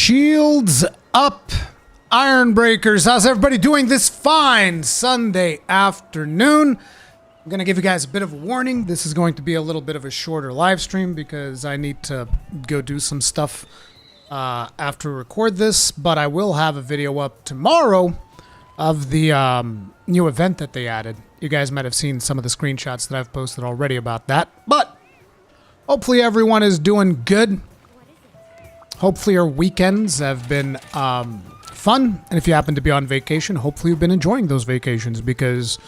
Shields up, Iron Breakers. How's everybody doing this fine Sunday afternoon? I'm going to give you guys a bit of a warning. This is going to be a little bit of a shorter live stream because I need to go do some stuff after we record this, but I will have a video up tomorrow of the new event that they added. You guys might have seen some of the screenshots that I've posted already about that, but hopefully everyone is doing good. Hopefully your weekends have been fun, and if you happen to be on vacation, hopefully you've been enjoying those vacations because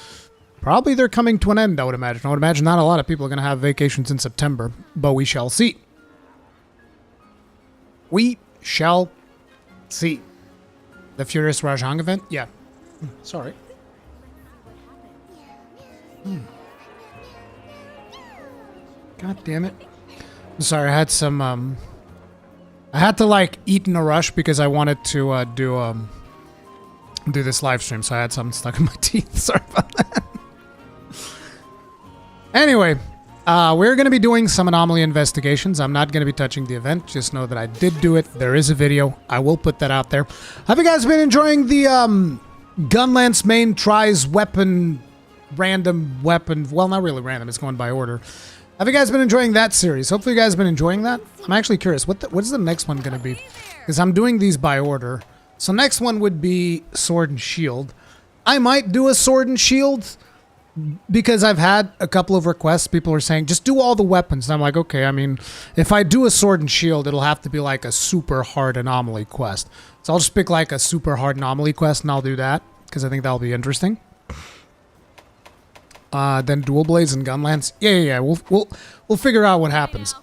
probably they're coming to an end, I would imagine. I would imagine not a lot of people are going to have vacations in September, but we shall see. We shall see. The Furious Rajang event? Yeah. Sorry. God damn it. I'm sorry, I had some, I had to, like, eat in a rush because I wanted to, do this live stream, so I had something stuck in my teeth. Sorry about that. Anyway, we're going to be doing some anomaly investigations. I'm not going to be touching the event. Just know that I did do it. There is a video. I will put that out there. Have you guys been enjoying the Gunlance main tries weapon, random weapon? Well, not really random. It's going by order. Have you guys been enjoying that series? Hopefully you guys have been enjoying that. I'm actually curious. What is the next one going to be? Because I'm doing these by order. So next one would be Sword and Shield. I might do a Sword and Shield because I've had a couple of requests. People are saying, just do all the weapons. And I'm like, okay, I mean, if I do a Sword and Shield, it'll have to be like a super hard anomaly quest. So I'll just pick like a super hard anomaly quest and I'll do that because I think that'll be interesting. Then dual blades and gunlance. Yeah. We'll figure out what happens.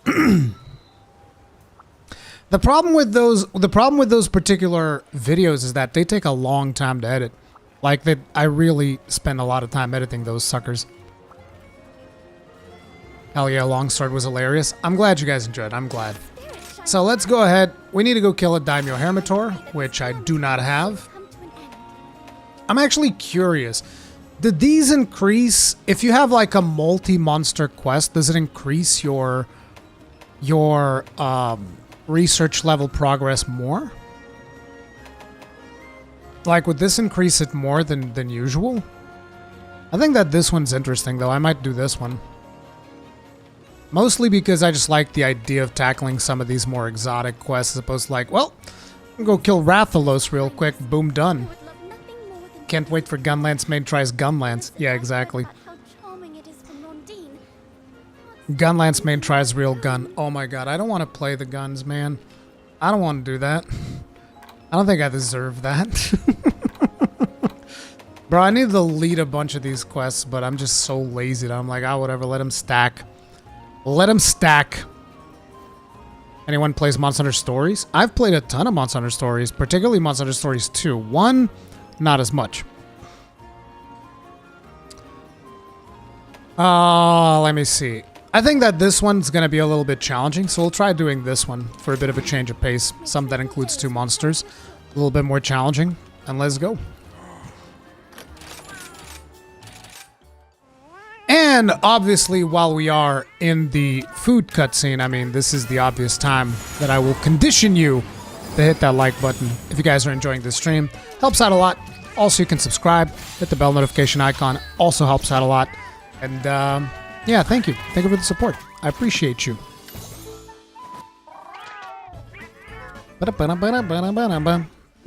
The problem with those particular videos is that they take a long time to edit. Like that, I really spend a lot of time editing those suckers. Hell yeah, Longsword was hilarious. I'm glad you guys enjoyed. I'm glad. So let's go ahead. We need to go kill a Daimyo Hermitor, which I do not have. I'm actually curious. Did these increase, if you have like a multi-monster quest, does it increase your research level progress more? Like, would this increase it more than usual? I think that this one's interesting, though. I might do this one. Mostly because I just like the idea of tackling some of these more exotic quests as opposed to like, well, I'm gonna go kill Rathalos real quick. Boom, done. Can't wait for Gunlance main tries Gunlance. Yeah, exactly. Gunlance main tries real gun. Oh my god, I don't want to play the guns, man. I don't want to do that. I don't think I deserve that. Bro, I need to lead a bunch of these quests, but I'm just so lazy that I'm like, oh, whatever, let them stack. Let them stack. Anyone plays Monster Hunter Stories? I've played a ton of Monster Hunter Stories, particularly Monster Hunter Stories 2. 1, not as much. Let me see. I think that this one's going to be a little bit challenging, so we'll try doing this one for a bit of a change of pace. Some that includes 2 monsters. A little bit more challenging, and let's go. And obviously, while we are in the food cutscene, I mean, this is the obvious time that I will condition you to hit that like button if you guys are enjoying this stream. Helps out a lot. Also, you can subscribe, hit the bell notification icon. Also helps out a lot. And, yeah, thank you. Thank you for the support. I appreciate you. My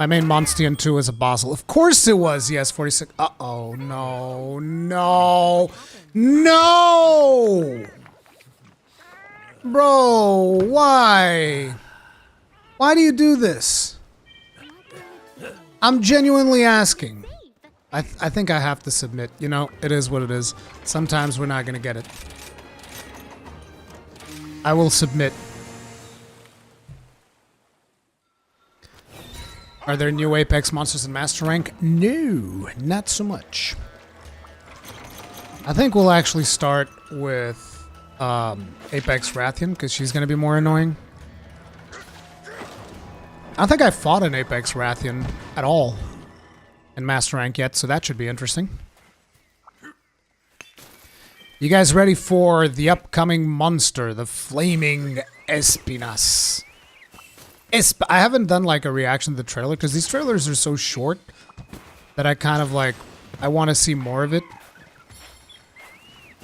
main Monstian 2 is a Basel. Of course it was. Yes, 46. Uh-oh. No. No. No! Bro, why? Why do you do this? I'm genuinely asking. I think I have to submit. You know, it is what it is. Sometimes we're not going to get it. I will submit. Are there new Apex monsters in Master Rank? No, not so much. I think we'll actually start with Apex Rathian, because she's going to be more annoying. I don't think I fought an Apex Rathian at all in Master Rank yet, so that should be interesting. You guys ready for the upcoming monster, the Flaming Espinas? I haven't done like a reaction to the trailer because these trailers are so short that I kind of like, I want to see more of it.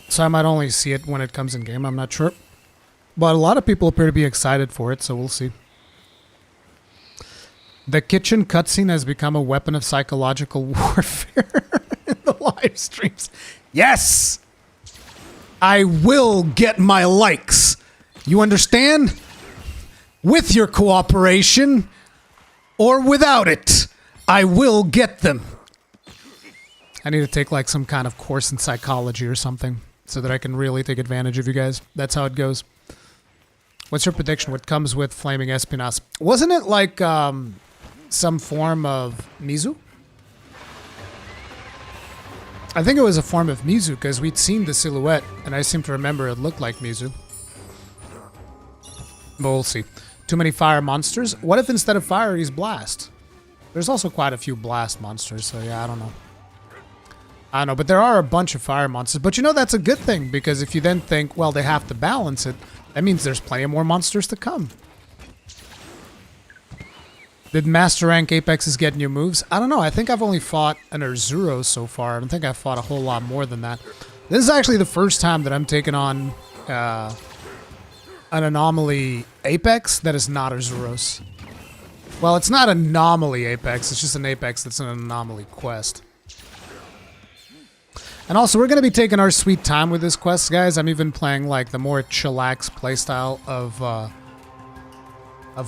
So I might only see it when it comes in game, I'm not sure. But a lot of people appear to be excited for it, so we'll see. The kitchen cutscene has become a weapon of psychological warfare in the live streams. Yes! I will get my likes. You understand? With your cooperation, or without it, I will get them. I need to take like some kind of course in psychology or something so that I can really take advantage of you guys. That's how it goes. What's your prediction? What comes with Flaming Espinasse? Wasn't it like some form of Mizu? I think it was a form of Mizu because we'd seen the silhouette and I seem to remember it looked like Mizu. But we'll see. Too many fire monsters? What if instead of fire he's blast? There's also quite a few blast monsters, so yeah, I don't know. I don't know, but there are a bunch of fire monsters. But you know, that's a good thing, because if you then think, well, they have to balance it, that means there's plenty more monsters to come. Did Master Rank Apexes get new moves? I don't know. I think I've only fought an Urzuro so far. I don't think I've fought a whole lot more than that. This is actually the first time that I'm taking on an Anomaly Apex that is not Urzuros. Well, it's not Anomaly Apex. It's just an Apex that's an Anomaly quest. And also, we're going to be taking our sweet time with this quest, guys. I'm even playing like the more chillax playstyle of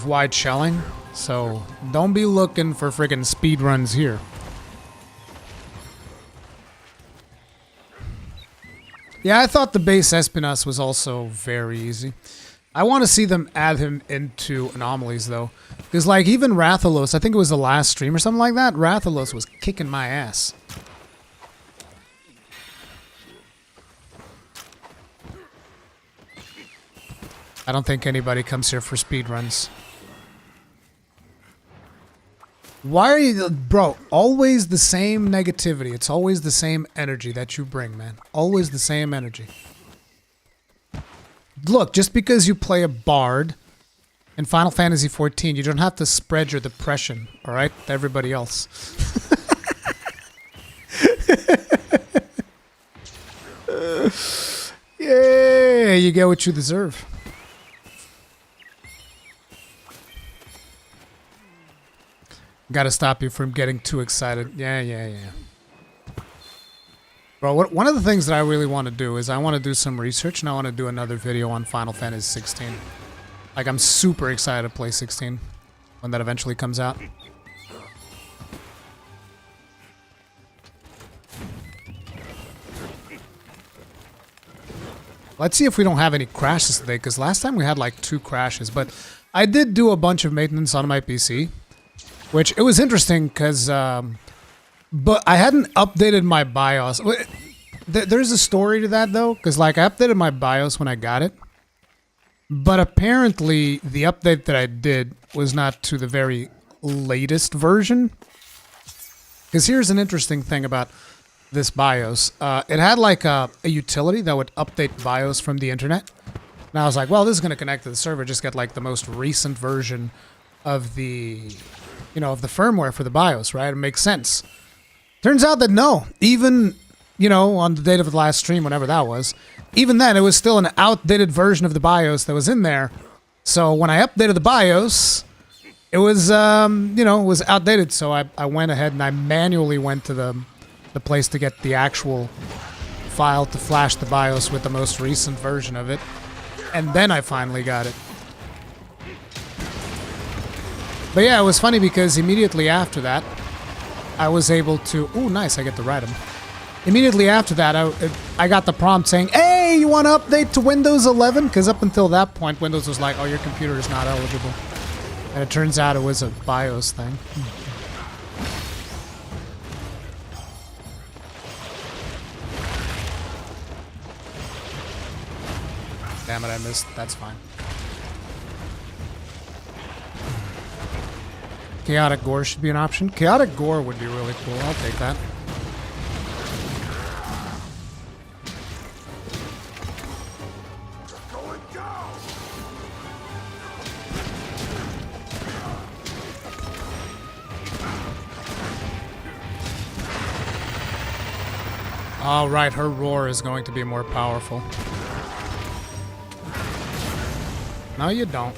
wide shelling. So don't be looking for friggin' speed runs here. Yeah, I thought the base Espinasse was also very easy. I want to see them add him into anomalies though. Because like even Rathalos, I think it was the last stream or something like that, Rathalos was kicking my ass. I don't think anybody comes here for speedruns. Why are you... Bro, always the same negativity. It's always the same energy that you bring, man. Always the same energy. Look, just because you play a bard in Final Fantasy XIV, you don't have to spread your depression, alright, to everybody else. Yeah, you get what you deserve. Gotta stop you from getting too excited. Yeah. Bro, one of the things that I really want to do is I want to do some research and I want to do another video on Final Fantasy 16. Like, I'm super excited to play 16 when that eventually comes out. Let's see if we don't have any crashes today, because last time we had like 2 crashes, but I did do a bunch of maintenance on my PC. Which, it was interesting, because, but I hadn't updated my BIOS. There's a story to that, though, because, like, I updated my BIOS when I got it. But apparently, the update that I did was not to the very latest version. Because here's an interesting thing about this BIOS. It had, like, a utility that would update BIOS from the internet. And I was like, well, this is going to connect to the server, just get, like, the most recent version of the... you know, of the firmware for the BIOS, right? It makes sense. Turns out that no, even, you know, on the date of the last stream, whenever that was, even then, it was still an outdated version of the BIOS that was in there. So when I updated the BIOS, it was, you know, it was outdated. So I went ahead and I manually went to the place to get the actual file to flash the BIOS with the most recent version of it. And then I finally got it. But yeah, it was funny because immediately after that, I was able to... Ooh, nice, I get to ride him. Immediately after that, I got the prompt saying, hey, you want to update to Windows 11? Because up until that point, Windows was like, oh, your computer is not eligible. And it turns out it was a BIOS thing. Damn it, I missed. That's fine. Chaotic Gore should be an option. Chaotic Gore would be really cool. I'll take that. All right, her roar is going to be more powerful. No, you don't.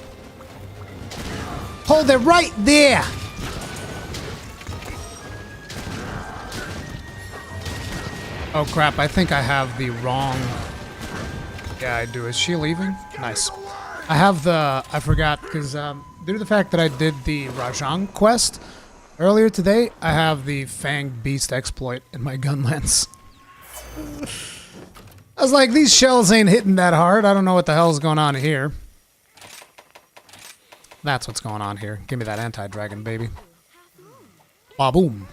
Hold it right there! Oh crap, I think I have the wrong... Yeah, I do. Is she leaving? Nice. I have the... I forgot, because due to the fact that I did the Rajang quest earlier today, I have the Fanged Beast exploit in my Gunlance. I was like, these shells ain't hitting that hard. I don't know what the hell's going on here. That's what's going on here. Give me that anti-dragon, baby. Ba-boom.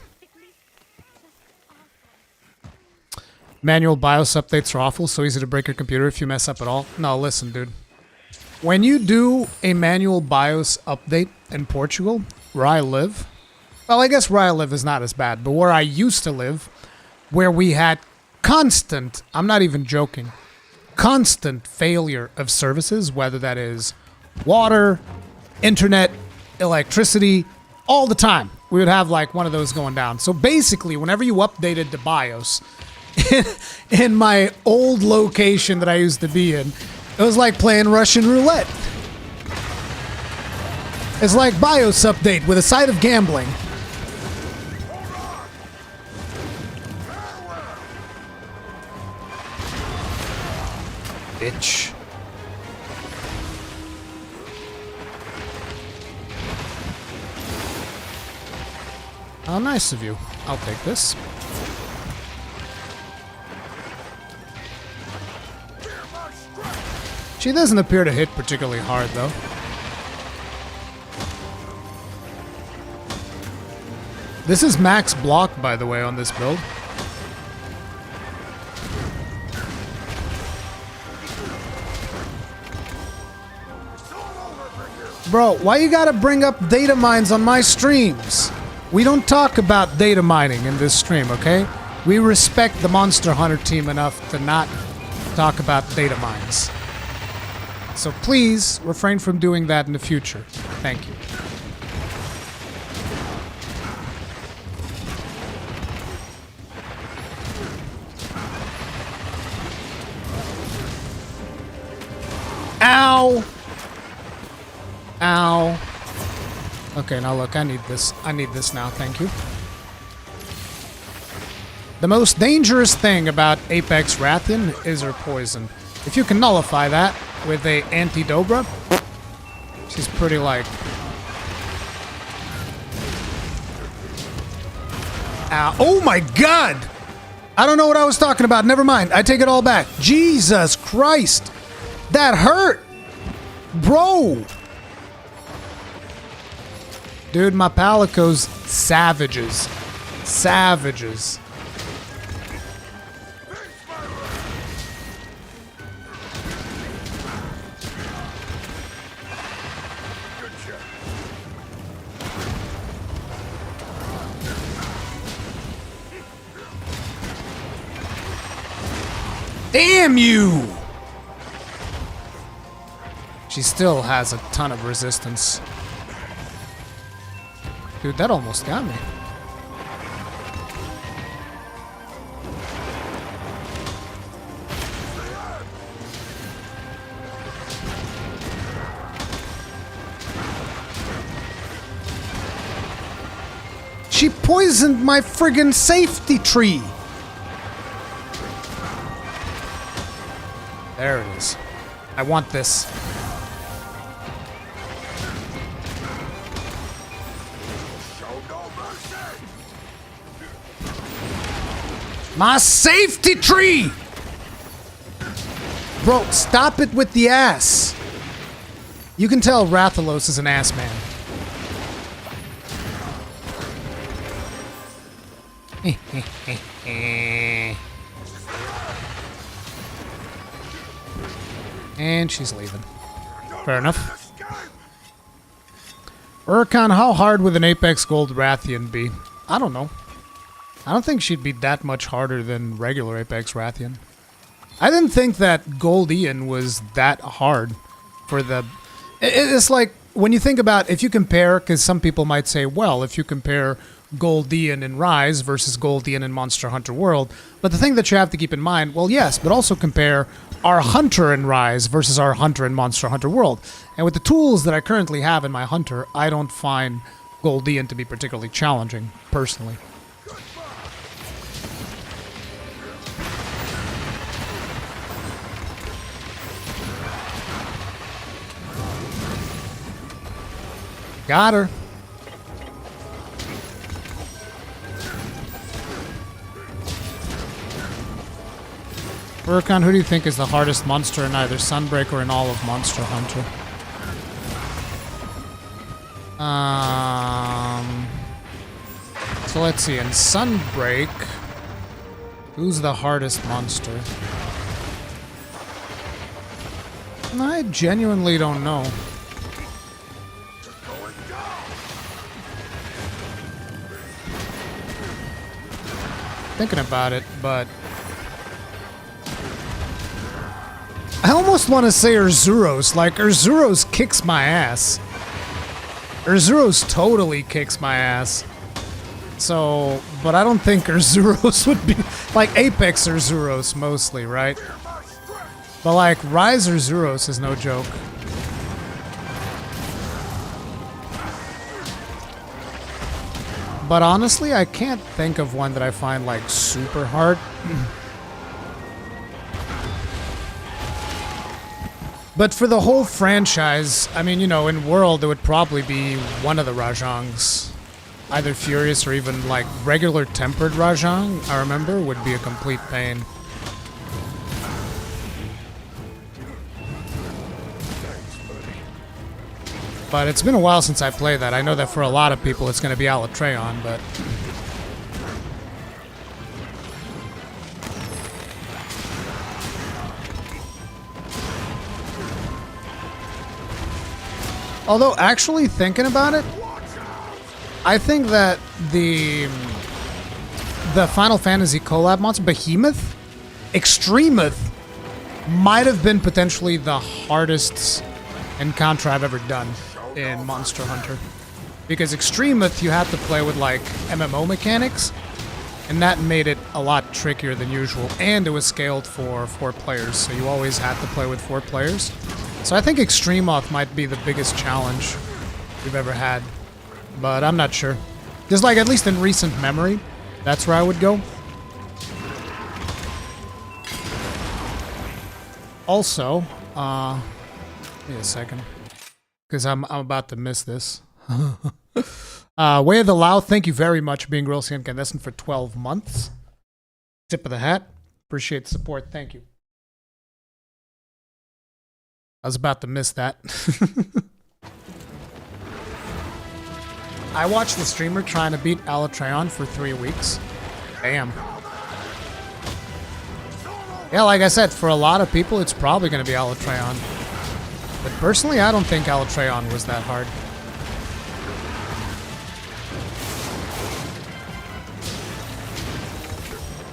Manual BIOS updates are awful, so easy to break your computer if you mess up at all. No, listen, dude. When you do a manual BIOS update in Portugal, where I live... Well, I guess where I live is not as bad, but where I used to live, where we had constant, I'm not even joking, constant failure of services, whether that is water, internet, electricity, all the time. We would have like one of those going down. So basically, whenever you updated the BIOS in my old location that I used to be in, it was like playing Russian roulette. It's like BIOS update with a side of gambling. Bitch. How nice of you. I'll take this. She doesn't appear to hit particularly hard, though. This is max block, by the way, on this build. Bro, why you gotta bring up data mines on my streams? We don't talk about data mining in this stream, okay? We respect the Monster Hunter team enough to not talk about data mines. So please refrain from doing that in the future. Thank you. Ow! Ow. Okay, now look, I need this. I need this now, thank you. The most dangerous thing about Apex Rathian is her poison. If you can nullify that with a anti-Dobra, she's pretty like... Ow. Oh my god! I don't know what I was talking about. Never mind. I take it all back. Jesus Christ! That hurt! Bro! Dude, my Palico's savages. Savages. Damn you! She still has a ton of resistance. Dude, that almost got me. She poisoned my friggin' safety tree! There it is. I want this. My safety tree! Bro, stop it with the ass. You can tell Rathalos is an ass man. And she's leaving. Fair enough. Rurikhan, how hard would an Apex Gold Rathian be? I don't know. I don't think she'd be that much harder than regular Apex Rathian. I didn't think that Gold Ian was that hard for the... It's like, when you think about, if you compare, because some people might say, well, if you compare Goldian in Rise versus Goldian in Monster Hunter World. But the thing that you have to keep in mind, well, yes, but also compare our Hunter in Rise versus our Hunter in Monster Hunter World. And with the tools that I currently have in my Hunter, I don't find Goldian to be particularly challenging, personally. Got her. Rurikhan, who do you think is the hardest monster in either Sunbreak or in all of Monster Hunter? So let's see. In Sunbreak, who's the hardest monster? I genuinely don't know. Thinking about it, but I almost want to say Urzuros. Like, Urzuros kicks my ass. Urzuros totally kicks my ass. So, but I don't think Urzuros would be... Like, Apex Urzuros mostly, right? But, like, Rise Urzuros is no joke. But honestly, I can't think of one that I find, like, super hard. But for the whole franchise, I mean, you know, in World, it would probably be one of the Rajangs. Either Furious or even, like, regular Tempered Rajang, I remember, would be a complete pain. But it's been a while since I played that. I know that for a lot of people it's going to be Alatreon, but... Although, actually thinking about it, I think that the Final Fantasy collab monster, Behemoth, Extremoth, might have been potentially the hardest encounter I've ever done in Monster Hunter. Because Extremoth, you had to play with, like, MMO mechanics, and that made it a lot trickier than usual, and it was scaled for 4 players, so you always had to play with 4 players. So I think Extremoth might be the biggest challenge we've ever had, but I'm not sure. Just, like, at least in recent memory, that's where I would go. Also, wait a second, because I'm about to miss this. Way of the Lao, thank you very much for being Grossly Incandescent for 12 months. Tip of the hat. Appreciate the support. Thank you. I was about to miss that. I watched the streamer trying to beat Alatreon for 3 weeks. Damn. Yeah, like I said, for a lot of people, it's probably going to be Alatreon. But personally, I don't think Alatreon was that hard.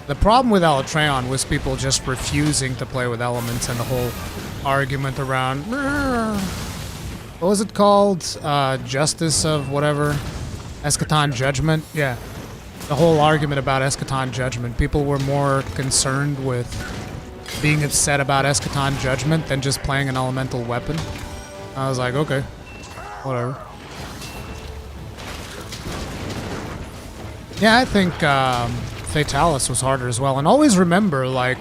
The problem with Alatreon was people just refusing to play with elements and the whole argument around... What was it called? Justice of whatever? Eschaton Judgment? Yeah. The whole argument about Eschaton Judgment. People were more concerned with being upset about Eschaton Judgment than just playing an elemental weapon. I was like, okay. Whatever. Yeah, I think Fatalis was harder as well. And always remember, like,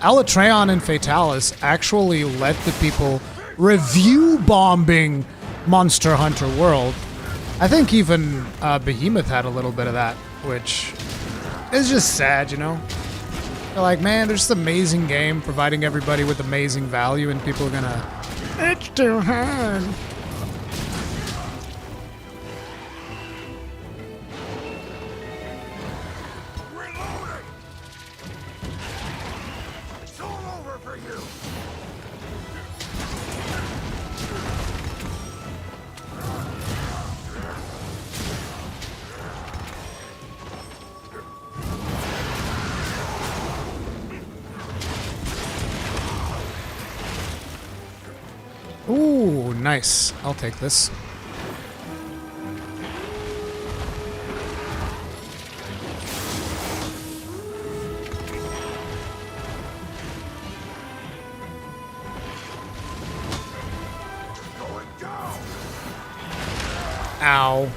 Alatreon and Fatalis actually led to people review bombing Monster Hunter World. I think even Behemoth had a little bit of that, which is just sad, you know? They're like, man, there's this amazing game providing everybody with amazing value, and people are gonna... It's too hard. Ooh, nice. I'll take this. Ow.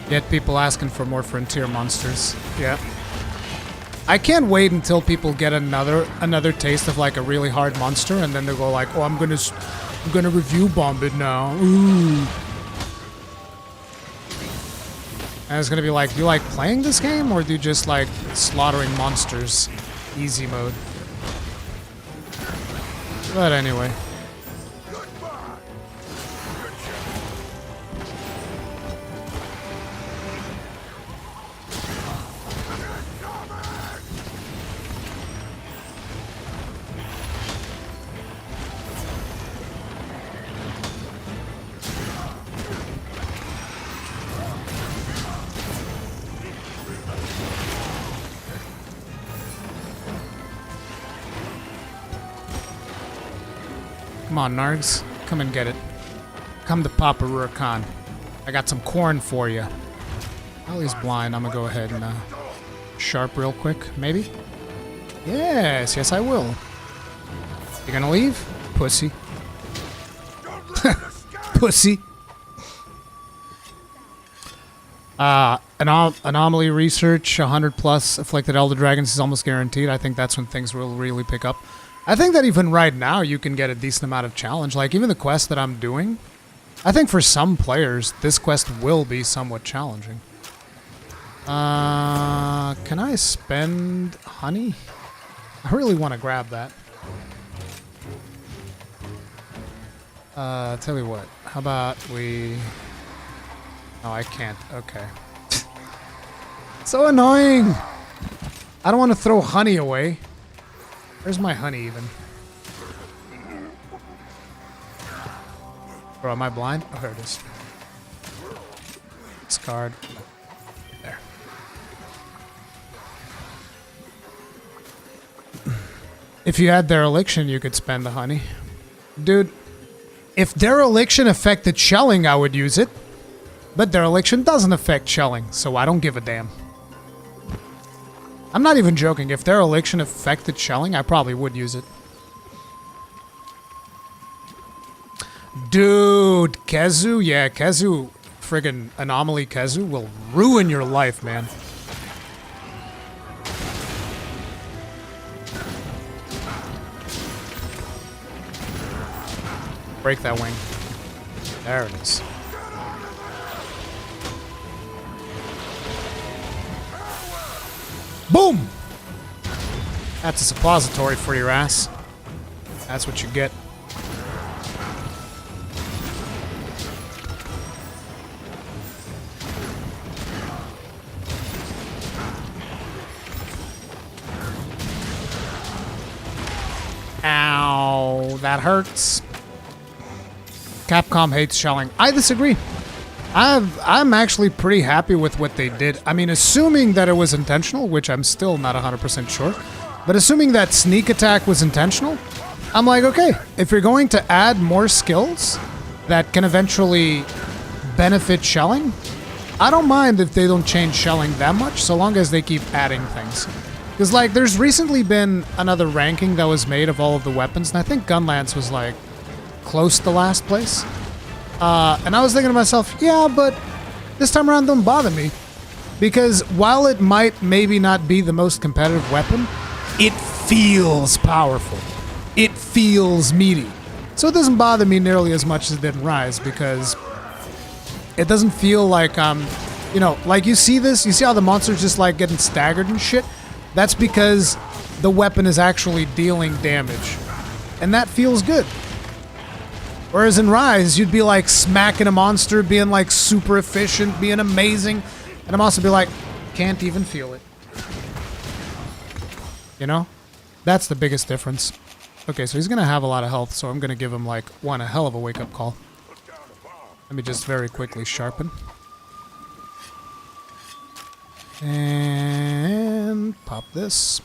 Yet people asking for more frontier monsters. Yeah. I can't wait until people get another taste of like a really hard monster, and then they go like, "Oh, I'm gonna review bomb it now." Ooh. And it's gonna be like, do you like playing this game, or do you just like slaughtering monsters? Easy mode. But anyway. Come on, Nargs. Come and get it. Come to Papa Rurikhan. I got some corn for you. While he's blind, I'm gonna go ahead and sharp real quick, maybe? Yes, yes I will. You gonna leave? Pussy. Pussy. Anomaly Research, 100 plus afflicted Elder Dragons is almost guaranteed. I think that's when things will really pick up. I think that even right now you can get a decent amount of challenge. Like even the quest that I'm doing, I think for some players this quest will be somewhat challenging. Can I spend honey? I really want to grab that. Tell you what, how about we... Oh, I can't. Okay. So annoying! I don't want to throw honey away. Where's my honey even? Bro, am I blind? Oh, here it is. Discard. There. If you had dereliction, you could spend the honey. Dude, if dereliction affected shelling, I would use it. But dereliction doesn't affect shelling, so I don't give a damn. I'm not even joking. If dereliction affected shelling, I probably would use it. Dude, Kezu? Yeah, Kezu, friggin' Anomaly Kezu will ruin your life, man. Break that wing. There it is. Boom! That's a suppository for your ass. That's what you get. Ow, that hurts. Capcom hates shelling. I disagree. I'm actually pretty happy with what they did. I mean, assuming that it was intentional, which I'm still not 100% sure, but assuming that sneak attack was intentional, I'm like, okay, if you're going to add more skills that can eventually benefit shelling, I don't mind if they don't change shelling that much, so long as they keep adding things. Because, like, there's recently been another ranking that was made of all of the weapons, and I think Gunlance was, like, close to last place. And I was thinking to myself, yeah, but this time around don't bother me. Because while it might maybe not be the most competitive weapon, it feels powerful. It feels meaty. So it doesn't bother me nearly as much as it did in Rise, because it doesn't feel like, you know, like you see this, you see how the monster's just like getting staggered and shit? That's because the weapon is actually dealing damage. And that feels good. Whereas in Rise, you'd be like smacking a monster, being like super efficient, being amazing, and I'm also be like, can't even feel it. You know? That's the biggest difference. Okay, so he's gonna have a lot of health, so I'm gonna give him like a hell of a wake-up call. Let me just very quickly sharpen. And pop this.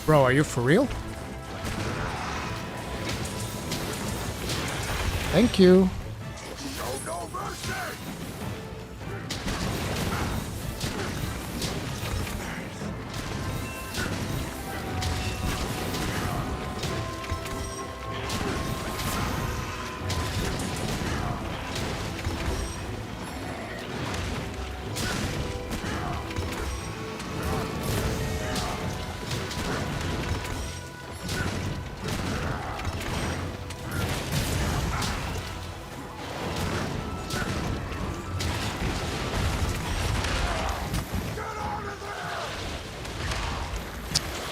Bro, are you for real? Thank you.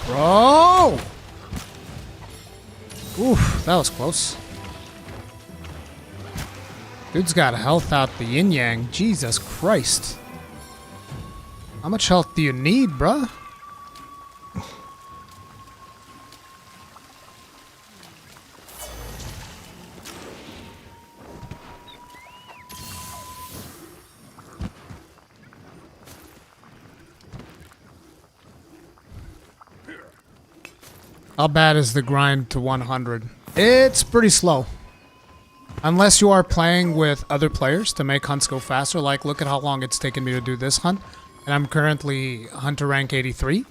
Bro! Oof, that was close. Dude's got health out the yin-yang. Jesus Christ. How much health do you need, bruh? How bad is the grind to 100? It's pretty slow. Unless you are playing with other players to make hunts go faster. Like, look at how long it's taken me to do this hunt. And I'm currently hunter rank 83.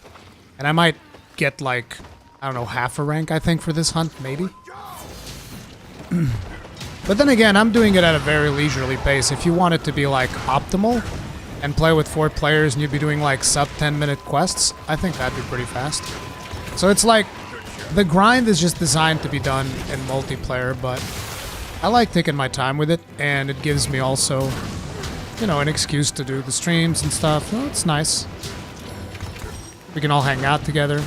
And I might get like, I don't know, half a rank, I think, for this hunt, maybe. But then again, I'm doing it at a very leisurely pace. If you want it to be like optimal and play with 4 players and you'd be doing like sub 10-minute quests, I think that'd be pretty fast. So it's like, the grind is just designed to be done in multiplayer, but I like taking my time with it, and it gives me also, you know, an excuse to do the streams and stuff. Well, it's nice. We can all hang out together.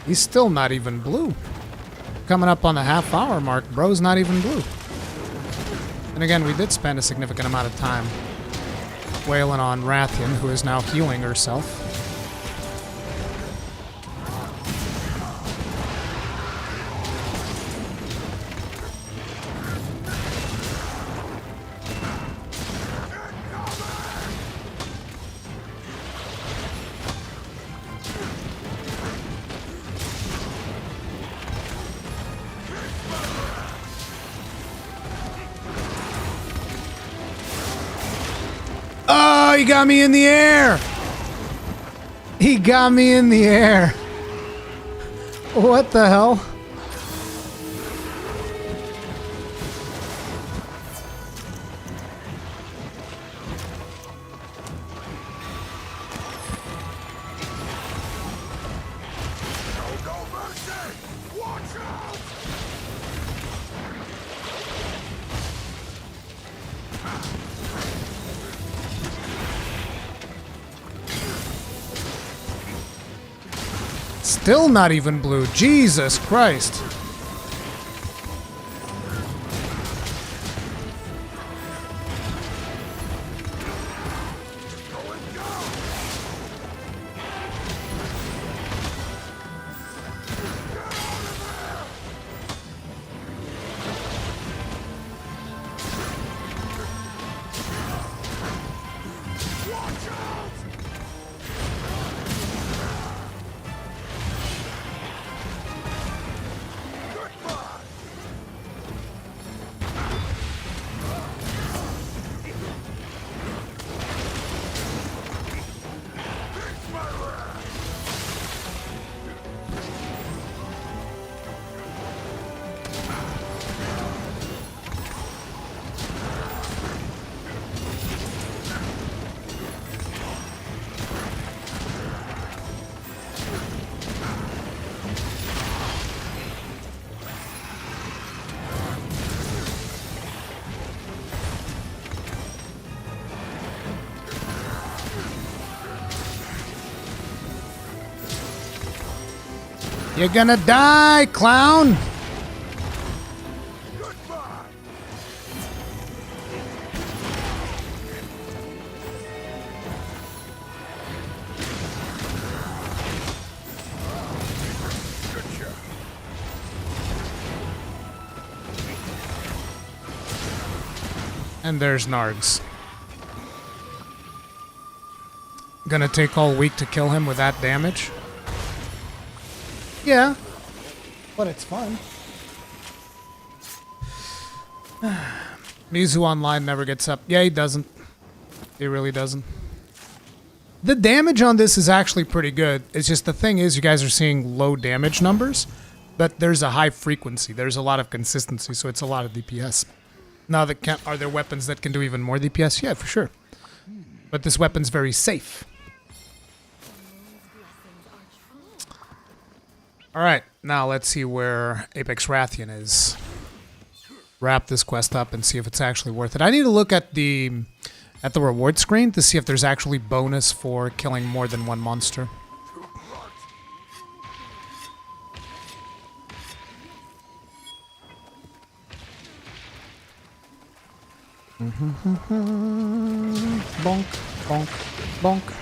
He's still not even blue. Coming up on the half-hour mark, bro's not even blue. And again, we did spend a significant amount of time wailing on Rathian, who is now healing herself. Oh, he got me in the air! He got me in the air! What the hell? Still not even blue. Jesus Christ. You're gonna die, clown! And there's Nargs. Gonna take all week to kill him with that damage. Yeah. But it's fun. Mizu online never gets up. Yeah, he doesn't. He really doesn't. The damage on this is actually pretty good. It's just the thing is you guys are seeing low damage numbers, but there's a high frequency. There's a lot of consistency, so it's a lot of DPS. Now, are there weapons that can do even more DPS? Yeah, for sure. But this weapon's very safe. Alright, now let's see where Apex Rathian is. Wrap this quest up and see if it's actually worth it. I need to look at the reward screen to see if there's actually bonus for killing more than one monster. Bonk, bonk, bonk.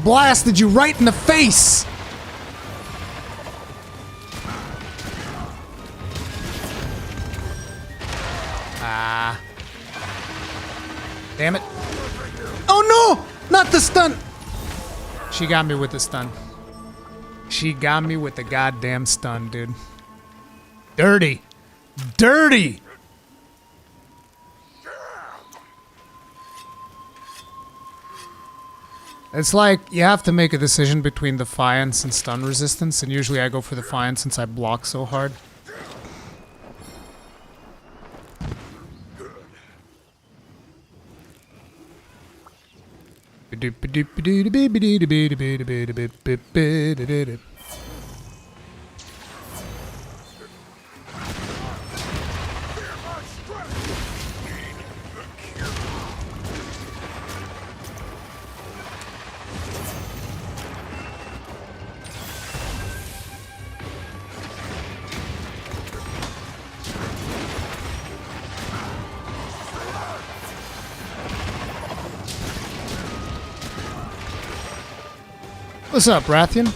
Blasted you right in the face! Ah. Damn it. Oh no! Not the stun! She got me with the stun. She got me with the goddamn stun, dude. Dirty. Dirty! It's like, you have to make a decision between Defiance and stun resistance, and usually I go for Defiance since I block so hard. What's up, Rathian?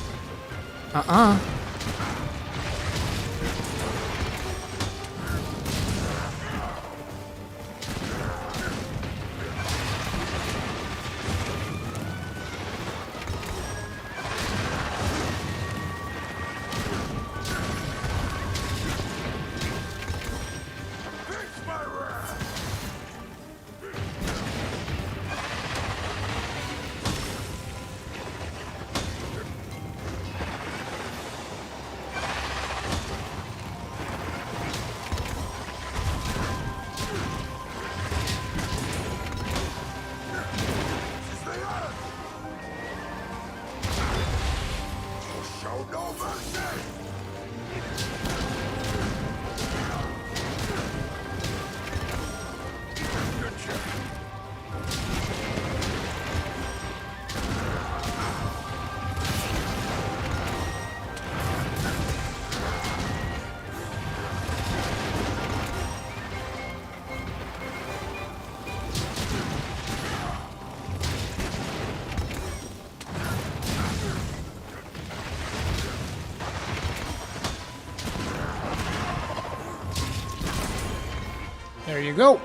There you go.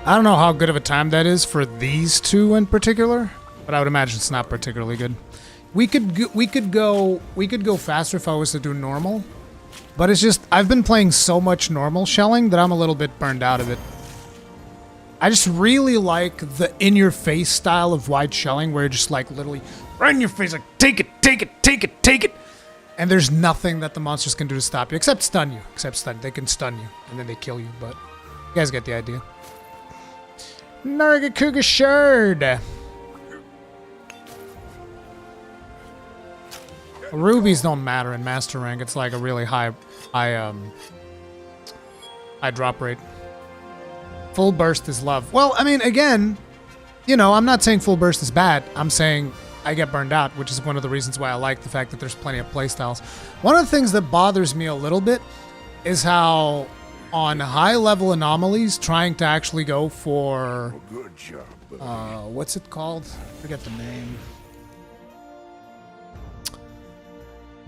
I don't know how good of a time that is for these two in particular, but I would imagine it's not particularly good. We could go faster if I was to do normal, but it's just I've been playing so much normal shelling that I'm a little bit burned out of it. I just really like the in-your-face style of wide shelling where you're just like literally right in your face, like take it, take it, take it, take it. And there's nothing that the monsters can do to stop you, except stun you. They can stun you, and then they kill you, but you guys get the idea. Nargakuga Shard! Rubies don't matter in Master Rank. It's like a really high High drop rate. Full burst is love. Well, I mean, again, you know, I'm not saying full burst is bad. I'm saying I get burned out, which is one of the reasons why I like the fact that there's plenty of playstyles. One of the things that bothers me a little bit is how on high level anomalies, trying to actually go for what's it called? I forget the name.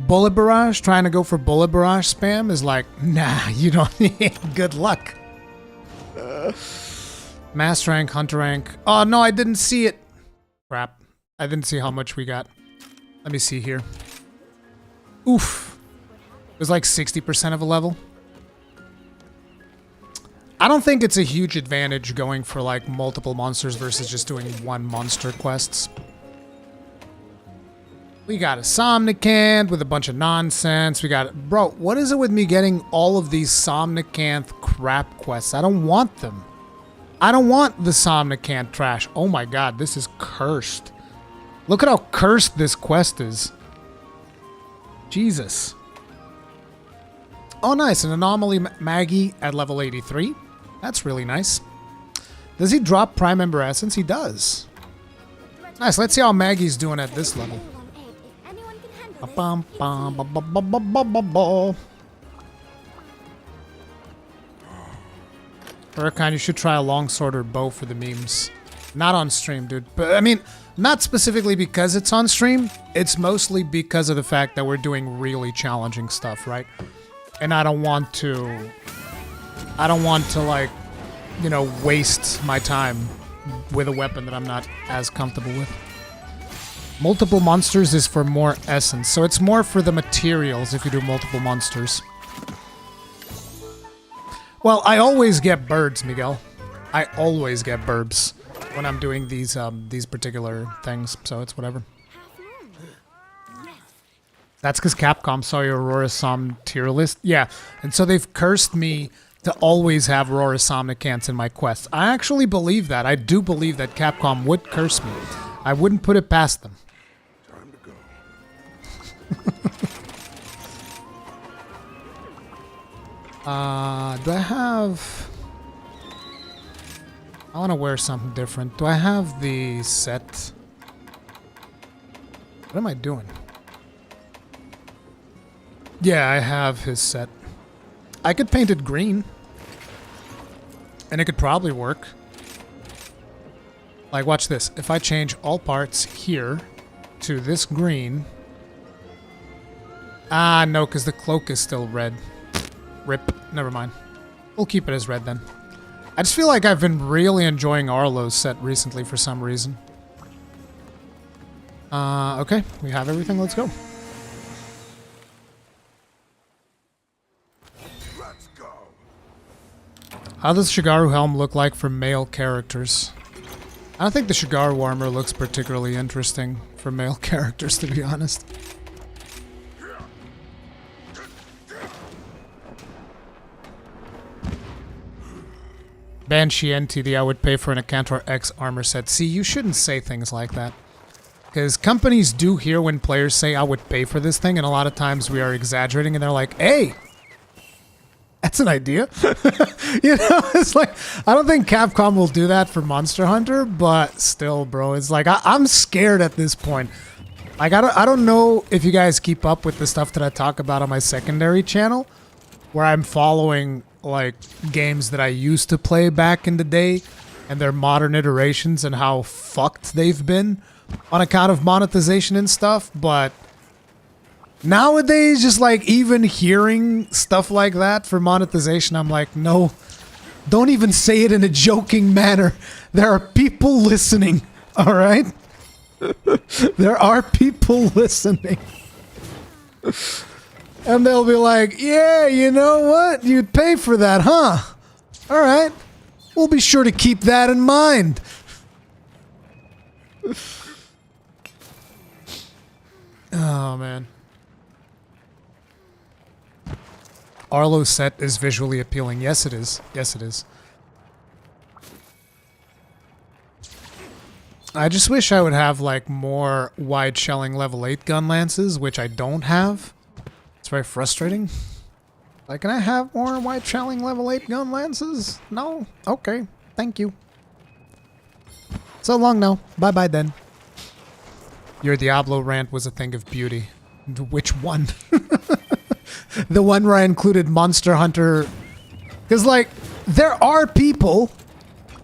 Bullet barrage. Trying to go for bullet barrage spam is like, nah, you don't need good luck. Master rank, hunter rank. Oh no, I didn't see it. Crap. I didn't see how much we got. Let me see here. Oof. It was like 60% of a level. I don't think it's a huge advantage going for like multiple monsters versus just doing one monster quests. We got a Somnicant with a bunch of nonsense. We got... Bro, what is it with me getting all of these Somnicant crap quests? I don't want them. I don't want the Somnicant trash. Oh my god, this is cursed. Look at how cursed this quest is. Jesus. Oh nice, an Anomaly Maggie at level 83. That's really nice. Does he drop Prime Ember Essence? He does. Nice, let's see how Maggie's doing at this level. Rurikhan, you should try a longsword or bow for the memes. Not on stream, dude. But I mean, not specifically because it's on stream. It's mostly because of the fact that we're doing really challenging stuff, right? And I don't want to like, you know, waste my time with a weapon that I'm not as comfortable with. Multiple monsters is for more essence, so it's more for the materials if you do multiple monsters. Well, I always get birds, Miguel. I always get burbs when I'm doing these particular things, so it's whatever. That's because Capcom saw your Aurora Som tier list? Yeah, and so they've cursed me to always have Aurora Somnicants in my quests. I actually believe that. I do believe that Capcom would curse me. I wouldn't put it past them. Time to go. Do I have... I want to wear something different. Do I have the set? What am I doing? Yeah, I have his set. I could paint it green. And it could probably work. Like, watch this. If I change all parts here to this green... Ah, no, because the cloak is still red. Rip. Never mind. We'll keep it as red then. I just feel like I've been really enjoying Arlo's set recently for some reason. Okay. We have everything. Let's go. How does Shigaru Helm look like for male characters? I don't think the Shigaru armor looks particularly interesting for male characters, to be honest. Banshee NTD, I would pay for an Acantor X armor set. See, you shouldn't say things like that. Because companies do hear when players say, I would pay for this thing, and a lot of times we are exaggerating, and they're like, hey! That's an idea. You know, it's like, I don't think Capcom will do that for Monster Hunter, but still, bro, it's like, I'm scared at this point. Like, I don't know if you guys keep up with the stuff that I talk about on my secondary channel, where I'm following, like, games that I used to play back in the day, and their modern iterations, and how fucked they've been on account of monetization and stuff, but... Nowadays, just like even hearing stuff like that for monetization, I'm like, no, don't even say it in a joking manner. There are people listening, all right? There are people listening. And they'll be like, yeah, you know what? You'd pay for that, huh? All right. We'll be sure to keep that in mind. Oh, man. Arlo's set is visually appealing. Yes, it is. Yes, it is. I just wish I would have, like, more wide shelling level 8 gun lances, which I don't have. It's very frustrating. Like, can I have more white shelling level 8 gun lances? No? Okay. Thank you. So long now. Bye-bye then. Your Diablo rant was a thing of beauty. Which one? The one where I included Monster Hunter. Because, like, there are people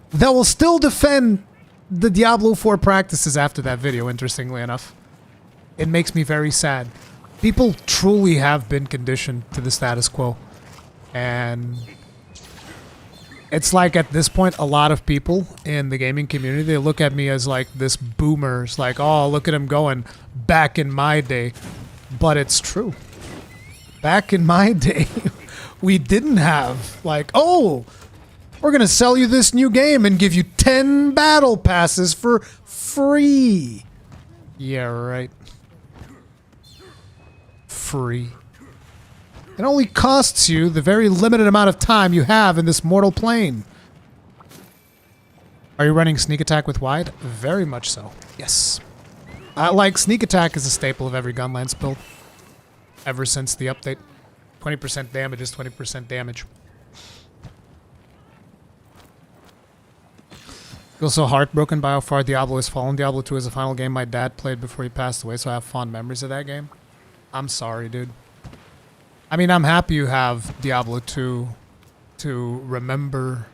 that will still defend the Diablo 4 practices after that video, interestingly enough. It makes me very sad. People truly have been conditioned to the status quo. And it's like at this point, a lot of people in the gaming community, they look at me as like this boomer. It's like, oh, look at him going back in my day. But it's true. Back in my day, we didn't have like, oh, we're going to sell you this new game and give you 10 battle passes for free. Yeah, right. Free. It only costs you the very limited amount of time you have in this mortal plane. Are you running sneak attack with wide? Very much so. Yes. Like, sneak attack is a staple of every Gunlance build. Ever since the update. 20% damage is 20% damage. Feel so heartbroken by how far Diablo has fallen. Diablo 2 is the final game my dad played before he passed away, so I have fond memories of that game. I'm sorry, dude. I mean, I'm happy you have Diablo 2 to remember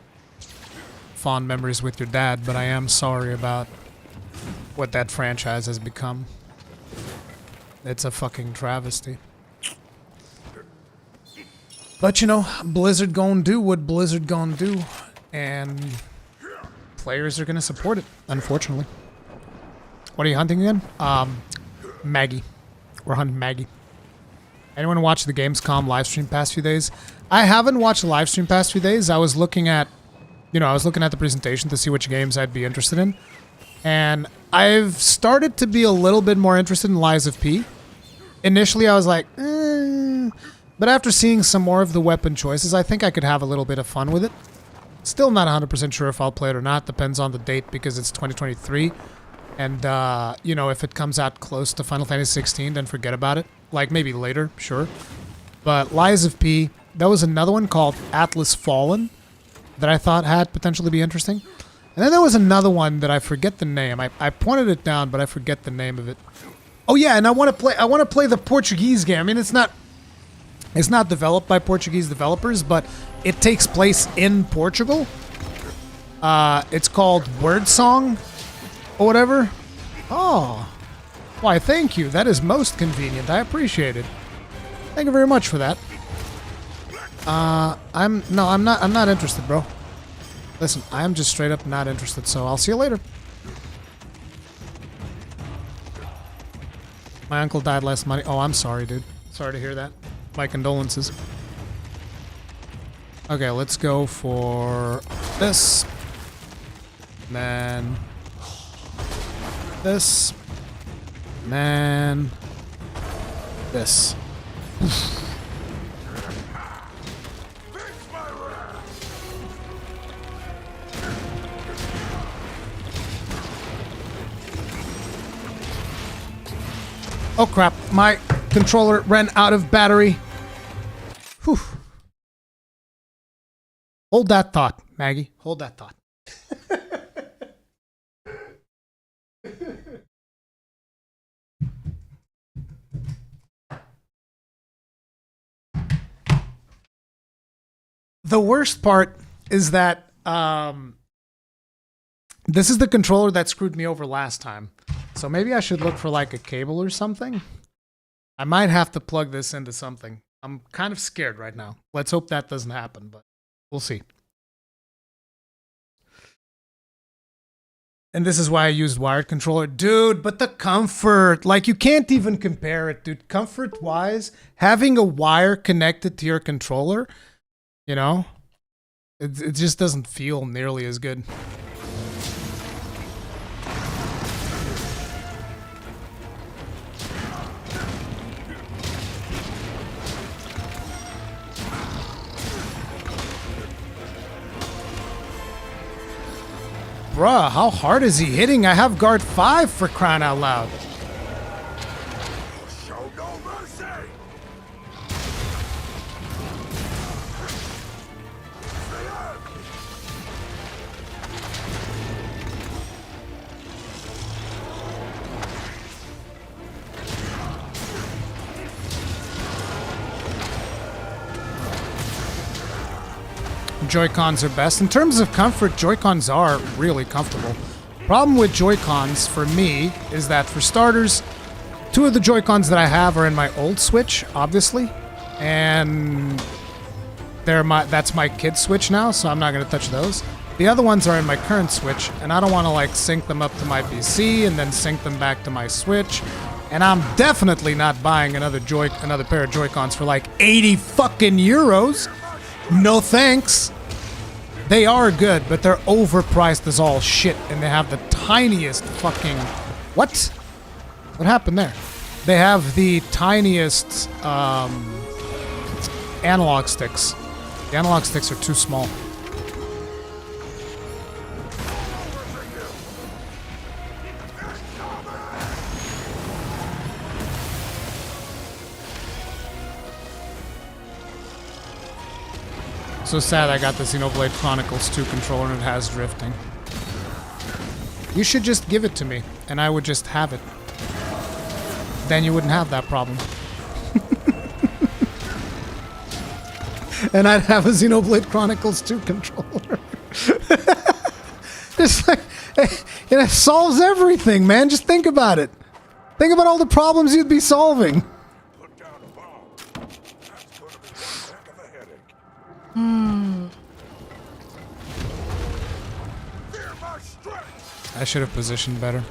fond memories with your dad, but I am sorry about what that franchise has become. It's a fucking travesty. But, you know, Blizzard gonna do what Blizzard gonna do, and players are gonna support it, unfortunately. What are you hunting again? Maggie. We're hunting Maggie. Anyone watch the Gamescom livestream past few days? I haven't watched the livestream past few days. I was looking at, you know, I was looking at the presentation to see which games I'd be interested in. And I've started to be a little bit more interested in Lies of P. Initially, I was like, but after seeing some more of the weapon choices, I think I could have a little bit of fun with it. Still not 100% sure if I'll play it or not. Depends on the date because it's 2023. And, you know, if it comes out close to Final Fantasy 16, then forget about it. Like, maybe later, sure. But Lies of P, there was another one called Atlas Fallen that I thought had potential to be interesting. And then there was another one that I forget the name. I pointed it down, but I forget the name of it. Oh, yeah, and I want to play the Portuguese game. I mean, it's not developed by Portuguese developers, but it takes place in Portugal. It's called Word Song. Or whatever. Oh. Why, thank you. That is most convenient. I appreciate it. Thank you very much for that. I'm not interested, bro. Listen, I'm just straight up not interested, so I'll see you later. My uncle died last Monday. Oh, I'm sorry, dude. Sorry to hear that. My condolences. Okay, let's go for this. Then this, man, this. Oh crap, my controller ran out of battery. Whew. Hold that thought, Maggie. Hold that thought. The worst part is that this is the controller that screwed me over last time. So maybe I should look for like a cable or something. I might have to plug this into something. I'm kind of scared right now. Let's hope that doesn't happen, but we'll see. And this is why I used wired controller. Dude, but the comfort, like you can't even compare it, dude. Comfort-wise, having a wire connected to your controller, you know, it just doesn't feel nearly as good. Bruh, how hard is he hitting? I have guard 5 for crying out loud. Show no mercy. Joy-Cons are best. In terms of comfort, Joy-Cons are really comfortable. Problem with Joy-Cons for me is that, for starters, 2 of the Joy-Cons that I have are in my old Switch, obviously, and that's my kid's Switch now, so I'm not going to touch those. The other ones are in my current Switch, and I don't want to like sync them up to my PC and then sync them back to my Switch. And I'm definitely not buying another pair of Joy-Cons for like 80 fucking euros. No thanks. They are good, but they're overpriced as all shit, and they have the tiniest fucking... What? What happened there? They have the tiniest analog sticks. The analog sticks are too small. So sad I got the Xenoblade Chronicles 2 controller and it has drifting. You should just give it to me, and I would just have it. Then you wouldn't have that problem. And I'd have a Xenoblade Chronicles 2 controller. Just like, it solves everything, man. Just think about it. Think about all the problems you'd be solving. I should have positioned better.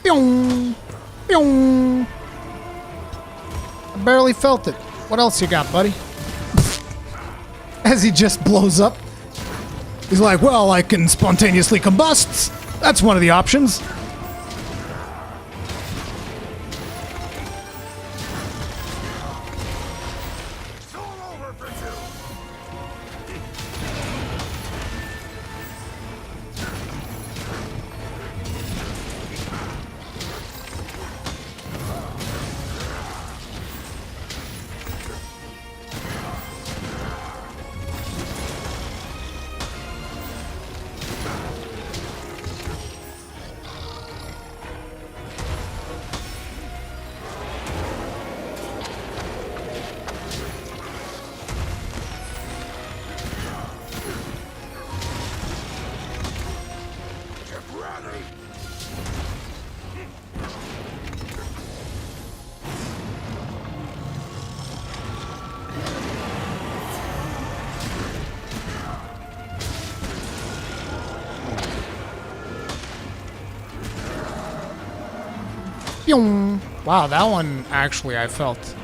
Pew! Pew! I barely felt it. What else you got, buddy? As he just blows up. He's like, well, I can spontaneously combust. That's one of the options. Wow, that one actually I felt.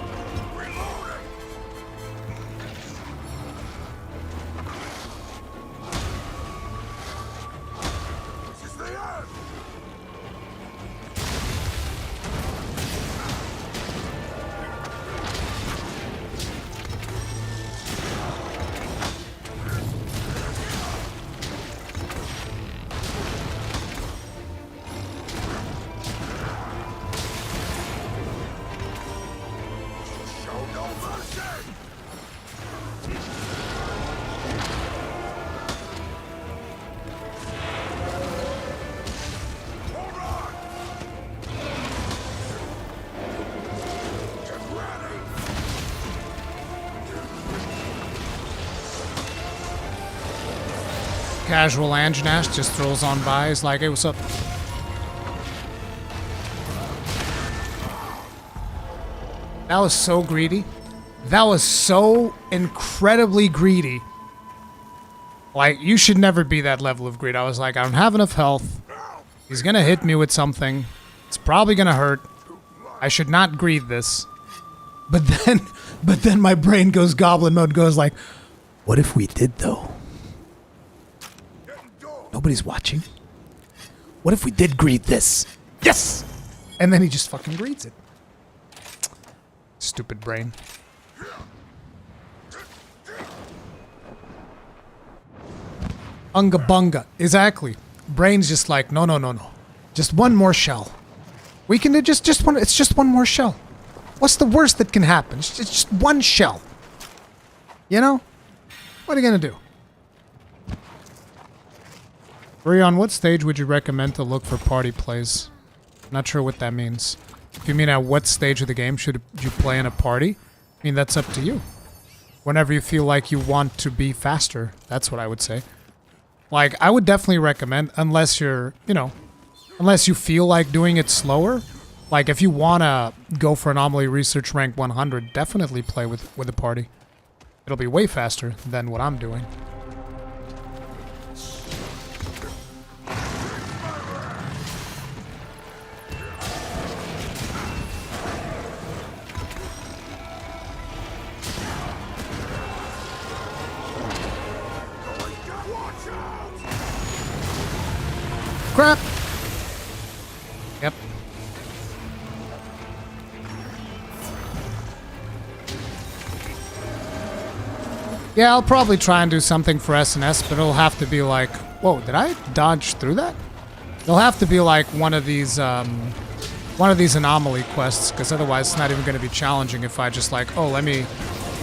Casual Anjanash just throws on by. He's like, hey, what's up? That was so greedy. That was so incredibly greedy. Like, you should never be that level of greed. I was like, I don't have enough health. He's gonna hit me with something. It's probably gonna hurt. I should not greed this. But then my brain goes goblin mode, goes like, what if we did though? Nobody's watching. What if we did greed this? Yes! And then he just fucking greeds it. Stupid brain. Unga bunga. Exactly. Brain's just like, no, no, no, no. Just one more shell. We can do just one. It's just one more shell. What's the worst that can happen? It's just one shell. You know? What are you gonna do? Rion, what stage would you recommend to look for party plays? I'm not sure what that means. If you mean at what stage of the game should you play in a party? I mean, that's up to you. Whenever you feel like you want to be faster, that's what I would say. Like, I would definitely recommend, unless you're, you know, unless you feel like doing it slower. Like, if you want to go for Anomaly Research rank 100, definitely play with a party. It'll be way faster than what I'm doing. Crap! Yep. Yeah, I'll probably try and do something for SNS, but it'll have to be like... Whoa, did I dodge through that? It'll have to be like one of these anomaly quests, because otherwise it's not even going to be challenging if I just like, oh, let me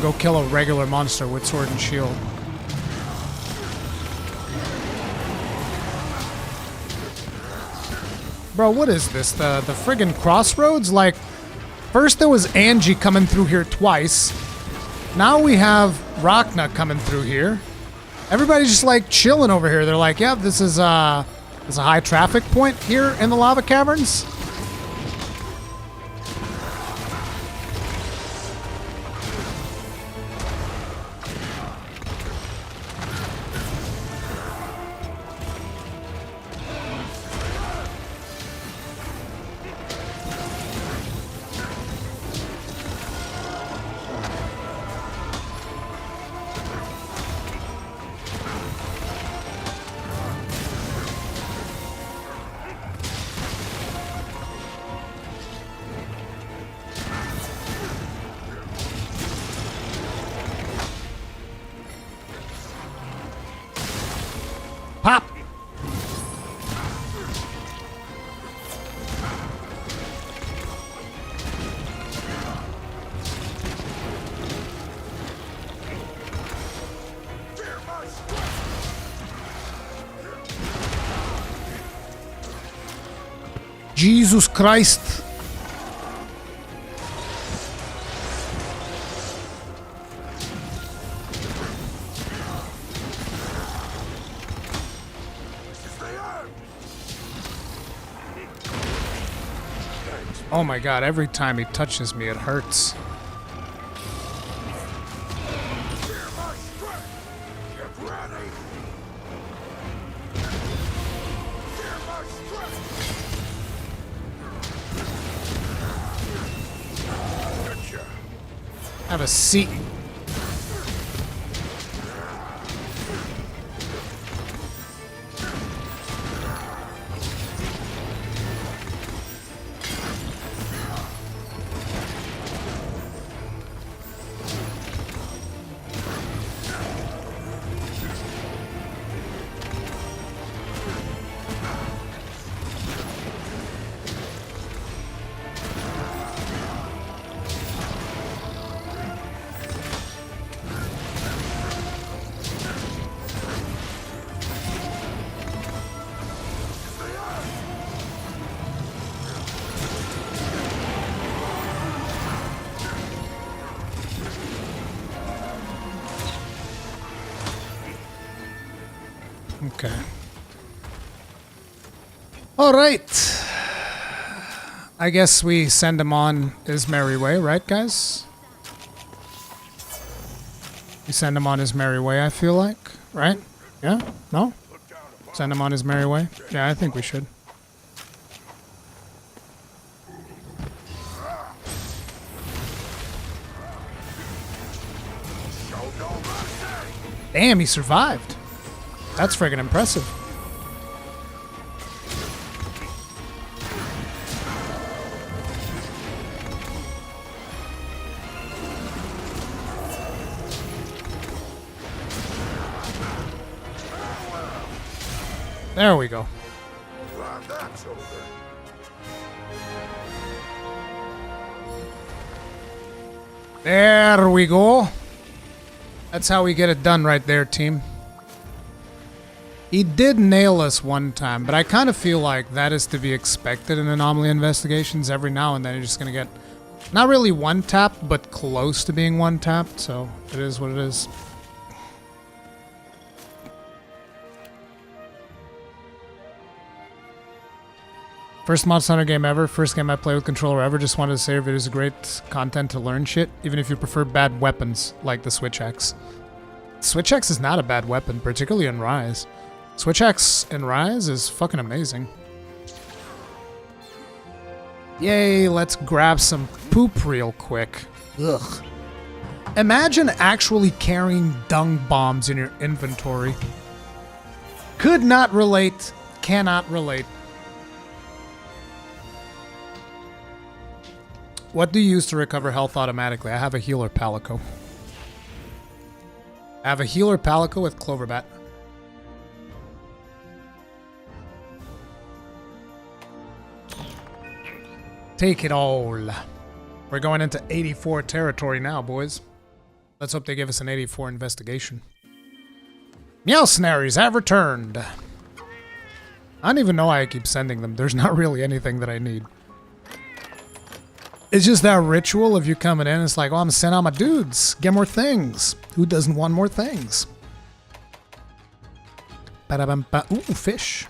go kill a regular monster with sword and shield. Bro, what is this? The friggin' crossroads? Like, first there was Angie coming through here twice. Now we have Rachna coming through here. Everybody's just like chilling over here. They're like, yeah, this is a high traffic point here in the lava caverns. Pop! Jesus Christ! Oh my god, every time he touches me, it hurts. Have a seat. Okay. All right. I guess we send him on his merry way, right, guys? We send him on his merry way, I feel like. Right? Yeah? No? Send him on his merry way? Yeah, I think we should. Damn, he survived. That's friggin' impressive. There we go. There we go. That's how we get it done right there, team. He did nail us one time, but I kind of feel like that is to be expected in anomaly investigations. Every now and then you're just going to get not really one-tapped, but close to being one-tapped, so it is what it is. First Monster Hunter game ever. First game I played with controller ever. Just wanted to say it is great content to learn shit, even if you prefer bad weapons like the Switch Axe. Switch Axe is not a bad weapon, particularly in Rise. Switch Axe in Rise is fucking amazing. Yay, let's grab some poop real quick. Ugh. Imagine actually carrying dung bombs in your inventory. Could not relate. Cannot relate. What do you use to recover health automatically? I have a healer Palico. I have a healer Palico with Cloverbat. Take it all. We're going into 84 territory now, boys. Let's hope they give us an 84 investigation. Meowsnaries have returned. I don't even know why I keep sending them. There's not really anything that I need. It's just that ritual of you coming in. It's like, oh, I'm sending out my dudes. Get more things. Who doesn't want more things? Ooh, fish.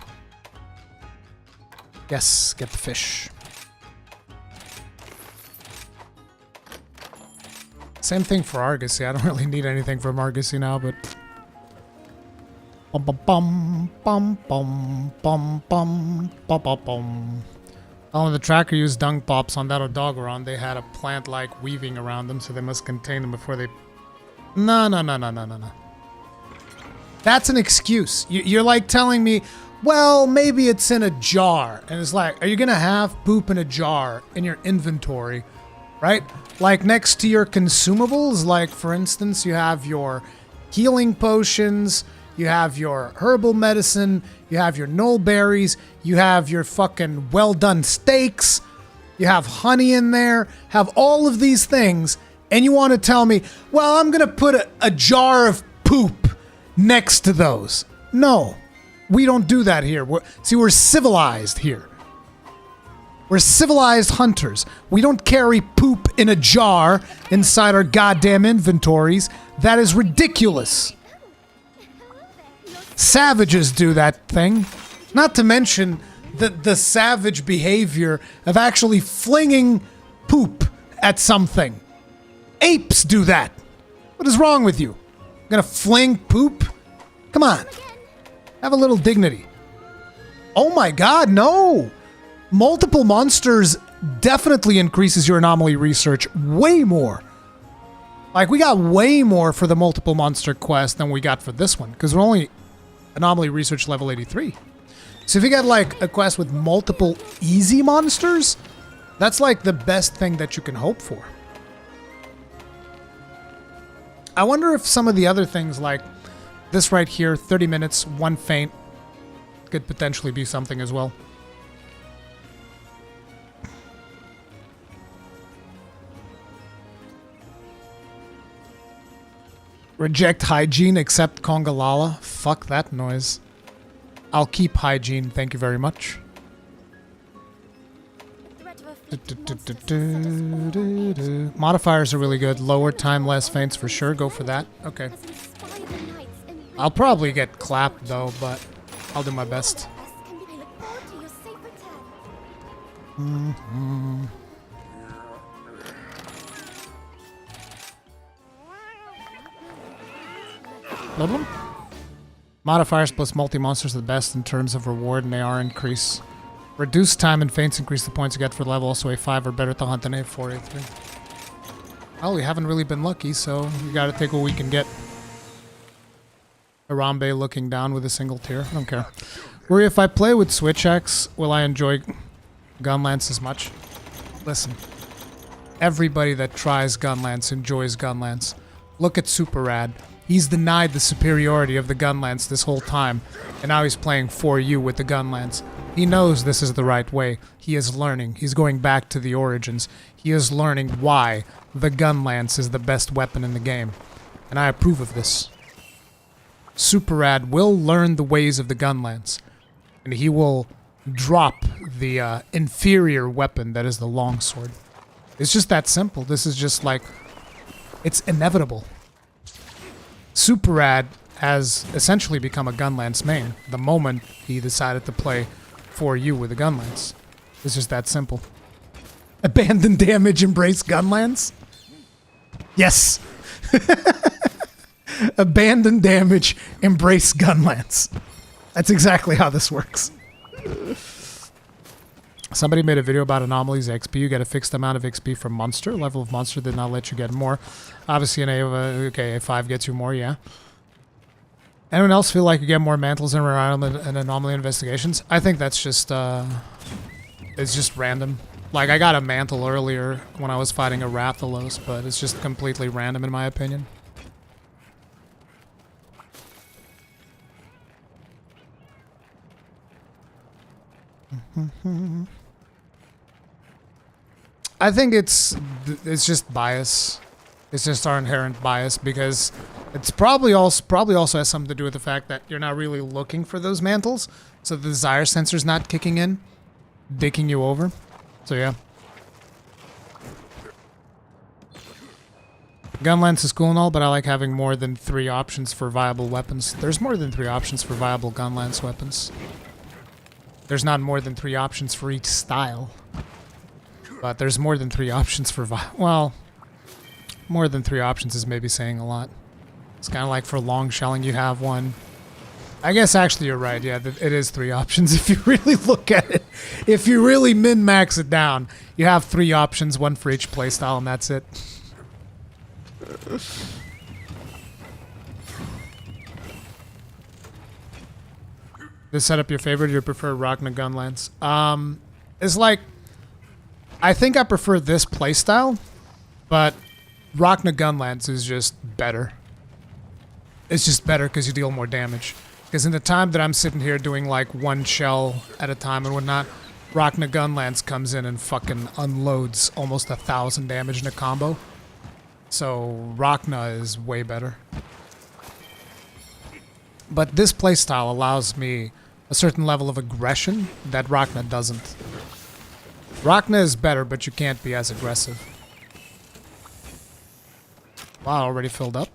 Yes, get the fish. Same thing for Argosy. I don't really need anything from Argosy now, but... Bum bum bum bum bum bum bum bum bum bum. Oh, when the tracker used dung pops on that Odogoron, they had a plant-like weaving around them, so they must contain them before they... No. That's an excuse. You're like telling me, well, maybe it's in a jar. And it's like, are you going to have poop in a jar in your inventory, right? Like next to your consumables, like for instance, you have your healing potions, you have your herbal medicine, you have your null berries, you have your fucking well-done steaks, you have honey in there, have all of these things, and you want to tell me, well, I'm going to put a jar of poop next to those. No, we don't do that here. We're civilized here. We're civilized hunters. We don't carry poop in a jar inside our goddamn inventories. That is ridiculous. Savages do that thing. Not to mention the savage behavior of actually flinging poop at something. Apes do that. What is wrong with you? Gonna fling poop? Come on. Have a little dignity. Oh my god, no! Multiple monsters definitely increases your anomaly research way more. Like, we got way more for the multiple monster quest than we got for this one, because we're only anomaly research level 83. So if you get like a quest with multiple easy monsters, that's like the best thing that you can hope for. I wonder if some of the other things like this right here, 30 minutes, 1 faint, could potentially be something as well. Reject hygiene, accept Congalala. Fuck that noise. I'll keep hygiene, thank you very much. Modifiers are really good. Lower time, less feints for sure. Go for that. Okay. I'll probably get clapped though, but I'll do my best. Problem? Modifiers plus multi-monsters are the best in terms of reward and AR increase. Reduce time and feints increase the points you get for level, so A5 or better to hunt than A4, A3. Well, we haven't really been lucky, so we gotta take what we can get. Harambe looking down with a single tier. I don't care. Worry if I play with Switch X, will I enjoy Gunlance as much? Listen. Everybody that tries Gunlance enjoys Gunlance. Look at Superrad. He's denied the superiority of the Gunlance this whole time, and now he's playing for you with the Gunlance. He knows this is the right way. He is learning. He's going back to the origins. He is learning why the Gunlance is the best weapon in the game. And I approve of this. Superrad will learn the ways of the Gunlance, and he will drop the inferior weapon that is the longsword. It's just that simple. This is just like, it's inevitable. Superrad has essentially become a Gunlance main the moment he decided to play for you with a Gunlance. It's just that simple. Abandon damage, embrace Gunlance? Yes! Abandon damage, embrace Gunlance. That's exactly how this works. Somebody made a video about Anomaly's XP. You get a fixed amount of XP from monster. Level of monster did not let you get more. Obviously an A5 gets you more, yeah. Anyone else feel like you get more mantles in Anomaly investigations? I think that's just, it's just random. Like, I got a mantle earlier when I was fighting a Rathalos, but it's just completely random in my opinion. I think it's just bias. It's just our inherent bias because it's probably also has something to do with the fact that you're not really looking for those mantles, so the desire sensor's not kicking in, dicking you over. So yeah. Gunlance is cool and all, but I like having more than 3 options for viable weapons. There's more than 3 options for viable Gunlance weapons. There's not more than 3 options for each style. But there's more than 3 options for well, more than 3 options is maybe saying a lot. It's kind of like for long shelling you have one. I guess actually you're right, yeah, it is 3 options if you really look at it. If you really min-max it down, you have 3 options, 1 for each playstyle, and that's it. This setup your favorite, or you prefer Rachna Gunlance? It's like, I think I prefer this playstyle, but Rachna Gunlance is just better. It's just better because you deal more damage. Because in the time that I'm sitting here doing like 1 shell at a time and whatnot, Rachna Gunlance comes in and fucking unloads almost 1,000 damage in a combo. So Rachna is way better. But this playstyle allows me a certain level of aggression that Rachna doesn't. Rachna is better, but you can't be as aggressive. Wow, already filled up.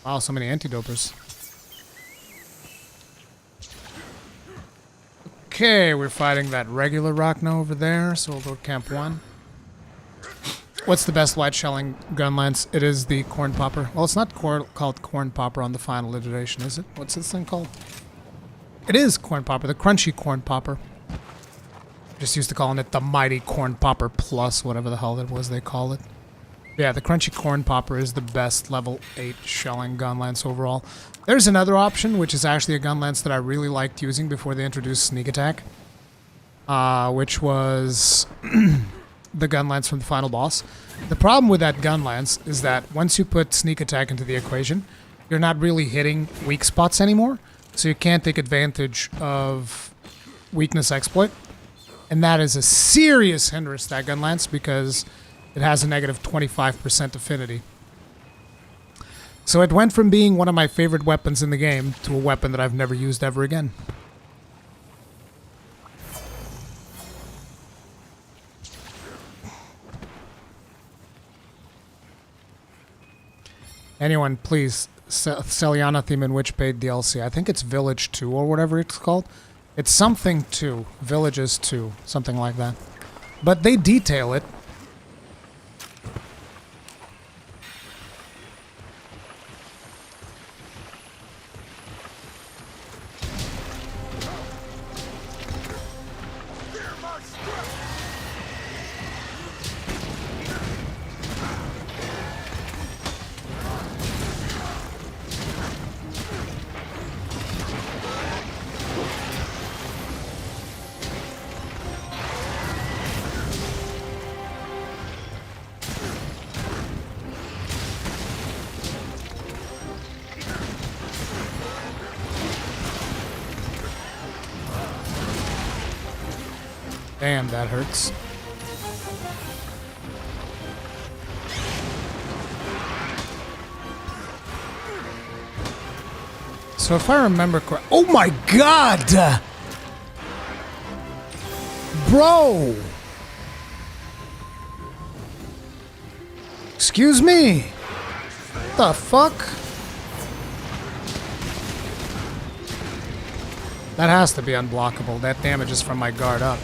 Wow, so many anti-dopers. Okay, we're fighting that regular Rachna over there, so we'll go Camp 1. What's the best white shelling Gunlance? It is the Corn Popper. Well, it's not called Corn Popper on the final iteration, is it? What's this thing called? It is Corn Popper, the Crunchy Corn Popper. Just used to calling it the Mighty Corn Popper Plus, whatever the hell it was they call it. Yeah, the Crunchy Corn Popper is the best level 8 shelling Gunlance overall. There's another option, which is actually a Gunlance that I really liked using before they introduced Sneak Attack. Which was the Gunlance from the final boss. The problem with that Gunlance is that once you put Sneak Attack into the equation, you're not really hitting weak spots anymore, so you can't take advantage of Weakness Exploit. And that is a serious hindrance to that Gunlance because it has a negative 25% affinity. So it went from being one of my favorite weapons in the game to a weapon that I've never used ever again. Anyone, please, Celiana theme in which paid DLC? I think it's Village 2 or whatever it's called. It's something 2. Villages 2. Something like that. But they detail it. Damn, that hurts. So if I remember correctly... Oh my god! Bro! Excuse me? What the fuck? That has to be unblockable. That damage is from my guard up.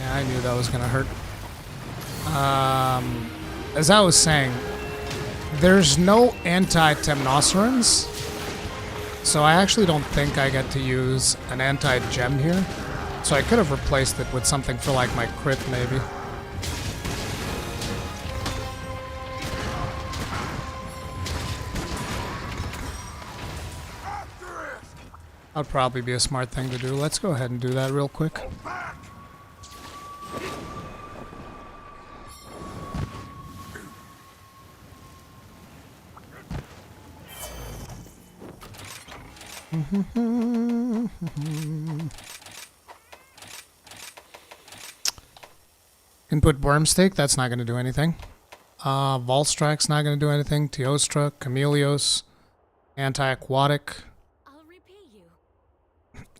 I knew that was gonna hurt. As I was saying, there's no anti-temnocerans, so I actually don't think I get to use an anti-gem here. So I could have replaced it with something for like my crit, maybe. That'd probably be a smart thing to do. Let's go ahead and do that real quick. Can put Wormstake, that's not going to do anything. Volstrack's not going to do anything. Teostra, Chameleos, Anti-Aquatic. I'll repay you.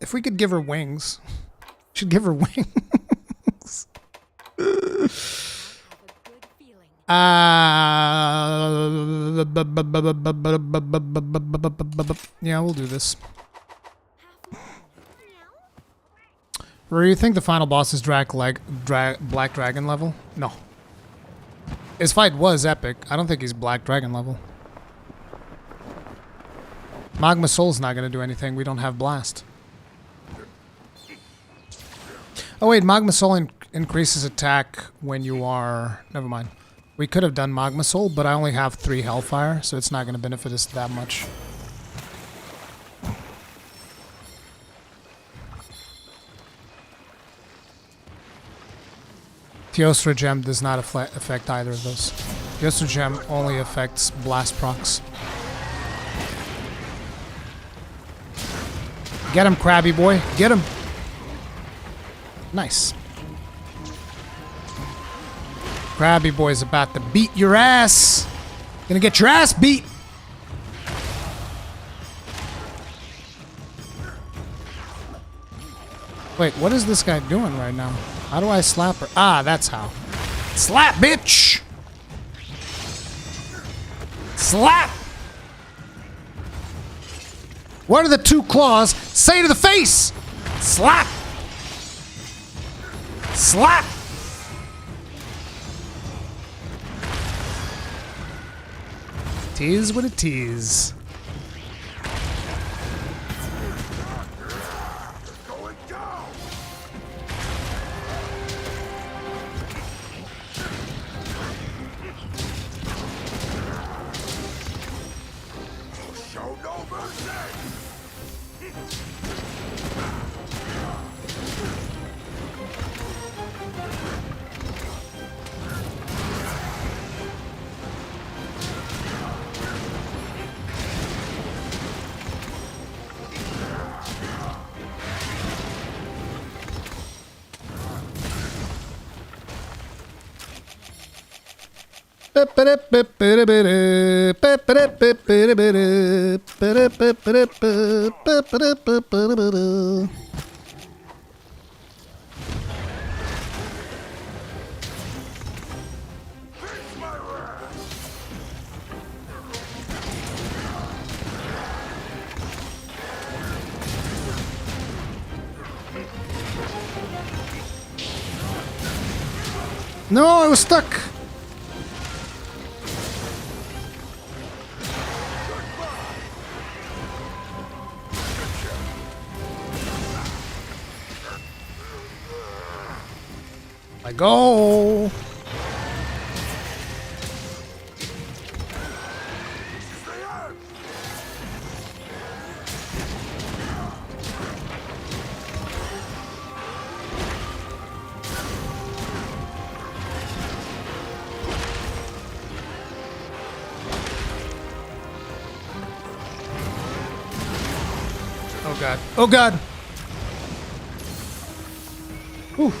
If we could give her wings. Should give her wings. Yeah, we'll do this. Where do you think the final boss is Black Dragon level? No. His fight was epic. I don't think he's Black Dragon level. Magma Soul's not going to do anything. We don't have Blast. Oh wait, Magma Soul increases attack when you are... Never mind. We could have done Magma Soul, but I only have 3 Hellfire, so it's not going to benefit us that much. Teostra Gem does not affect either of those. Teostra Gem only affects Blast procs. Get him, Krabby boy. Get him. Nice. Krabby boy's about to beat your ass. Gonna get your ass beat. Wait, what is this guy doing right now? How do I slap her? Ah, that's how. Slap, bitch! Slap! What are the 2 claws say to the face? Slap! Slap! Tease what it is. No, I was stuck. I go. Oh god. Oh god. Whew.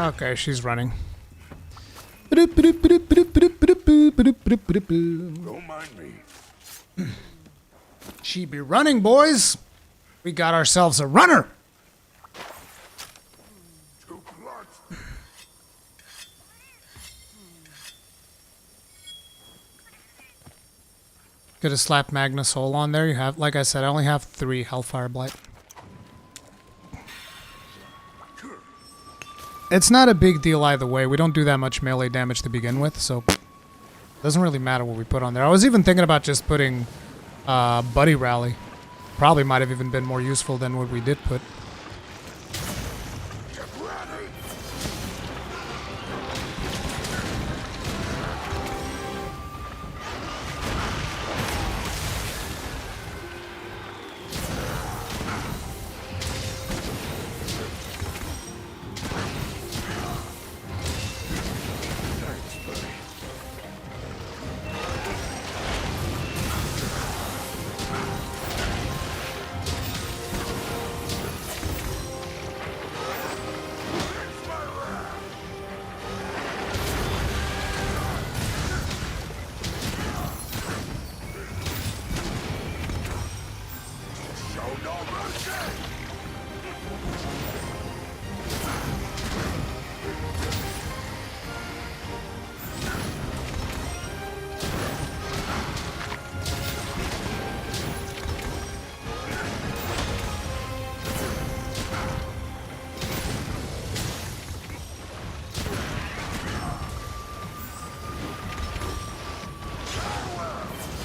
Okay, she's running. Don't mind me. She be running, boys. We got ourselves a runner. Too clutch. Could have slapped Magnus Soul on there. You have, like I said, I only have 3 Hellfire Blight. It's not a big deal either way. We don't do that much melee damage to begin with, so it doesn't really matter what we put on there. I was even thinking about just putting Buddy Rally. Probably might have even been more useful than what we did put.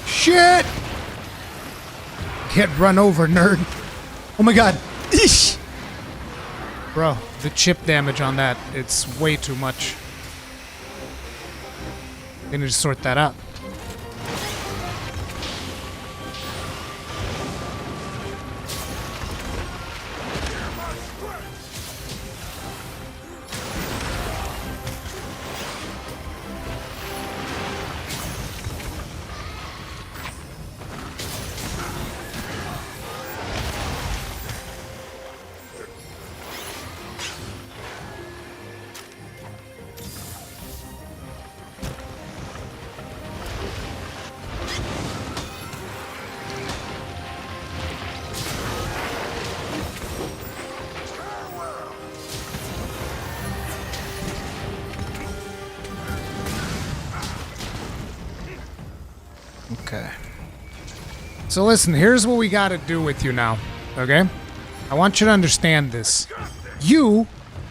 Shit! Get run over, nerd. Oh my god. Eesh! Bro, the chip damage on that, it's way too much. They need to sort that out. Okay. So listen, here's what we gotta do with you now, okay? I want you to understand this. You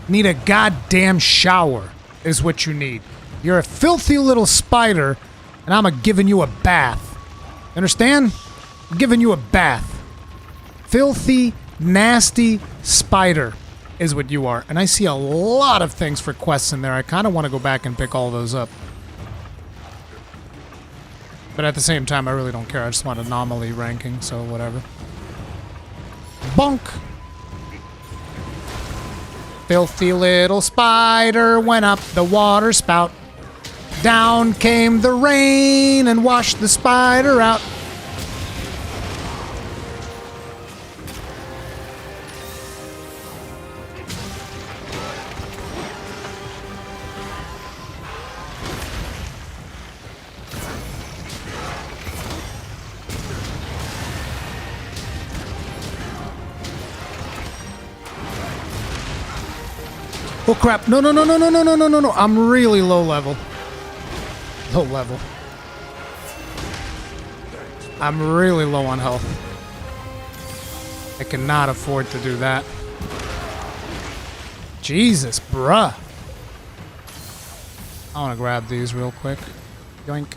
need a goddamn shower, is what you need. You're a filthy little spider, and I'm giving you a bath. Understand? I'm giving you a bath. Filthy, nasty spider is what you are. And I see a lot of things for quests in there. I kind of want to go back and pick all those up. But at the same time, I really don't care. I just want anomaly ranking, so whatever. Bonk! Filthy little spider went up the water spout. Down came the rain and washed the spider out. Oh crap, no, no, no, no, no, no, no, no, no, no, I'm really low level. Low level. I'm really low on health. I cannot afford to do that. Jesus, bruh. I want to grab these real quick. Yoink.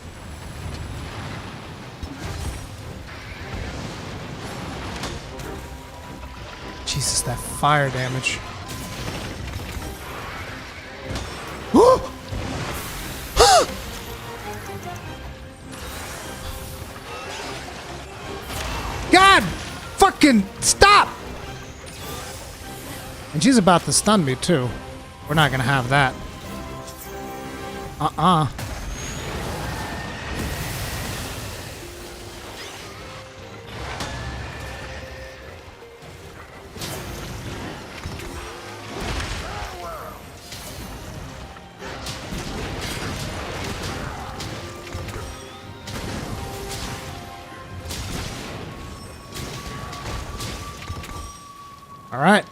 Jesus, that fire damage. God! Fucking stop! And she's about to stun me, too. We're not gonna have that. Uh-uh. All right.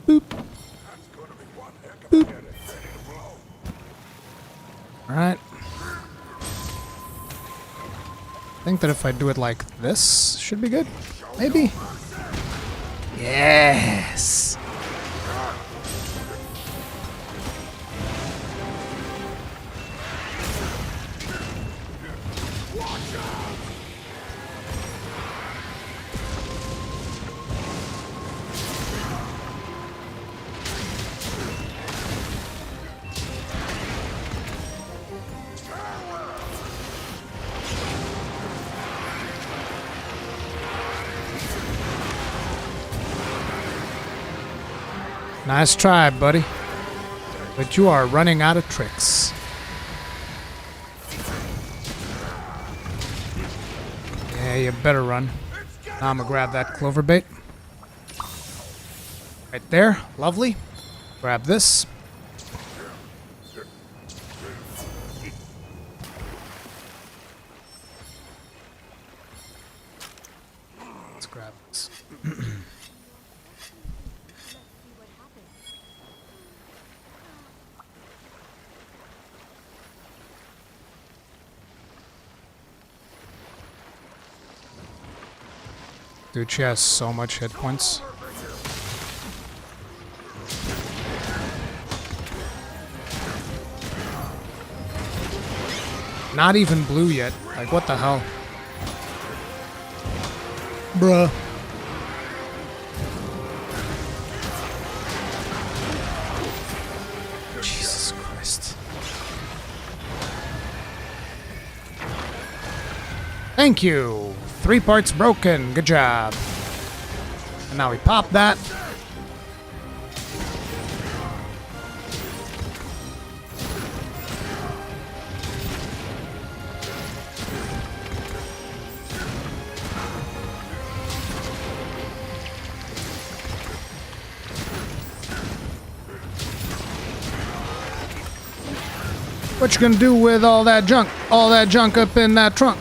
Boop. Boop. All right. I think that if I do it like this, should be good. Maybe. Yes. Nice try, buddy. But you are running out of tricks. Yeah, you better run. Now I'm gonna grab that clover bait. Right there. Lovely. Grab this. Let's grab this. Dude, she has so much hit points. Not even blue yet. Like, what the hell? Bruh. Jesus Christ. Thank you. 3 parts broken. Good job. And now we pop that. What you gonna do with all that junk? All that junk up in that trunk?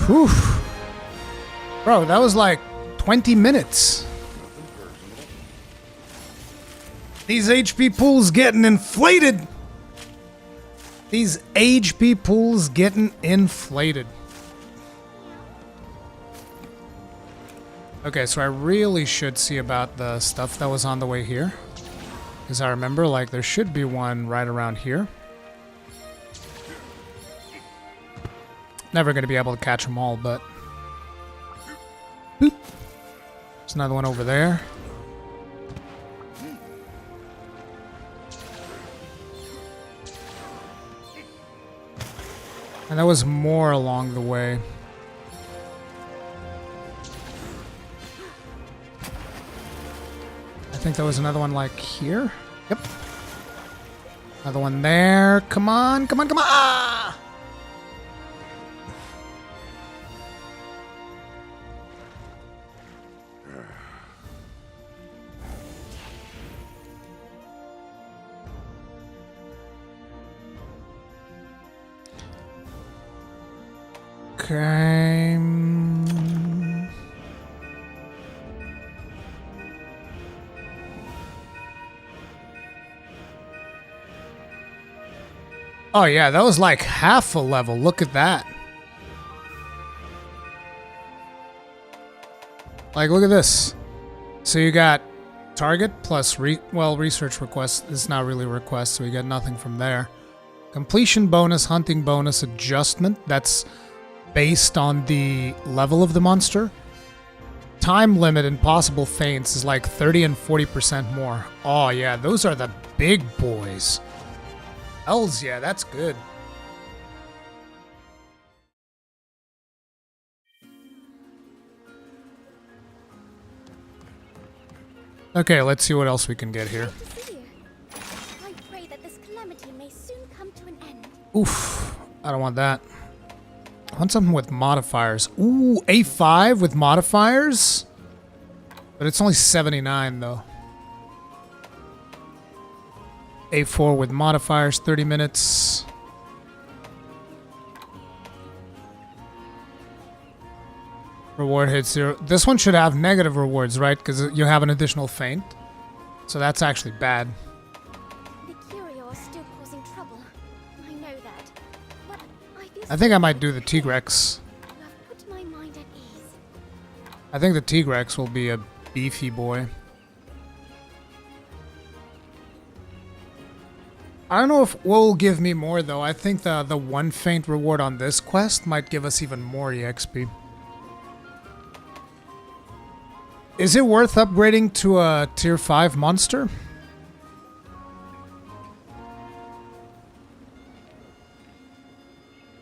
Whew. Bro, that was like 20 minutes. These HP pools getting inflated. These HP pools getting inflated. Okay, so I really should see about the stuff that was on the way here. Because I remember, like, there should be one right around here. Never going to be able to catch them all, but... Boop. There's another one over there. And there was more along the way. I think there was another one like here. Yep. Another one there. Come on, come on, come on. Ah! Okay. Oh yeah, that was like half a level. Look at that. Like, look at this. So you got target plus research request is not really a request, so you get nothing from there. Completion bonus, hunting bonus, adjustment. That's based on the level of the monster. Time limit and possible feints is like 30 and 40% more. Oh yeah, those are the big boys. Hells yeah, that's good. Okay, let's see what else we can get here. Good to see you. I pray that this calamity may soon come to an end. Oof, I don't want that. I want something with modifiers. Ooh, A5 with modifiers? But it's only 79 though. A4 with modifiers, 30 minutes. Reward hit 0. This one should have negative rewards, right? Because you have an additional feint. So that's actually bad. The Curio are still causing trouble. I know that. But I feel I think I might do the Tigrex. you have put my mind at ease. I think the Tigrex will be a beefy boy. I don't know if what will give me more though. I think the one feint reward on this quest might give us even more EXP. Is it worth upgrading to a tier 5 monster?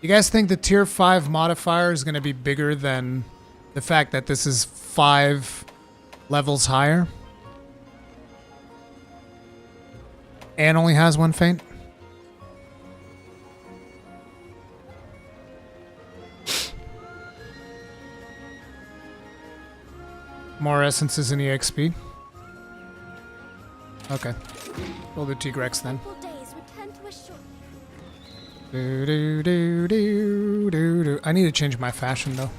You guys think the tier 5 modifier is going to be bigger than the fact that this is 5 levels higher? And only has one feint? More essences in EXP. Okay. We'll do Tigrex then. Simple days return to a short. Do, do, do, do, do, do. I need to change my fashion though.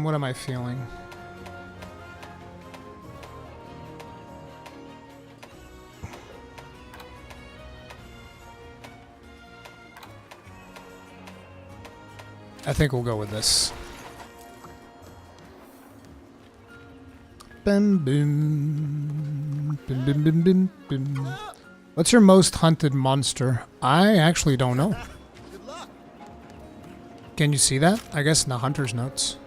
What am I feeling? I think we'll go with this. Bim, bim. Bim, bim, bim, bim, bim. What's your most hunted monster? I actually don't know. Can you see that? I guess in the hunter's notes.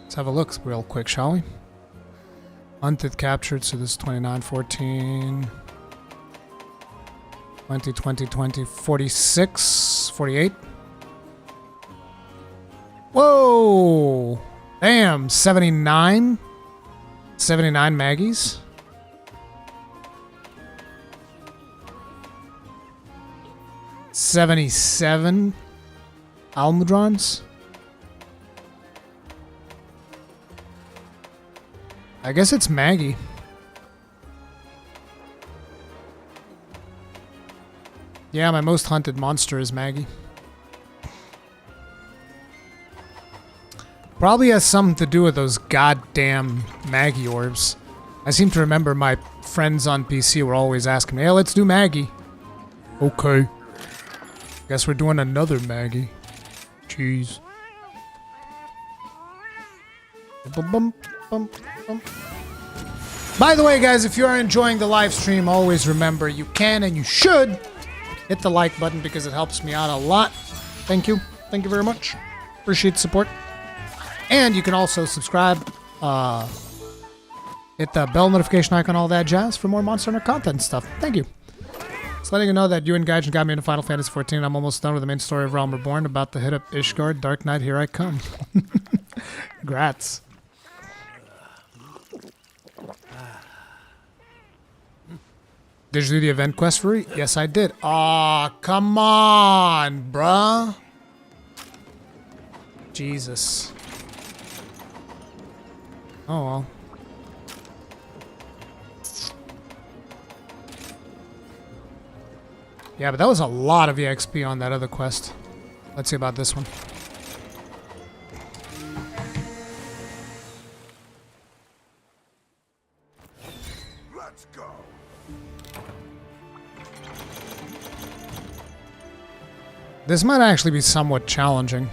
Let's have a look real quick, shall we? Hunted, captured, so this is 29, 14, 20, 20, 20, 46, 48. Whoa! Damn, 79? 79 Maggies? $77 Almudrons? I guess it's Maggie. Yeah, my most hunted monster is Maggie. Probably has something to do with those goddamn Maggie orbs. I seem to remember my friends on PC were always asking me, hey, let's do Maggie. Okay. Guess we're doing another Maggie. Jeez. Bum, bum, bum. By the way, guys, if you are enjoying the live stream, always remember you can and you should hit the like button because it helps me out a lot. Thank you. Thank you very much. Appreciate the support. And you can also subscribe, hit the bell notification icon, all that jazz for more Monster Hunter content and stuff. Thank you. Just letting you know that you and Gaijin got me into Final Fantasy XIV. I'm almost done with the main story of Realm Reborn, about to hit up Ishgard, Dark Knight, here I come. Congrats. Did you do the event quest for it? Yes, I did. Aw, come on, bruh. Jesus. Oh, well. Yeah, but that was a lot of EXP on that other quest. Let's see about this one. Let's go. This might actually be somewhat challenging.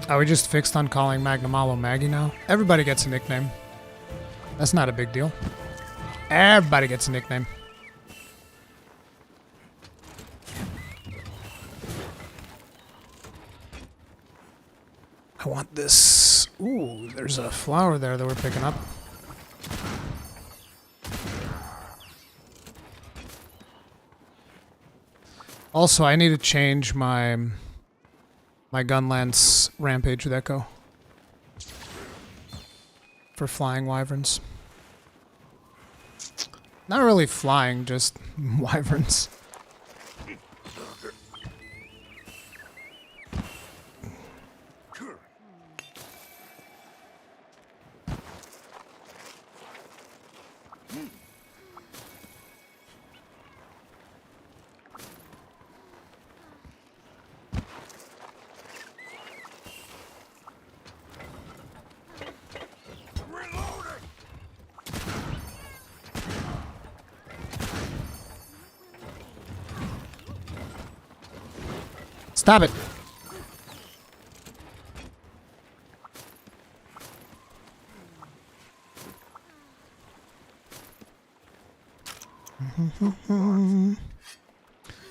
Are we just fixed on calling Magnamalo Maggie now? Everybody gets a nickname. That's not a big deal. Everybody gets a nickname. I want this. Ooh, there's a flower there that we're picking up. Also, I need to change my Gunlance Rampage with Echo for flying wyverns. Not really flying, just wyverns. Stop it.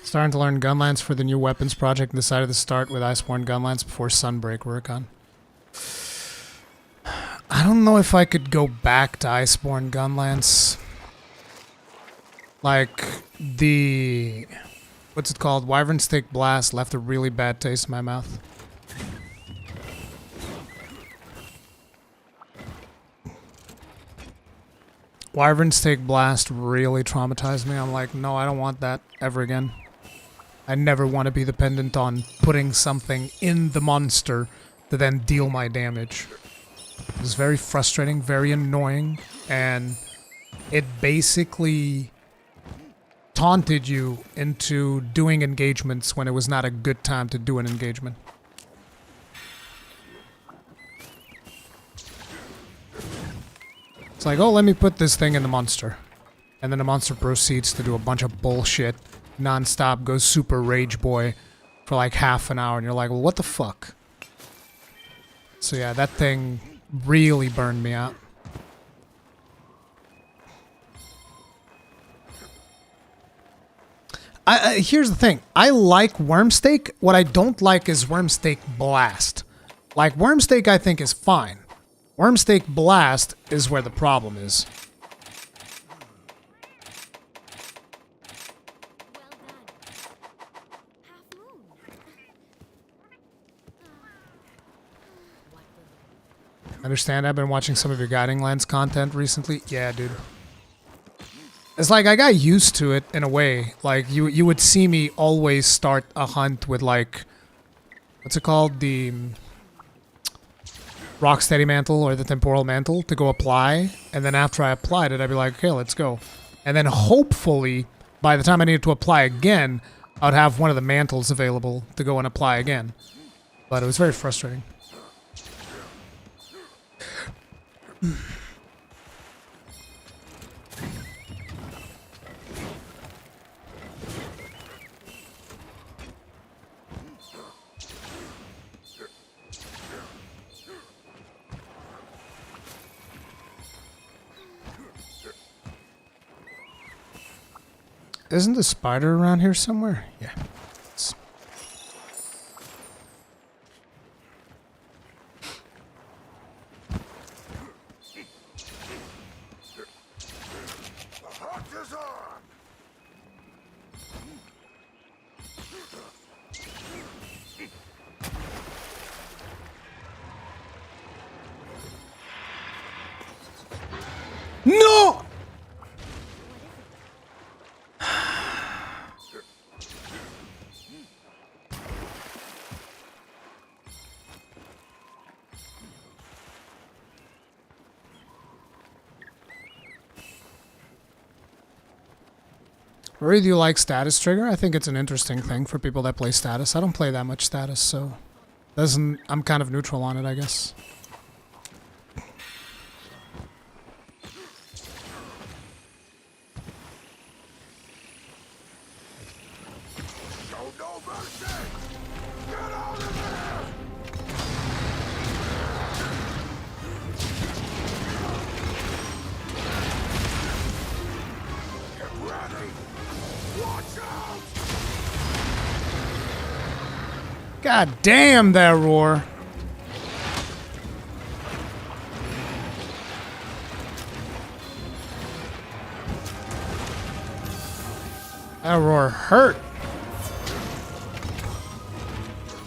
Starting to learn Gunlance for the new weapons project and decided to start with Iceborne Gunlance before Sunbreak Rurikhan. I don't know if I could go back to Iceborne Gunlance. Like, the... what's it called? Wyvern Stick Blast left a really bad taste in my mouth. Wyvern Stick Blast really traumatized me. I'm like, no, I don't want that ever again. I never want to be dependent on putting something in the monster to then deal my damage. It was very frustrating, very annoying, and it basically taunted you into doing engagements when it was not a good time to do an engagement. It's like, oh, let me put this thing in the monster. And then the monster proceeds to do a bunch of bullshit, non-stop, goes super rage boy for like half an hour, and you're like, well, what the fuck? So yeah, that thing really burned me out. Here's the thing. I like Wormsteak. What I don't like is Wormsteak Blast. Like, Wormsteak I think is fine. Wormsteak Blast is where the problem is. Understand, I've been watching some of your Guiding Lands content recently. Yeah, dude. It's like I got used to it in a way. Like you would see me always start a hunt with like, what's it called? The Rocksteady Mantle or the Temporal Mantle to go apply. And then after I applied it, I'd be like, okay, let's go. And then hopefully, by the time I needed to apply again, I would have one of the mantles available to go and apply again. But it was very frustrating. Isn't the spider around here somewhere? Yeah. It's... The hunt is on! No! Ruri, do you like status trigger? I think it's an interesting thing for people that play status. I don't play that much status, so I'm kind of neutral on it, I guess. Show no mercy! Get out of there! Get ready! Watch out! God damn that roar. That roar hurt.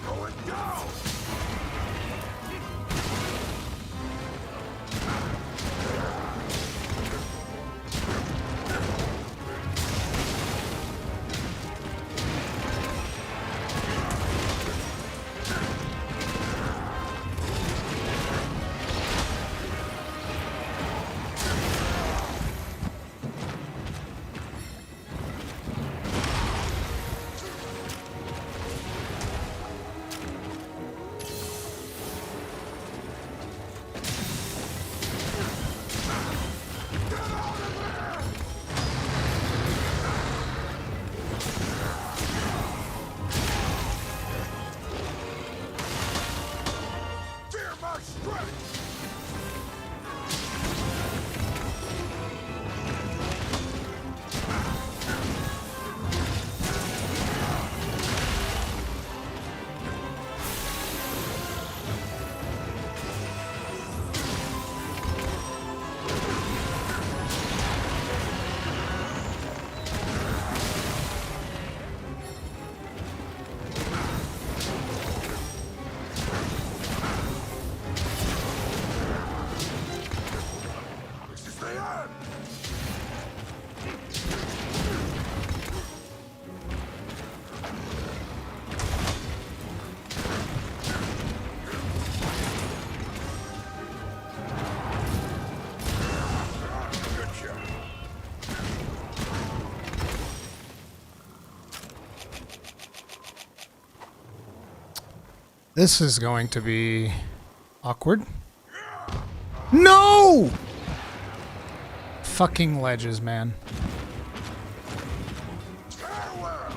Going down! Fear my strength! This is the end! Good shot. This is going to be awkward. No! Fucking ledges, man. Farewell!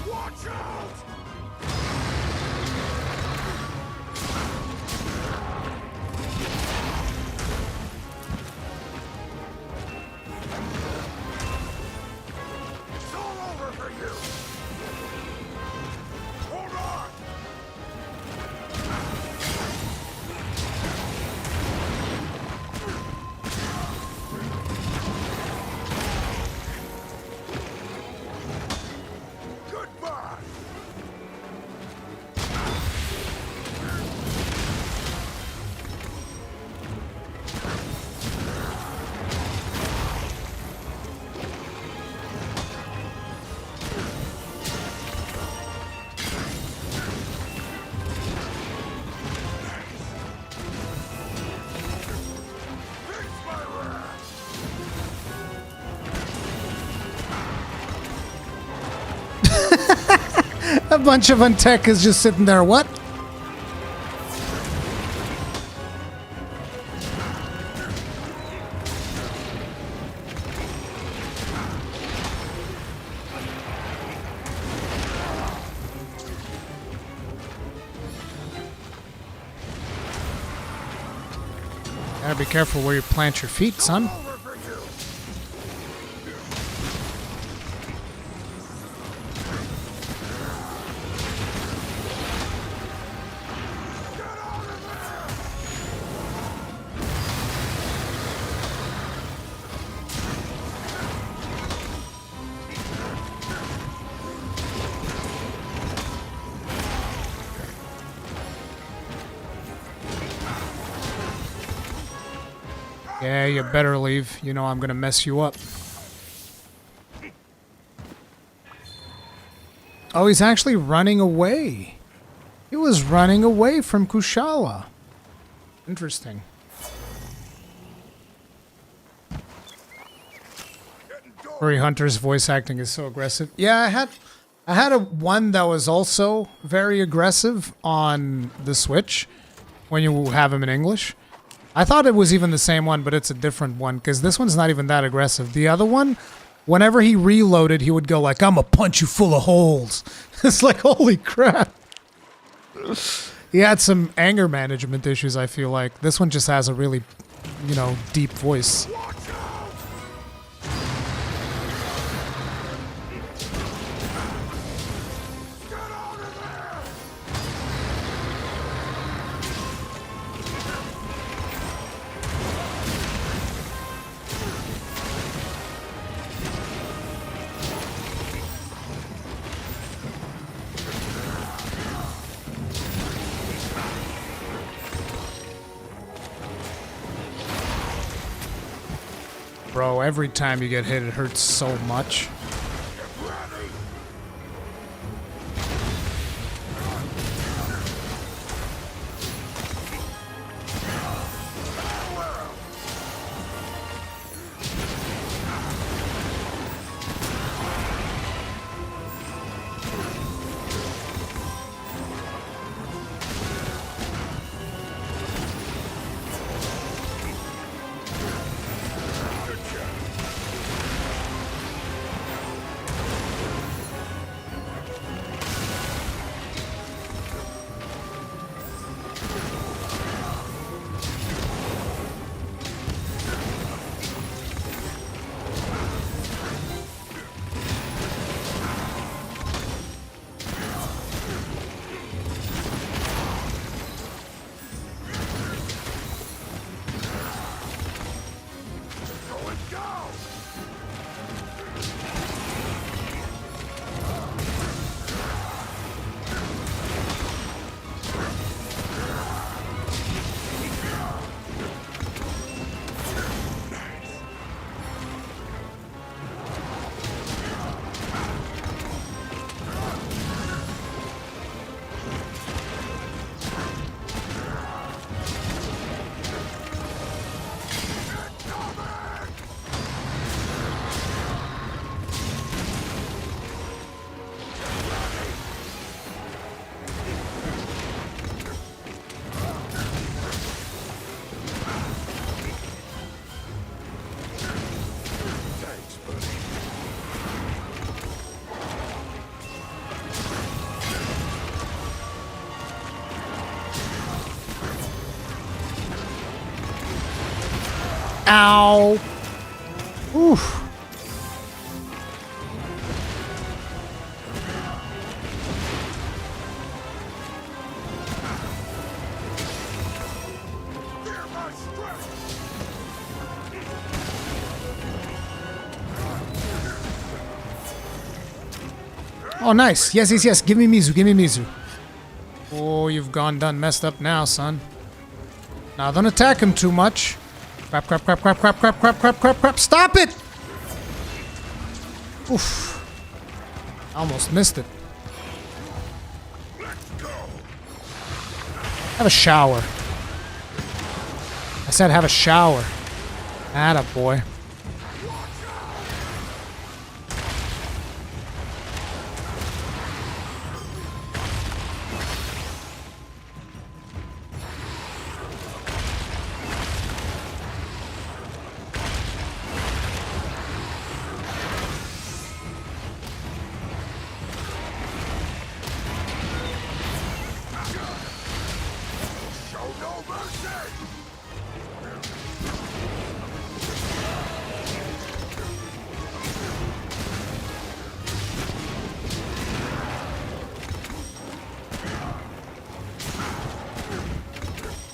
Watch out! It's all over for you! Hold on! A bunch of untech is just sitting there. What? Gotta be careful where you plant your feet, son. Over for you. Yeah, you better leave. You know I'm gonna mess you up. Oh, he's actually running away. He was running away from Kushala. Interesting. Furry Hunter's voice acting is so aggressive. Yeah, I had a one that was also very aggressive on the Switch when you have him in English. I thought it was even the same one, but it's a different one because this one's not even that aggressive. The other one, whenever he reloaded, he would go like, "I'm gonna punch you full of holes." It's like, holy crap. He had some anger management issues, I feel like. This one just has a really, you know, deep voice. Bro, every time you get hit, it hurts so much. Ow! Oof. Oh, nice. Yes, yes, yes. Give me Mizu. Give me Mizu. Oh, you've gone done messed up now, son. Now, don't attack him too much. Crap, crap, crap, crap, crap, crap, crap, crap, crap, crap. Stop it! Oof. Almost missed it. Have a shower. I said have a shower. Atta boy.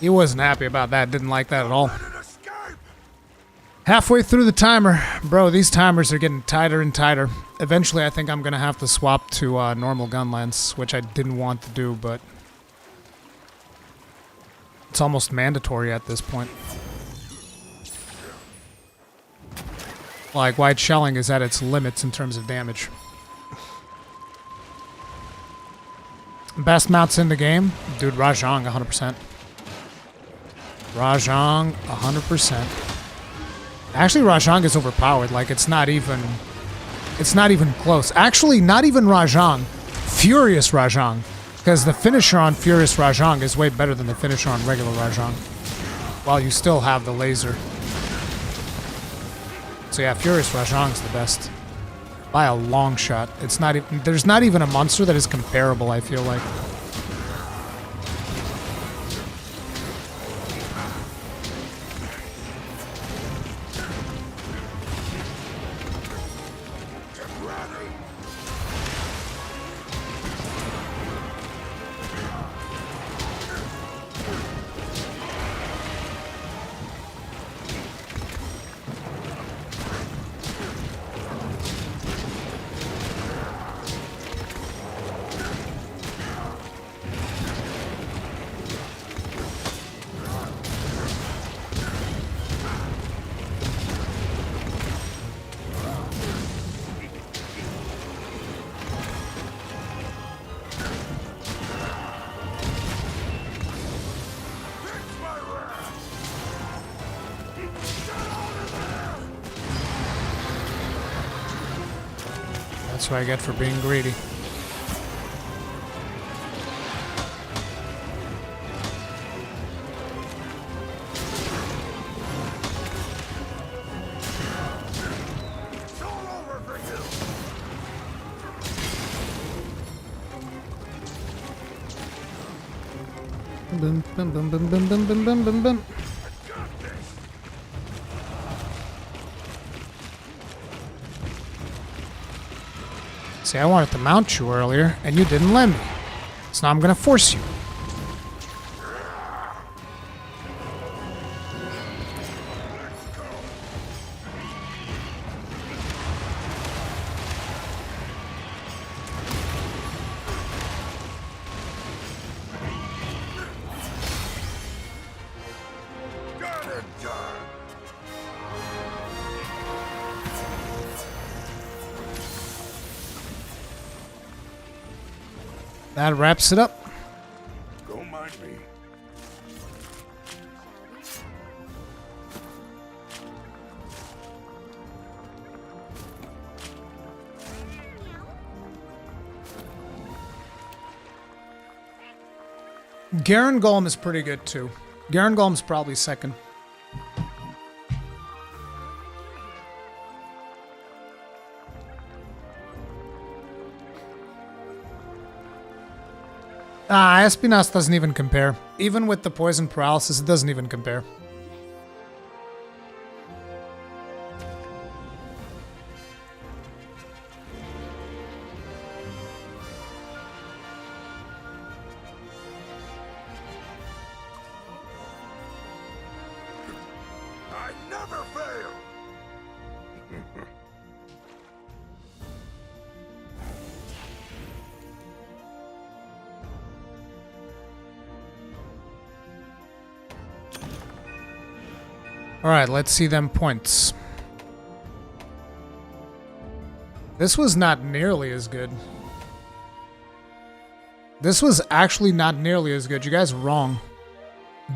He wasn't happy about that. Didn't like that at all. Let it escape! Halfway through the timer. Bro, these timers are getting tighter and tighter. Eventually, I think I'm going to have to swap to normal Gunlance, which I didn't want to do, but it's almost mandatory at this point. Like, white shelling is at its limits in terms of damage. Best mounts in the game? Dude, Rajang, 100%. Rajang, 100%. Actually, Rajang is overpowered. Like, it's not even close. Actually, not even Rajang. Furious Rajang. Because the finisher on Furious Rajang is way better than the finisher on regular Rajang. While you still have the laser. So yeah, Furious Rajang's the best. By a long shot. It's not even, there's not even a monster that is comparable, I feel like. That's what I get for being greedy. It's all over for you! Bum, bum, bum, bum, bum, bum, bum, bum, bum, bum. Got this! See, I wanted to mount you earlier, and you didn't let me. So now I'm gonna force you. Got it done! That wraps it up. Don't mind me. Garen Golem is pretty good too. Garen Golem's probably second. Espinas doesn't even compare. Even with the poison paralysis, it doesn't even compare. I never fail! Alright, let's see them points. This was not nearly as good. This was actually not nearly as good. You guys are wrong.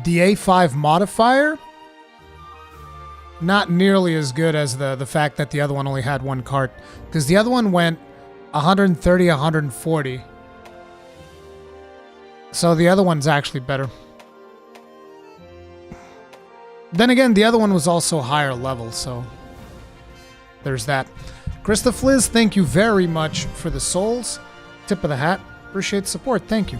The A5 modifier? Not nearly as good as the fact that the other one only had one cart. Because the other one went 130, 140. So the other one's actually better. Then again, the other one was also higher level, so there's that. Krista Fliz, thank you very much for the souls. Tip of the hat. Appreciate the support. Thank you.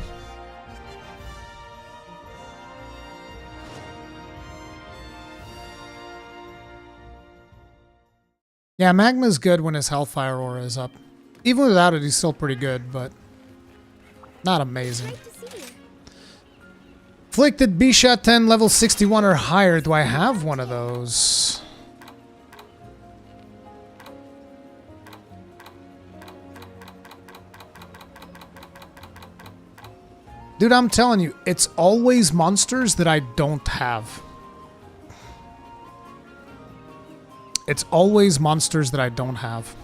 Yeah, Magma's good when his Hellfire Aura is up. Even without it, he's still pretty good, but not amazing. Great to see you. Afflicted B-Shot 10 level 61 or higher. Do I have one of those? Dude, I'm telling you, it's always monsters that I don't have. It's always monsters that I don't have.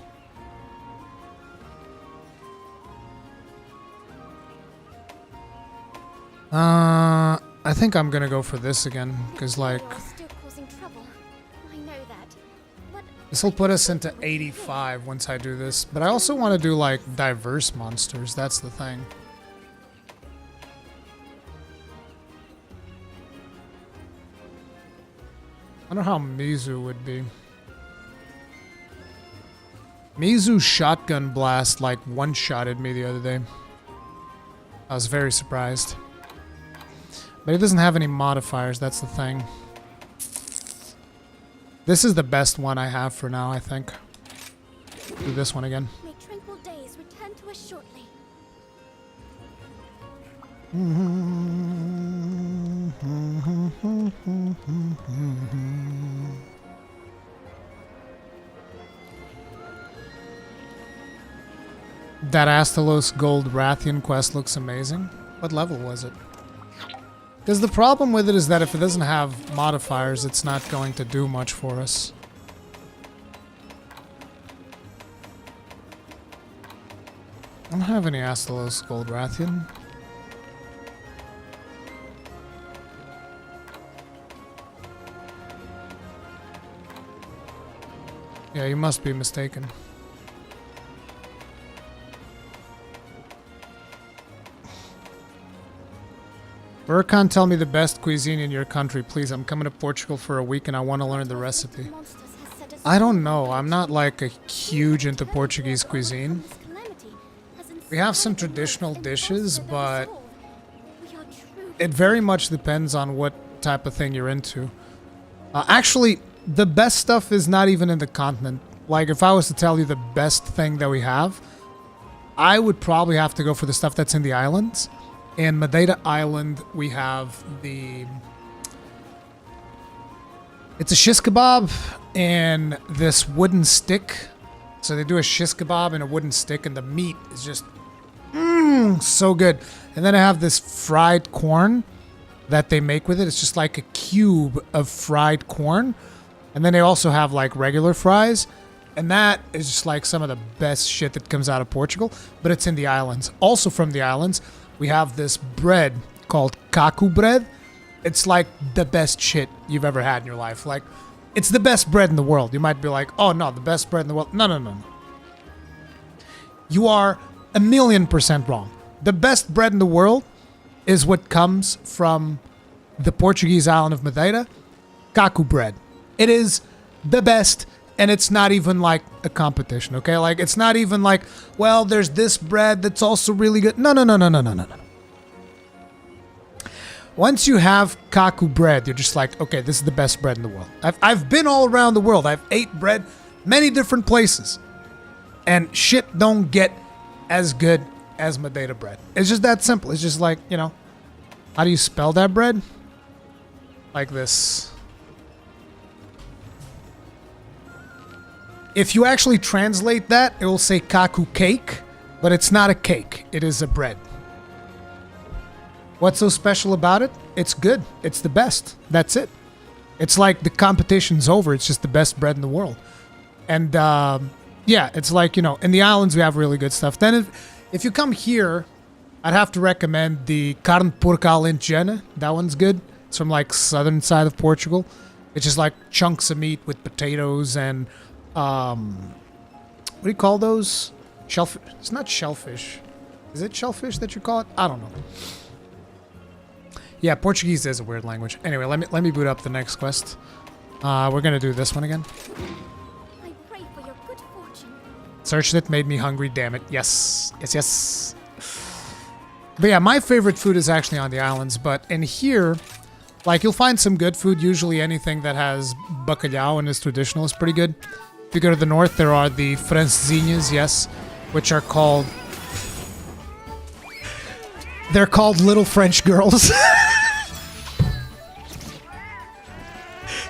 I think I'm gonna go for this again, because like... Still causing trouble. I know that. But this will put us into 85 once I do this. But I also want to do like diverse monsters, that's the thing. I wonder how Mizu would be. Mizu shotgun blast like one-shotted me the other day. I was very surprised. But it doesn't have any modifiers, that's the thing. This is the best one I have for now, I think. Do this one again. may tranquil days return to us shortly. That Astalos Gold Rathian quest looks amazing. What level was it? Because the problem with it is that if it doesn't have modifiers, it's not going to do much for us. I don't have any Astalos Gold Rathian. Yeah, you must be mistaken. Rurikhan, tell me the best cuisine in your country, please. I'm coming to Portugal for a week and I want to learn the recipe. I don't know. I'm not like a huge into Portuguese cuisine. We have some traditional dishes, but it very much depends on what type of thing you're into. Actually, the best stuff is not even in the continent. Like, if I was to tell you the best thing that we have, I would probably have to go for the stuff that's in the islands. In Madeira Island, we have the... It's a shish kebab and this wooden stick. So they do a shish kebab and a wooden stick, and the meat is just... so good. And then I have this fried corn that they make with it. It's just like a cube of fried corn. And then they also have like regular fries. And that is just like some of the best shit that comes out of Portugal. But it's in the islands. Also from the islands, we have this bread called kaku bread. It's like the best shit you've ever had in your life. Like, it's the best bread in the world. You might be like, oh no, the best bread in the world. No, no, no, no. You are 1,000,000% wrong. The best bread in the world is what comes from the Portuguese island of Madeira. Kaku bread. It is the best, and it's not even like a competition, okay? Like, it's not even like, well, there's this bread that's also really good. No, no, no, no, no, no, no, no. Once you have kaku bread, you're just like, okay, this is the best bread in the world. I've been all around the world. I've ate bread many different places. And shit don't get as good as Madeira bread. It's just that simple. It's just like, you know, how do you spell that bread? Like this. If you actually translate that, it will say kaku cake, but it's not a cake. It is a bread. What's so special about it? It's good. It's the best. That's it. It's like the competition's over. It's just the best bread in the world. And yeah, it's like, you know, in the islands we have really good stuff. Then if you come here, I'd have to recommend the carne porca alentejana. That one's good. It's from like southern side of Portugal. It's just like chunks of meat with potatoes and what do you call those? Shellfish. It's not shellfish. Is it shellfish that you call it? I don't know. Yeah, Portuguese is a weird language. Anyway, let me boot up the next quest. We're gonna do this one again. I pray for your good fortune. Searched it, made me hungry, damn it. Yes. Yes, yes. But yeah, my favorite food is actually on the islands, but in here, like, you'll find some good food. Usually anything that has bacalhau and is traditional is pretty good. If you go to the north, there are the francesinhas, yes, which are called... They're called little French girls.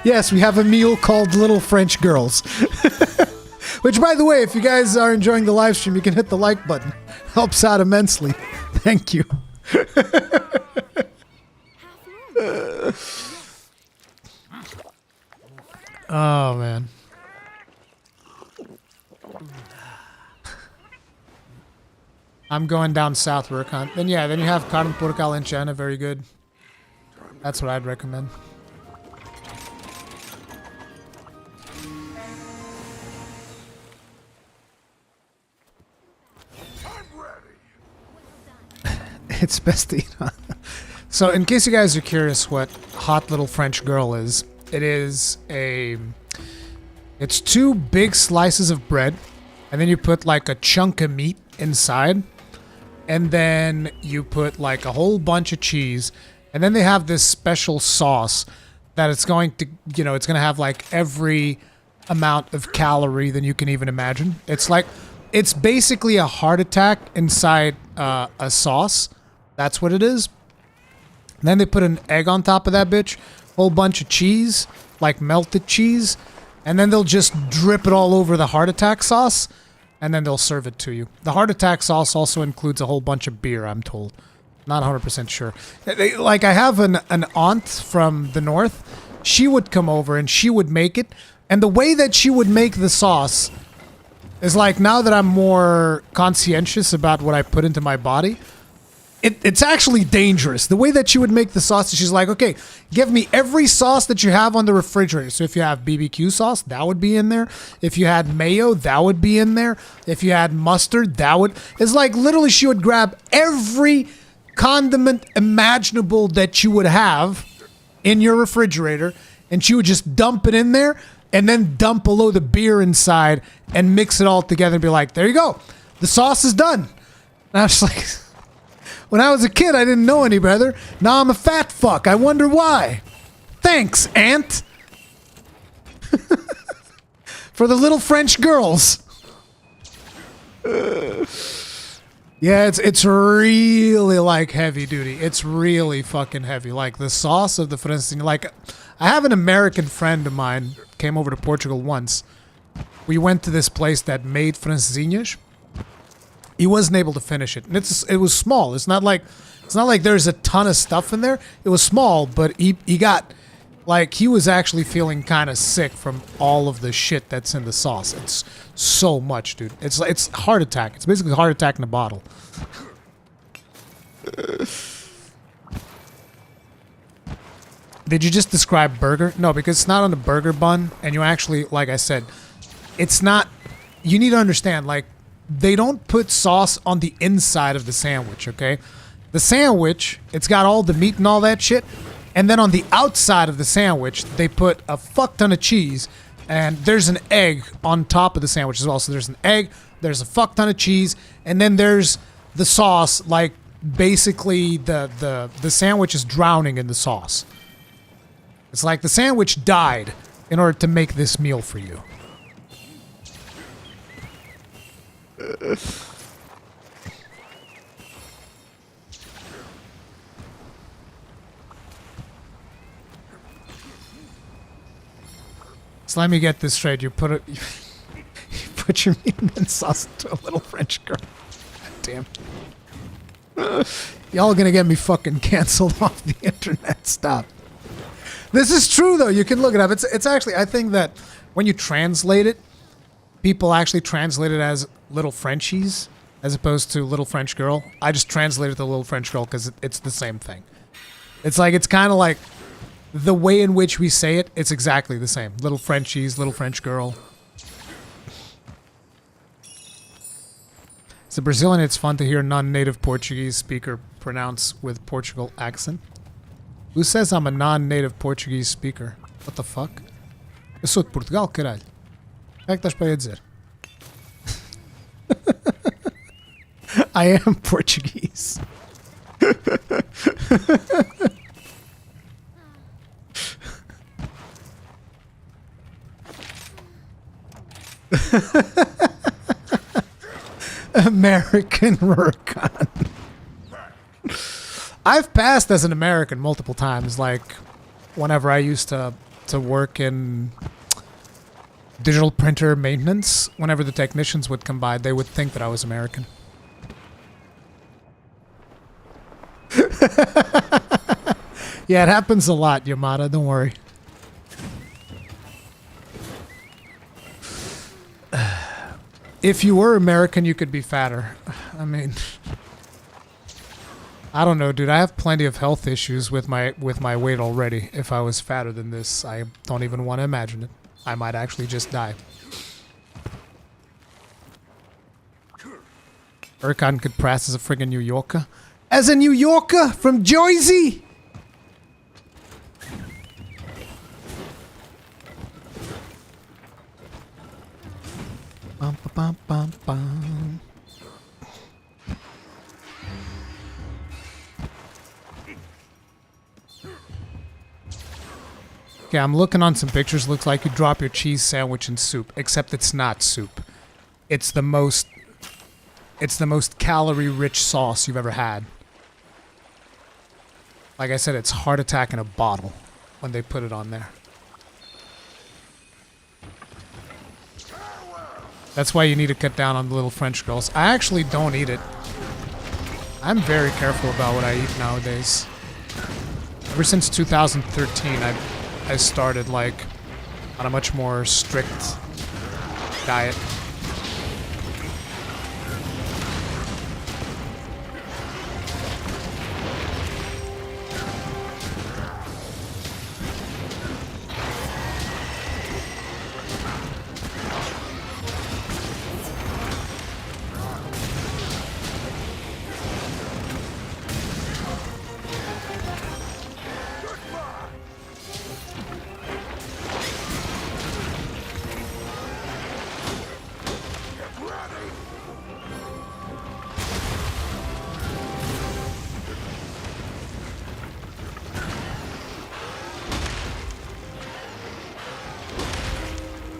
Yes, we have a meal called Little French Girls. Which, by the way, if you guys are enjoying the live stream, you can hit the like button. Helps out immensely. Thank you. Oh, man. I'm going down south, Rurikhan. Then, yeah, then you have Carmen Porcal and Chana. Very good. That's what I'd recommend. It's best to eat. So, in case you guys are curious what hot little French girl is, it's two big slices of bread, and then you put like a chunk of meat inside, and then you put like a whole bunch of cheese, and then they have this special sauce that it's going to, you know, it's going to have like every amount of calorie than you can even imagine. It's basically a heart attack inside a sauce. That's what it is. And then they put an egg on top of that bitch, whole bunch of cheese, like melted cheese, and then they'll just drip it all over the heart attack sauce, and then they'll serve it to you. The heart attack sauce also includes a whole bunch of beer, I'm told. Not 100% sure. Like, I have an aunt from the north. She would come over and she would make it, and the way that she would make the sauce is like, now that I'm more conscientious about what I put into my body, it's actually dangerous. The way that she would make the sauce, she's like, okay, give me every sauce that you have on the refrigerator. So if you have BBQ sauce, that would be in there. If you had mayo, that would be in there. If you had mustard, that would... It's like literally she would grab every condiment imaginable that you would have in your refrigerator, and she would just dump it in there, and then dump a load of beer inside and mix it all together and be like, there you go. The sauce is done. And I was like... When I was a kid, I didn't know any better. Now I'm a fat fuck. I wonder why. Thanks, Aunt. For the little French girls. Yeah, it's really like heavy duty. It's really fucking heavy. Like the sauce of the francesinha. Like, I have an American friend of mine came over to Portugal once. We went to this place that made francesinhas. He wasn't able to finish it, and it was small. It's not like there's a ton of stuff in there. It was small, but he got, like, he was actually feeling kind of sick from all of the shit that's in the sauce. It's so much, dude. It's heart attack. It's basically heart attack in a bottle. Did you just describe burger? No, because it's not on a burger bun, and you actually, like I said, it's not. You need to understand, like, they don't put sauce on the inside of the sandwich, okay? The sandwich, it's got all the meat and all that shit, and then on the outside of the sandwich, they put a fuck ton of cheese, and there's an egg on top of the sandwich as well. So there's an egg, there's a fuck ton of cheese, and then there's the sauce, like, basically the sandwich is drowning in the sauce. It's like the sandwich died in order to make this meal for you. So let me get this straight. You put you put your meat and sauce into a little French girl. God damn. Y'all gonna get me fucking canceled off the internet. Stop. This is true though. You can look it up. It's actually, I think that when you translate it, people actually translate it as little Frenchies as opposed to little French girl. I just translated the little French girl because it's the same thing. It's like, it's kind of like the way in which we say it, it's exactly the same. Little Frenchies, little French girl. As a Brazilian, it's fun to hear a non-native Portuguese speaker pronounce with Portugal accent. Who says I'm a non-native Portuguese speaker? What the fuck? Eu sou de Portugal, caralho. O que é que estás para aí a dizer? I am Portuguese. American Rurikhan. I've passed as an American multiple times, like whenever I used to to work in digital printer maintenance. Whenever the technicians would come by, they would think that I was American. Yeah, it happens a lot, Yamada. Don't worry. If you were American, you could be fatter. I mean, I don't know, dude. I have plenty of health issues with my weight already. If I was fatter than this, I don't even want to imagine it. I might actually just die. Rurikhan could pass as a friggin' New Yorker. As a New Yorker from Jersey! Bum, bum, bum, bum. Okay, I'm looking on some pictures. Looks like you drop your cheese sandwich in soup, except it's not soup. It's the most calorie-rich sauce you've ever had. Like I said, it's heart attack in a bottle when they put it on there. That's why you need to cut down on the little French girls. I actually don't eat it. I'm very careful about what I eat nowadays. Ever since 2013, I started like on a much more strict diet.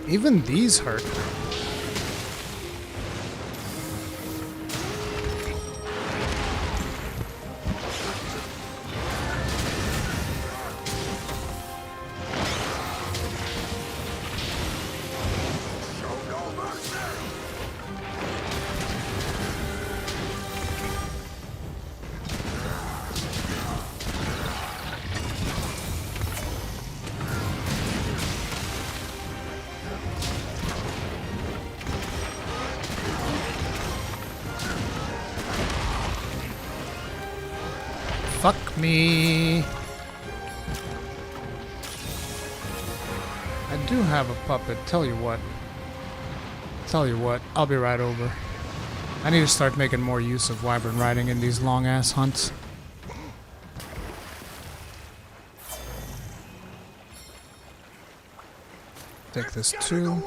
Even these hurt. Fuck me. I do have a puppet. Tell you what, I'll be right over. I need to start making more use of wyvern riding in these long-ass hunts. Take this too.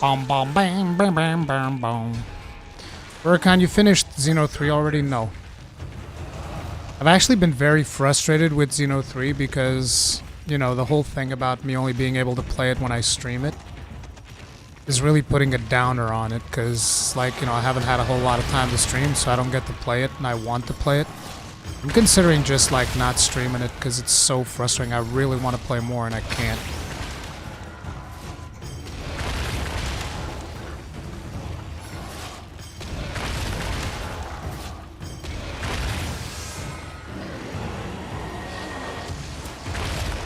Bom bom bam bam bam bam bom. Rurikhan, you finished Xeno 3 already? No. I've actually been very frustrated with Xeno 3 because, you know, the whole thing about me only being able to play it when I stream it is really putting a downer on it because, like, you know, I haven't had a whole lot of time to stream, so I don't get to play it, and I want to play it. I'm considering just, like, not streaming it because it's so frustrating. I really want to play more, and I can't.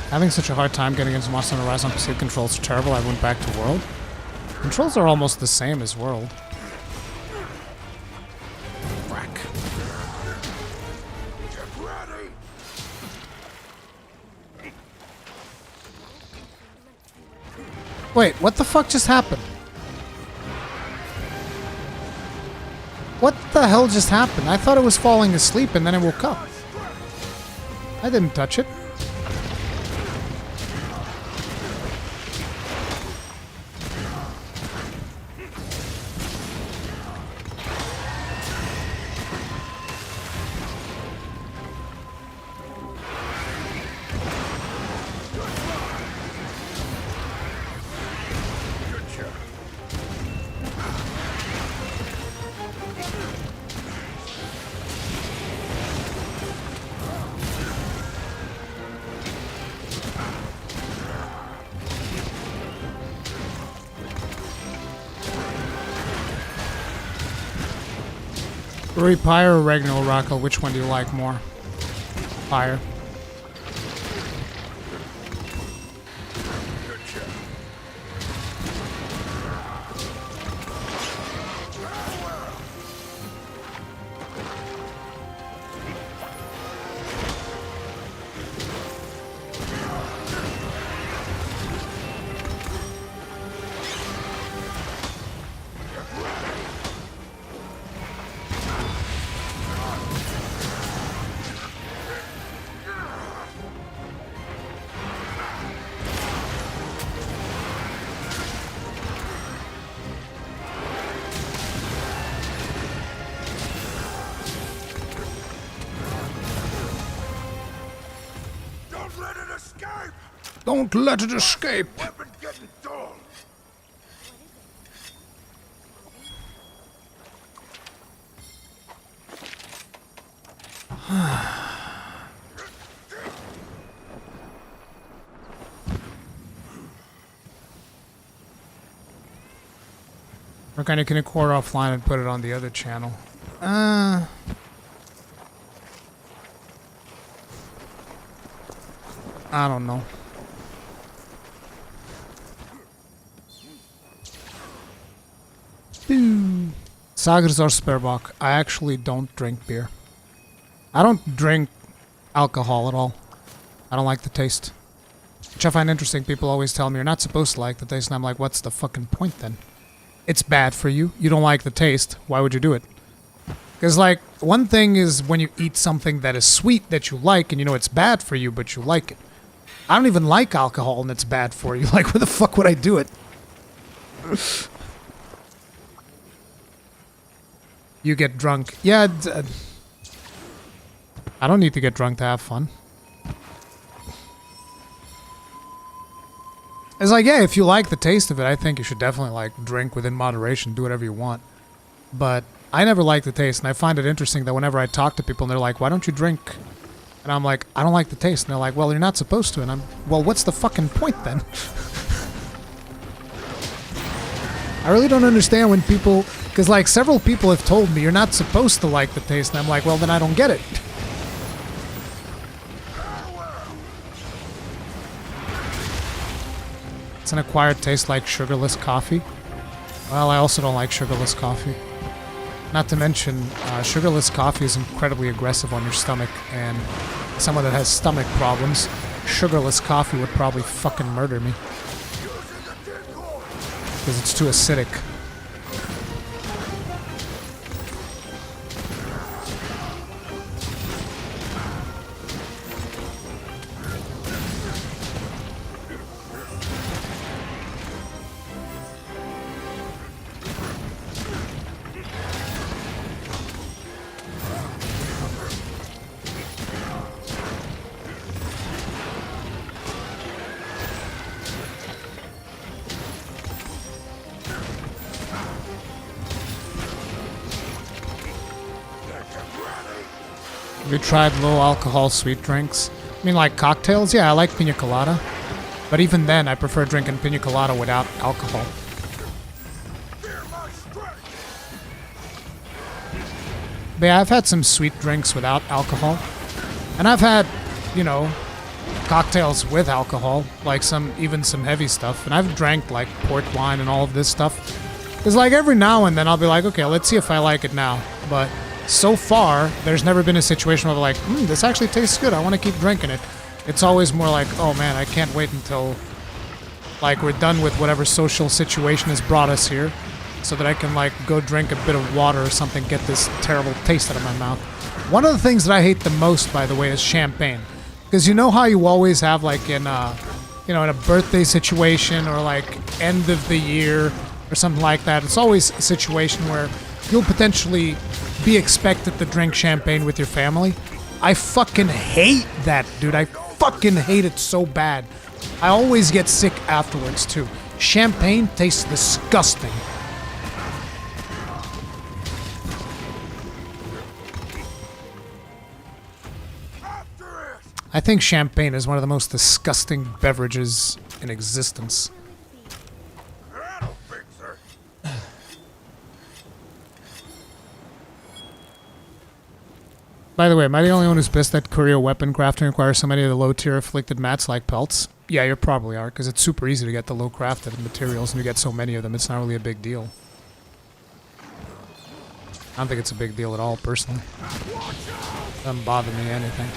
Having such a hard time getting into Monster Hunter Rise on PC. Controls are terrible. I went back to World. Controls are almost the same as World. Whack. Wait, what the fuck just happened? What the hell just happened? I thought it was falling asleep and then it woke up. I didn't touch it. Ruri Pyre or Regnal Rockle, which one do you like more? Pyre. Don't let it escape! Don't let it escape. Weapon getting dull. We're kind of gonna core offline and put it on the other channel. I don't know. Sagers or Sperbach. I actually don't drink beer. I don't drink alcohol at all. I don't like the taste. Which I find interesting. People always tell me you're not supposed to like the taste, and I'm like, what's the fucking point then? It's bad for you. You don't like the taste. Why would you do it? Because, like, one thing is when you eat something that is sweet that you like, and you know it's bad for you, but you like it. I don't even like alcohol, and it's bad for you. Like, where the fuck would I do it? You get drunk. Yeah, I don't need to get drunk to have fun. It's like, yeah, if you like the taste of it, I think you should definitely, like, drink within moderation, do whatever you want. But I never like the taste, and I find it interesting that whenever I talk to people and they're like, why don't you drink? And I'm like, I don't like the taste. And they're like, well, you're not supposed to. And I'm, well, what's the fucking point then? I really don't understand when people, because like several people have told me you're not supposed to like the taste. And I'm like, well, then I don't get it. It's an acquired taste like sugarless coffee. Well, I also don't like sugarless coffee. Not to mention, sugarless coffee is incredibly aggressive on your stomach, and someone that has stomach problems, sugarless coffee would probably fucking murder me. Because it's too acidic. Have you tried low alcohol sweet drinks? I mean, like cocktails? Yeah, I like pina colada. But even then, I prefer drinking pina colada without alcohol. But yeah, I've had some sweet drinks without alcohol. And I've had, you know, cocktails with alcohol. Like even some heavy stuff. And I've drank like port wine and all of this stuff. Because like every now and then I'll be like, okay, let's see if I like it now. But so far, there's never been a situation where they're like, this actually tastes good, I want to keep drinking it. It's always more like, oh man, I can't wait until like we're done with whatever social situation has brought us here, so that I can like go drink a bit of water or something, get this terrible taste out of my mouth. One of the things that I hate the most, by the way, is champagne. Because you know how you always have, like, in you know, in a birthday situation or like end of the year or something like that, it's always a situation where you'll potentially be expected to drink champagne with your family. I fucking hate that, dude. I fucking hate it so bad. I always get sick afterwards, too. Champagne tastes disgusting. I think champagne is one of the most disgusting beverages in existence. I don't think so. By the way, am I the only one who's pissed that Korea weapon crafting requires so many of the low-tier afflicted mats like pelts? Yeah, you probably are, because it's super easy to get the low-crafted materials, and you get so many of them, it's not really a big deal. I don't think it's a big deal at all, personally. Doesn't bother me anything.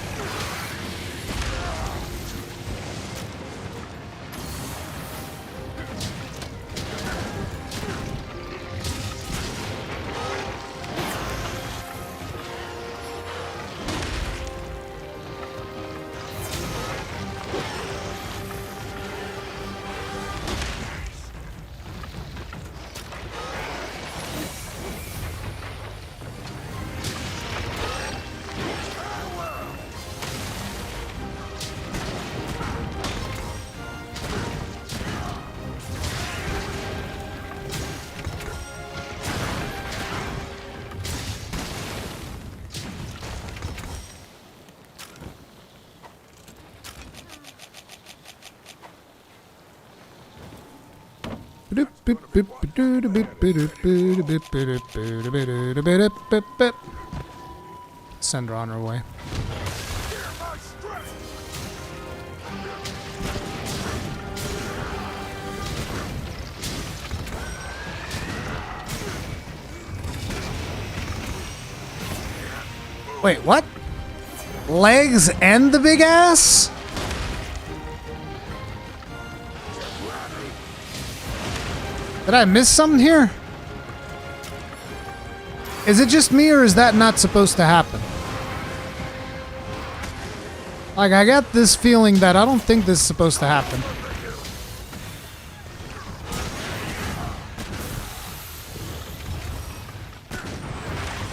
Send her on her way. Wait, what? Legs and the big ass? Did I miss something here? Is it just me, or is that not supposed to happen? Like, I got this feeling that I don't think this is supposed to happen.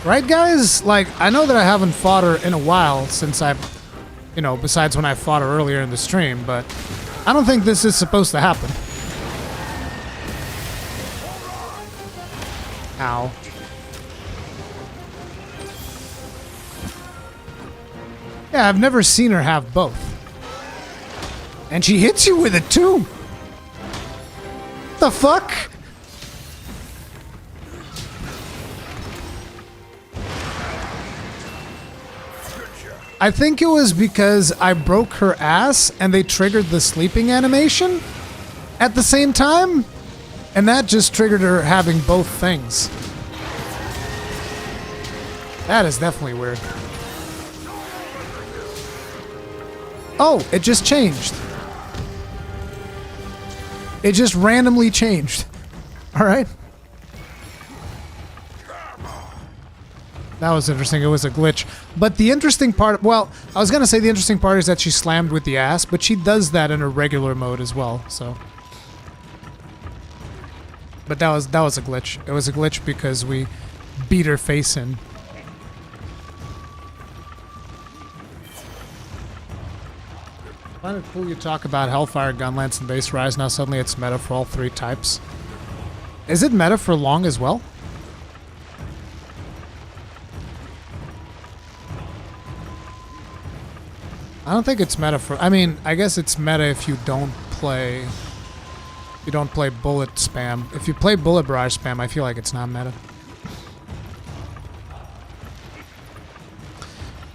Right, guys? Like, I know that I haven't fought her in a while since I've, you know, besides when I fought her earlier in the stream, but I don't think this is supposed to happen. Ow. Yeah, I've never seen her have both. And she hits you with it too. The fuck? I think it was because I broke her ass and they triggered the sleeping animation at the same time. And that just triggered her having both things. That is definitely weird. Oh, it just changed. It just randomly changed. Alright. That was interesting. It was a glitch. But the interesting part... Well, I was going to say the interesting part is that she slammed with the ass, but she does that in her regular mode as well, so... But that was a glitch. It was a glitch because we beat her face in. I find it cool you talk about Hellfire, Gunlance, and Base Rise. Now suddenly it's meta for all three types. Is it meta for long as well? I don't think it's meta for... I mean, I guess it's meta if you don't play... You don't play bullet spam. If you play bullet barrage spam, I feel like it's not meta.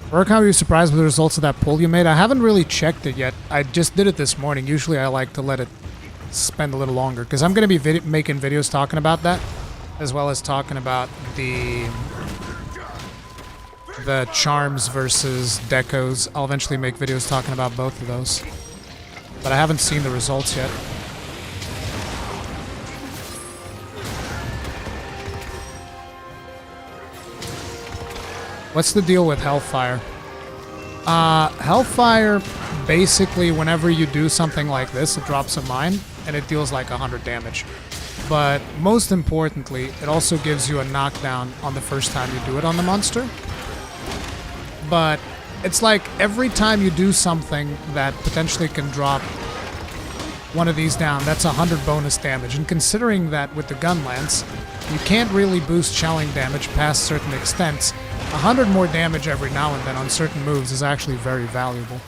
Rurikhan, were you surprised with the results of that poll you made? I haven't really checked it yet. I just did it this morning. Usually I like to let it spend a little longer because I'm going to be making videos talking about that, as well as talking about the charms versus decos. I'll eventually make videos talking about both of those. But I haven't seen the results yet. What's the deal with Hellfire? Hellfire, basically, whenever you do something like this, it drops a mine, and it deals like 100 damage. But most importantly, it also gives you a knockdown on the first time you do it on the monster. But it's like every time you do something that potentially can drop one of these down, that's 100 bonus damage. And considering that with the Gunlance, you can't really boost shelling damage past certain extents, 100 more damage every now and then on certain moves is actually very valuable.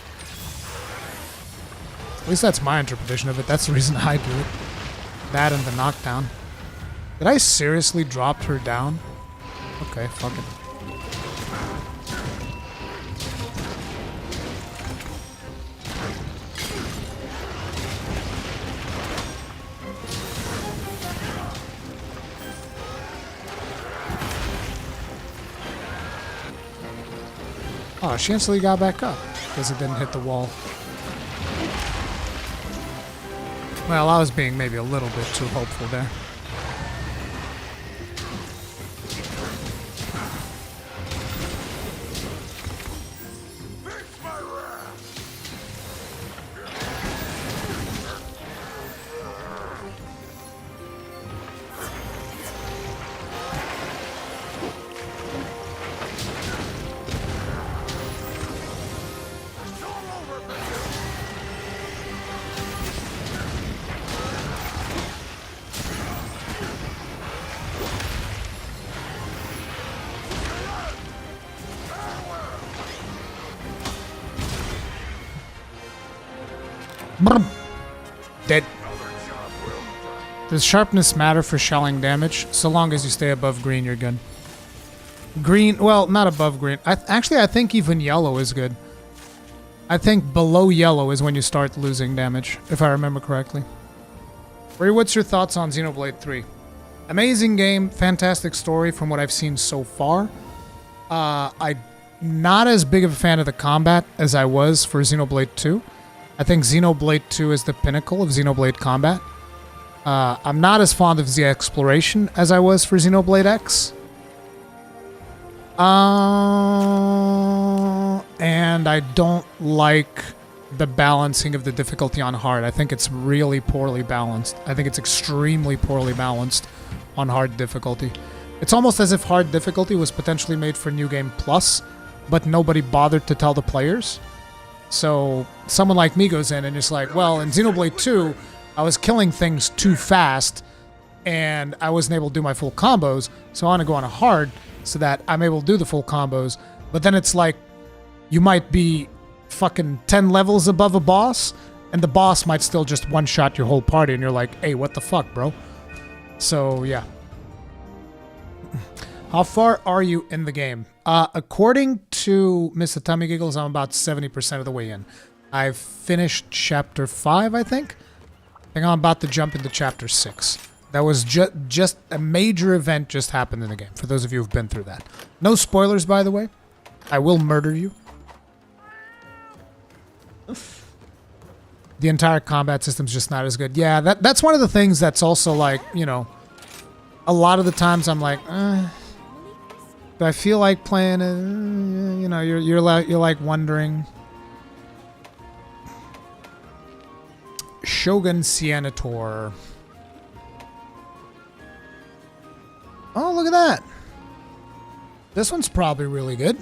At least that's my interpretation of it. That's the reason I do it. That and the knockdown. Did I seriously drop her down? Okay, fuck it. Oh, she instantly got back up because it didn't hit the wall. Well, I was being maybe a little bit too hopeful there. Fix my wrath. It's all over, baby. Brum. Dead. Does sharpness matter for shelling damage? So long as you stay above green, you're good. Green, well, not above green. Actually, I think even yellow is good. I think below yellow is when you start losing damage, if I remember correctly. Ray, what's your thoughts on Xenoblade 3? Amazing game, fantastic story from what I've seen so far. I'm not as big of a fan of the combat as I was for Xenoblade 2. I think Xenoblade 2 is the pinnacle of Xenoblade combat. I'm not as fond of the exploration as I was for Xenoblade X. And I don't like the balancing of the difficulty on hard. I think it's really poorly balanced. I think it's extremely poorly balanced on hard difficulty. It's almost as if hard difficulty was potentially made for New Game Plus, but nobody bothered to tell the players. So someone like me goes in and is like, well, in Xenoblade 2, I was killing things too fast and I wasn't able to do my full combos, so I want to go on a hard so that I'm able to do the full combos. But then it's like, you might be fucking 10 levels above a boss, and the boss might still just one-shot your whole party, and you're like, hey, what the fuck, bro? So, yeah. How far are you in the game? According to Miss Atomic Giggles, I'm about 70% of the way in. I've finished chapter 5, I think. I think I'm about to jump into chapter 6. That was just a major event just happened in the game, for those of you who've been through that. No spoilers, by the way. I will murder you. The entire combat system's just not as good. Yeah, that's one of the things that's also like, you know, a lot of the times I'm like, do I feel like playing it? You know, you're like wondering. Shogun Senator. Oh, look at that. This one's probably really good.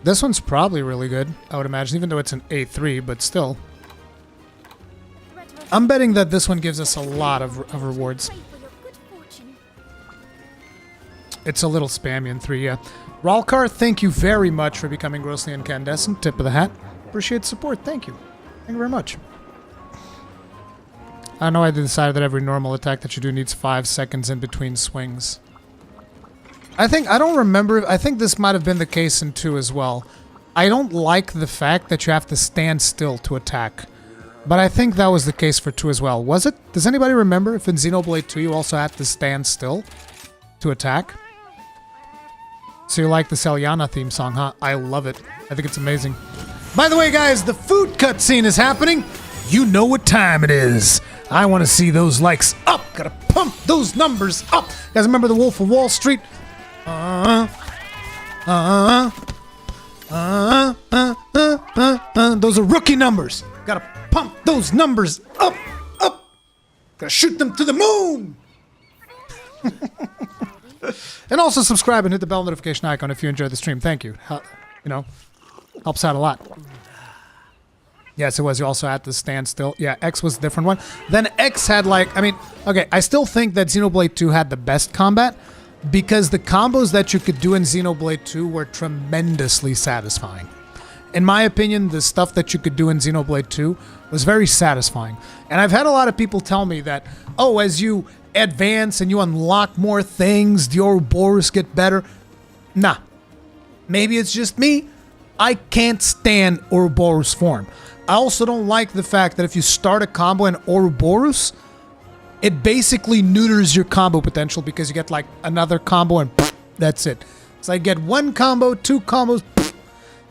This one's probably really good, I would imagine, even though it's an A3, but still. I'm betting that this one gives us a lot of rewards. It's a little spammy in 3, yeah. Ralkar, thank you very much for becoming grossly incandescent. Tip of the hat. Appreciate the support. Thank you. Thank you very much. I know I decided that every normal attack that you do needs 5 seconds in between swings. I don't remember. I think this might have been the case in 2 as well. I don't like the fact that you have to stand still to attack. But I think that was the case for 2 as well. Was it? Does anybody remember if in Xenoblade 2 you also had to stand still to attack? So you like the Selyana theme song, huh? I love it. I think it's amazing. By the way, guys, the food cutscene is happening. You know what time it is. I want to see those likes up. Gotta pump those numbers up. You guys remember the Wolf of Wall Street? Those are rookie numbers. Gotta pump those numbers up, up. Gotta shoot them to the moon. And also subscribe and hit the bell notification icon if you enjoyed the stream. Thank you. Helps out a lot. Yes, it was. You also had to stand still. Yeah, X was a different one. Then X had okay, I still think that Xenoblade 2 had the best combat because the combos that you could do in Xenoblade 2 were tremendously satisfying. In my opinion, the stuff that you could do in Xenoblade 2 was very satisfying. And I've had a lot of people tell me that, oh, as you advance and you unlock more things, the Ouroboros get better. Nah. Maybe it's just me. I can't stand Ouroboros form. I also don't like the fact that if you start a combo in Ouroboros, it basically neuters your combo potential because you get like another combo and that's it. So I get one combo, two combos.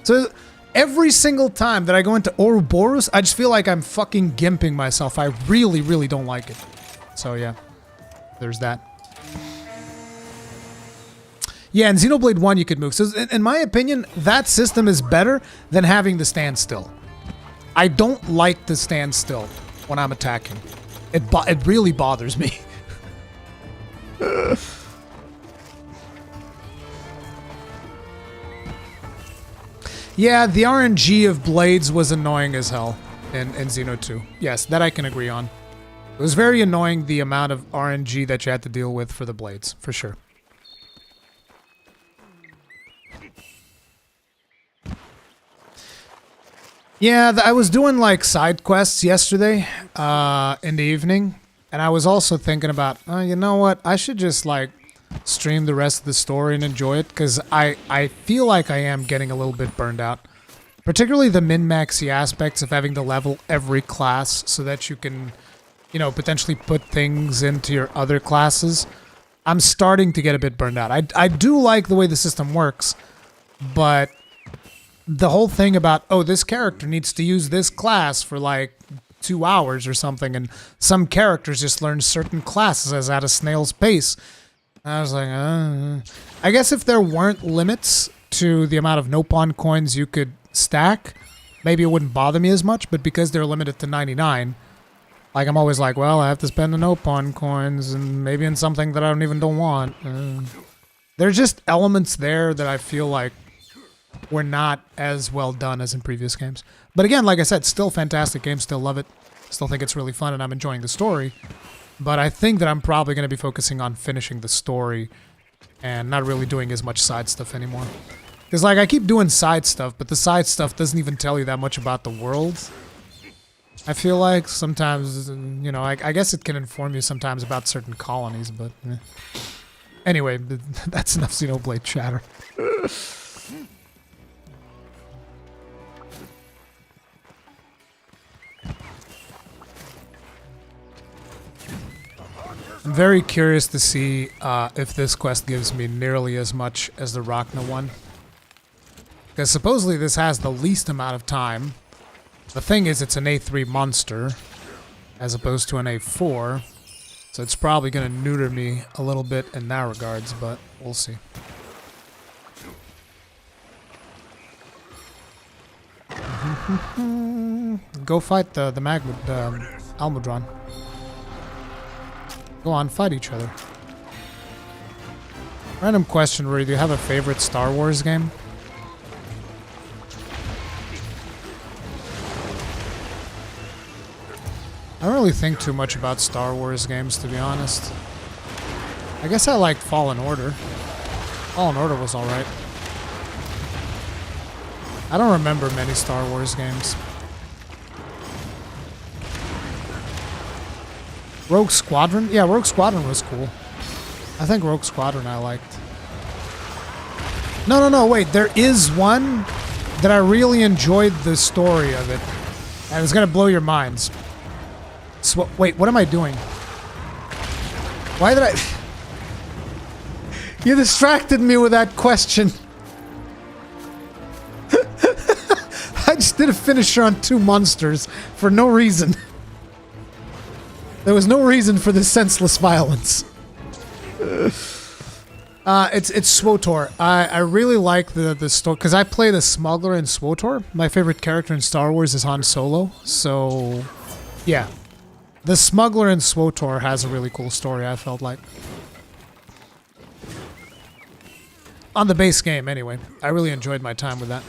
So every single time that I go into Ouroboros, I just feel like I'm fucking gimping myself. I really, really don't like it. So yeah, there's that. Yeah, in Xenoblade 1 you could move. So in my opinion, that system is better than having the standstill. I don't like the standstill when I'm attacking. It really bothers me. Yeah, the RNG of blades was annoying as hell in Xeno 2. Yes, that I can agree on. It was very annoying the amount of RNG that you had to deal with for the blades, for sure. Yeah, I was doing like side quests yesterday in the evening, and I was also thinking about, you know what, I should just like stream the rest of the story and enjoy it, because I feel like I am getting a little bit burned out. Particularly the min-maxy aspects of having to level every class so that you can, potentially put things into your other classes. I'm starting to get a bit burned out. I do like the way the system works, but the whole thing about, oh, this character needs to use this class for like 2 hours or something, and some characters just learn certain classes at a snail's pace. I was like, I guess if there weren't limits to the amount of no-pawn coins you could stack, maybe it wouldn't bother me as much, but because they're limited to 99, like I'm always like, well, I have to spend the no-pawn coins, and maybe in something that I don't want. There's just elements there that I feel like were not as well done as in previous games. But again, like I said, still fantastic game, still love it. Still think it's really fun and I'm enjoying the story. But I think that I'm probably going to be focusing on finishing the story and not really doing as much side stuff anymore. Because like I keep doing side stuff, but the side stuff doesn't even tell you that much about the world. I feel like sometimes, I guess it can inform you sometimes about certain colonies, but anyway, that's enough Xenoblade chatter. I'm very curious to see if this quest gives me nearly as much as the Rachna one. Because supposedly this has the least amount of time. The thing is, it's an A3 monster, as opposed to an A4. So it's probably going to neuter me a little bit in that regards, but we'll see. Go fight the Almudron. Go on, fight each other. Random question, Ruri, do you have a favorite Star Wars game? I don't really think too much about Star Wars games, to be honest. I guess I liked Fallen Order. Fallen Order was alright. I don't remember many Star Wars games. Rogue Squadron? Yeah, Rogue Squadron was cool. I think Rogue Squadron I liked. No, wait. There is one that I really enjoyed the story of it. And it's going to blow your minds. So, wait, what am I doing? Why did I... You distracted me with that question. I just did a finisher on 2 monsters for no reason. There was no reason for this senseless violence. It's SWTOR. I really like the story because I play the smuggler in SWTOR. My favorite character in Star Wars is Han Solo. So, yeah, the smuggler in SWTOR has a really cool story. I felt like on the base game, anyway. I really enjoyed my time with that.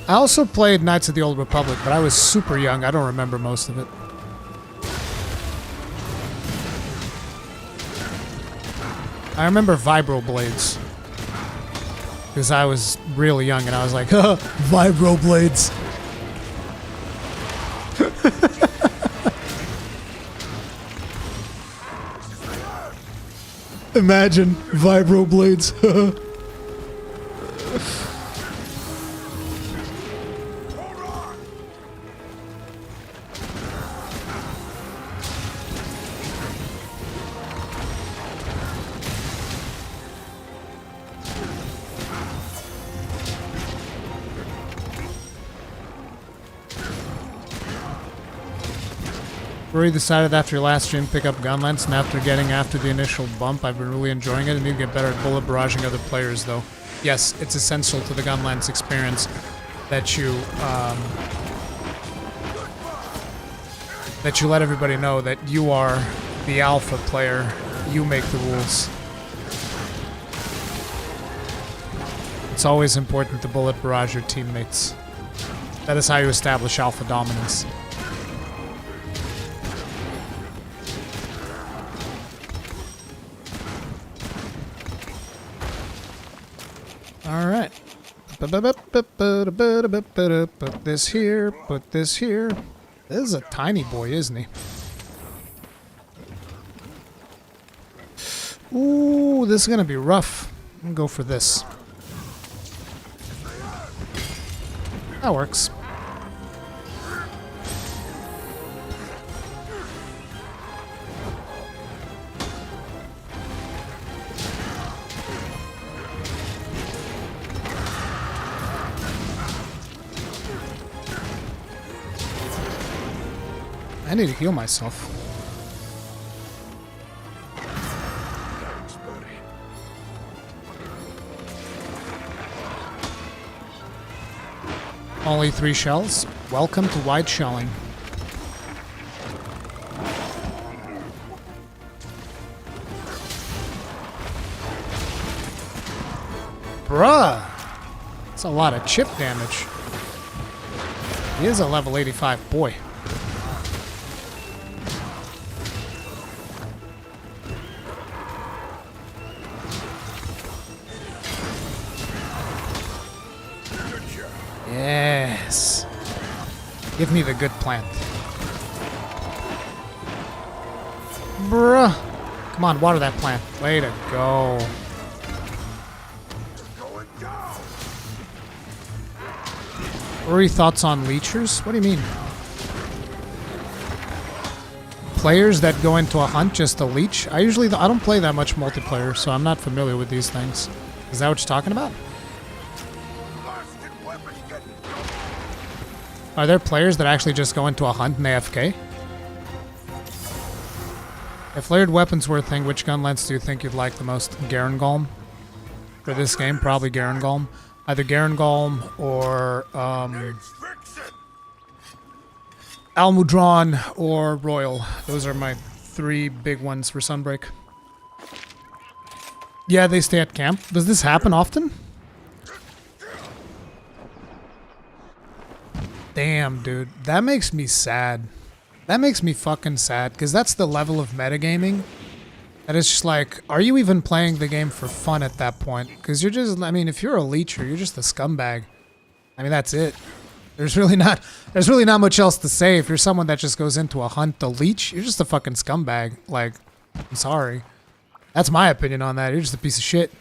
I also played Knights of the Old Republic, but I was super young. I don't remember most of it. I remember Vibro Blades. Because I was really young and I was like, Vibro Blades. Imagine Vibro Blades. Rory decided after your last stream pick up Gunlance, and after getting after the initial bump, I've been really enjoying it. I need to get better at bullet barraging other players, though. Yes, it's essential to the Gunlance experience that you let everybody know that you are the alpha player. You make the rules. It's always important to bullet barrage your teammates. That is how you establish alpha dominance. Alright. Put this here, put this here. This is a tiny boy, isn't he? Ooh, this is gonna be rough. I'm gonna go for this. That works. I need to heal myself. Thanks, buddy. Only 3 shells? Welcome to wide shelling. Bruh! That's a lot of chip damage. He is a level 85 boy. Yes. Give me the good plant. Bruh. Come on, water that plant. Way to go. Going down. Rory, thoughts on leechers? What do you mean? Players that go into a hunt just to leech? I don't play that much multiplayer, so I'm not familiar with these things. Is that what you're talking about? Blasted weapon getting Are there players that actually just go into a hunt and AFK? If layered weapons were a thing, which Gunlance do you think you'd like the most? Garangolm? For this game, probably Garangolm. Either Garangolm or fix it. Almudron or Royal. Those are my 3 big ones for Sunbreak. Yeah, they stay at camp. Does this happen often? Damn, dude. That makes me sad. That makes me fucking sad, because that's the level of metagaming that it's just like, are you even playing the game for fun at that point? Because you're just, I mean, if you're a leecher, you're just a scumbag. I mean, that's it. There's really not much else to say. If you're someone that just goes into a hunt to leech, you're just a fucking scumbag. Like, I'm sorry. That's my opinion on that. You're just a piece of shit.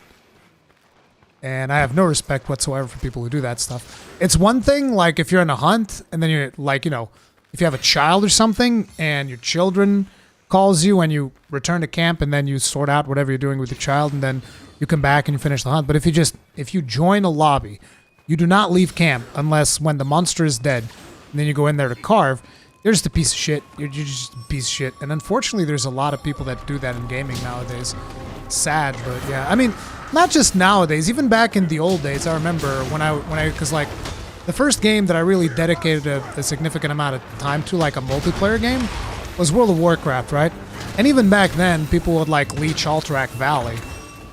And I have no respect whatsoever for people who do that stuff. It's one thing, like, if you're in a hunt, and then you're, like, you know, if you have a child or something, and your children calls you and you return to camp, and then you sort out whatever you're doing with your child, and then you come back and you finish the hunt. But if you join a lobby, you do not leave camp unless when the monster is dead, and then you go in there to carve. You're just a piece of shit. You're just a piece of shit. And unfortunately, there's a lot of people that do that in gaming nowadays. Sad, but yeah. I mean, not just nowadays. Even back in the old days, I remember because like the first game that I really dedicated a significant amount of time to, like a multiplayer game, was World of Warcraft, right? And even back then, people would like leech Alterac Valley.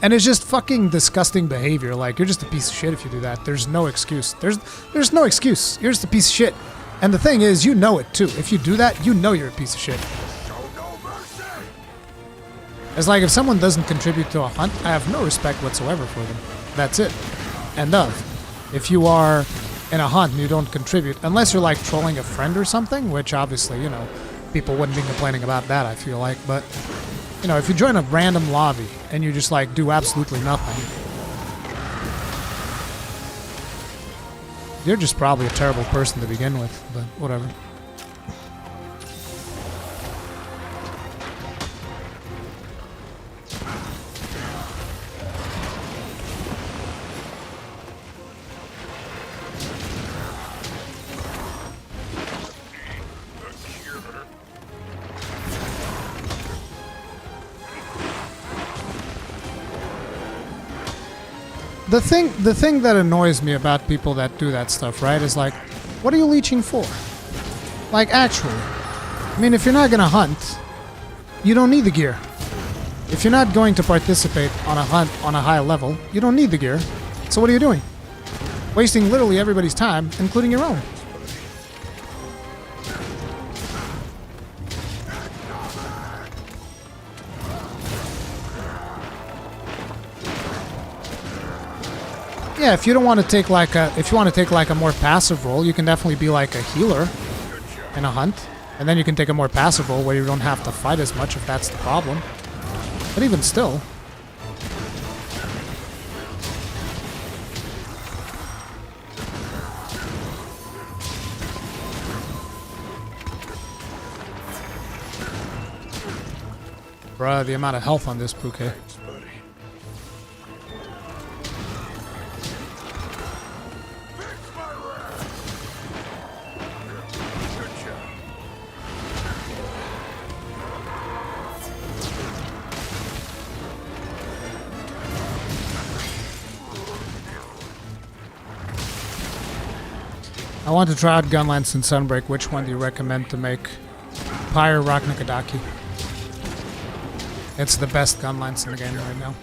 And it's just fucking disgusting behavior. Like, you're just a piece of shit if you do that. There's no excuse. There's no excuse. You're just a piece of shit. And the thing is, you know it too. If you do that, you know you're a piece of shit. It's like if someone doesn't contribute to a hunt, I have no respect whatsoever for them. That's it. End of. If you are in a hunt and you don't contribute, unless you're like trolling a friend or something, which obviously, you know, people wouldn't be complaining about that, I feel like. But, you know, if you join a random lobby and you just like do absolutely nothing, you're just probably a terrible person to begin with, but whatever. The thing that annoys me about people that do that stuff, right, is like, what are you leeching for? Like, actually. I mean, if you're not gonna hunt, you don't need the gear. If you're not going to participate on a hunt on a high level, you don't need the gear. So what are you doing? Wasting literally everybody's time, including your own. Yeah, if you don't want to take like a more passive role, you can definitely be like a healer in a hunt, and then you can take a more passive role where you don't have to fight as much if that's the problem. But even still, bruh, the amount of health on this bouquet. I want to try out Gunlance and Sunbreak. Which one do you recommend to make? Pyre Raknakadaki. It's the best Gunlance in the game right now.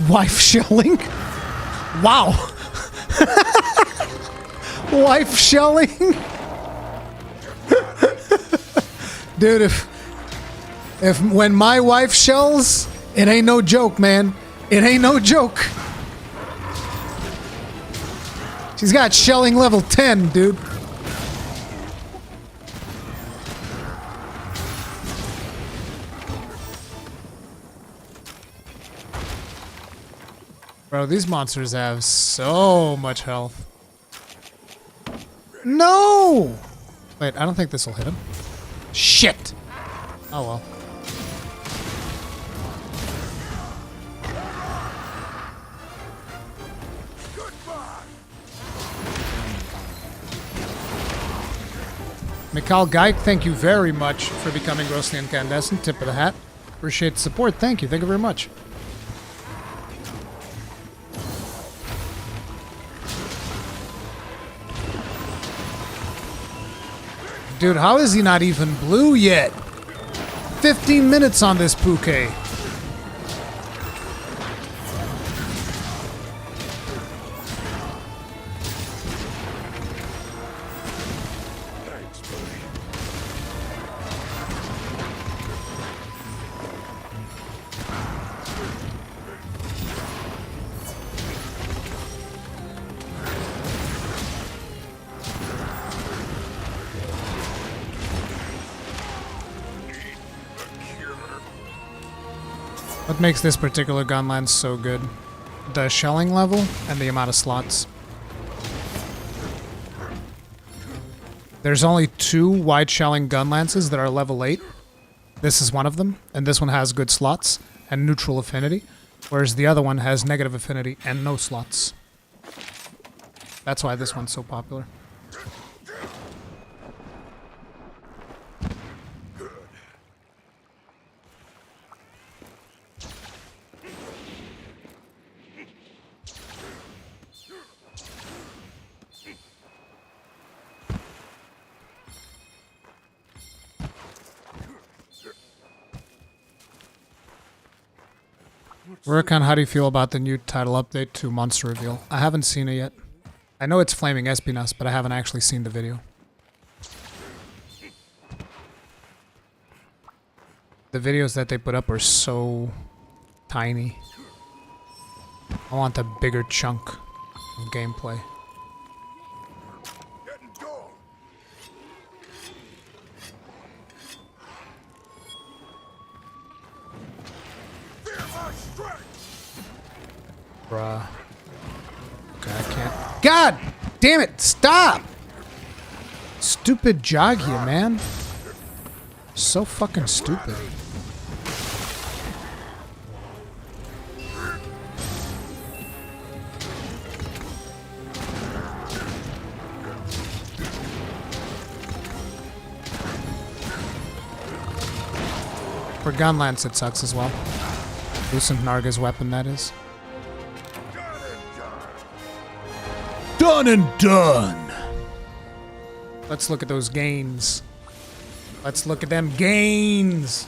Wife shelling? Wow. Wife shelling? Dude, if when my wife shells, it ain't no joke, man. It ain't no joke. She's got shelling level 10, dude. Bro, these monsters have so much health. No! Wait, I don't think this will hit him. Shit! Oh well. Mikhail Geik, thank you very much for becoming grossly incandescent. Tip of the hat. Appreciate the support. Thank you. Thank you very much. Dude, how is he not even blue yet? 15 minutes on this Puke. Thanks, buddy. What makes this particular Gunlance so good? The shelling level and the amount of slots. There's only 2 wide shelling Gunlances that are level 8. This is one of them, and this one has good slots and neutral affinity, whereas the other one has negative affinity and no slots. That's why this one's so popular. Rurikhan, how do you feel about the new title update to Monster Reveal? I haven't seen it yet. I know it's Flaming Espinas, but I haven't actually seen the video. The videos that they put up are so tiny. I want a bigger chunk of gameplay. Getting dull. Feel my strength. Bruh. Okay, I can't. God damn it! Stop! Stupid jog here, man. So fucking stupid. For Gunlance, it sucks as well. Lucent Narga's weapon, that is. Done and done! Let's look at those gains. Let's look at them gains!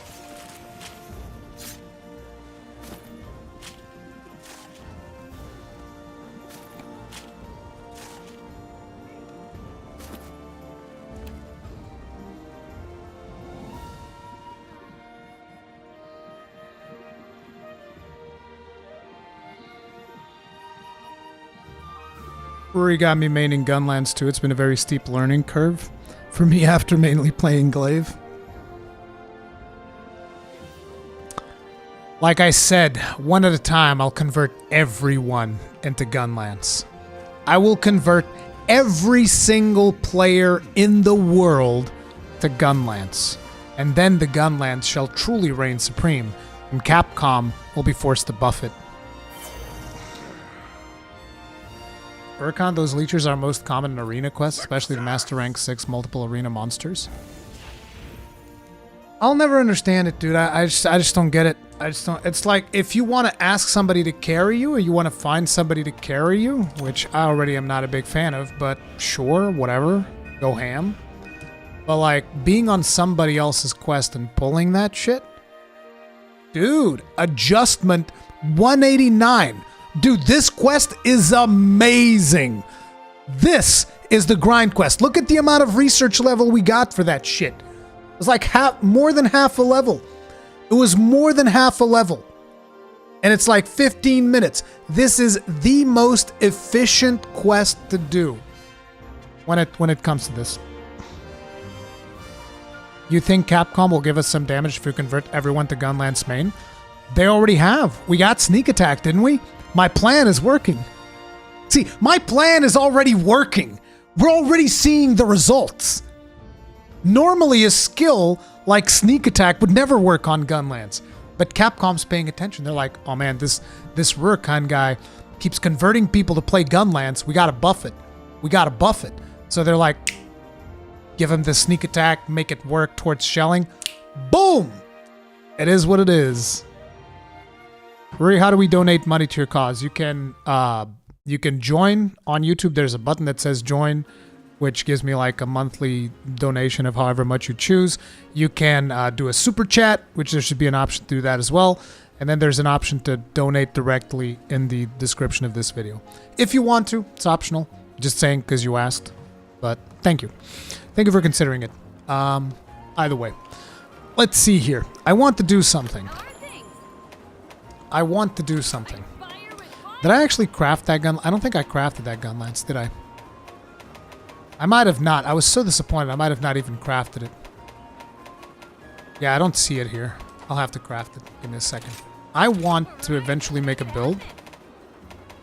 Ruri got me maining Gunlance too. It's been a very steep learning curve for me after mainly playing Glaive. Like I said, one at a time, I'll convert everyone into Gunlance. I will convert every single player in the world to Gunlance. And then the Gunlance shall truly reign supreme, and Capcom will be forced to buff it. Rurikhan, those leechers are most common in arena quests, especially the Master Rank 6 multiple arena monsters. I'll never understand it, dude. I just don't get it. I just don't. It's like if you want to ask somebody to carry you, or you want to find somebody to carry you, which I already am not a big fan of, but sure, whatever, go ham. But like being on somebody else's quest and pulling that shit, dude. Adjustment 189. Dude, this quest is amazing. This is the grind quest. Look at the amount of research level we got for that shit. It was like more than half a level. It was more than half a level. And it's like 15 minutes. This is the most efficient quest to do when it comes to this. You think Capcom will give us some damage if we convert everyone to Gunlance main? They already have. We got sneak attack, didn't we? My plan is working. See, my plan is already working. We're already seeing the results. Normally, a skill like sneak attack would never work on Gunlance. But Capcom's paying attention. They're like, oh man, this Rurikhan guy keeps converting people to play Gunlance. We gotta buff it. We gotta buff it. So they're like, give him the sneak attack, make it work towards shelling. Boom! It is what it is. Ruri, how do we donate money to your cause? You can join on YouTube. There's a button that says join. which gives me like a monthly donation of however much you choose. You can do a super chat, which there should be an option to do that as well. And then there's an option to donate directly in the description of this video. If you want to, it's optional. Just saying because you asked. But thank you. Thank you for considering it. Either way. Let's see here. I want to do something. Did I actually craft that gun? I don't think I crafted that Gunlance, did I? I might have not. I was so disappointed. I might have not even crafted it. Yeah, I don't see it here. I'll have to craft it. Give me a second. I want to eventually make a build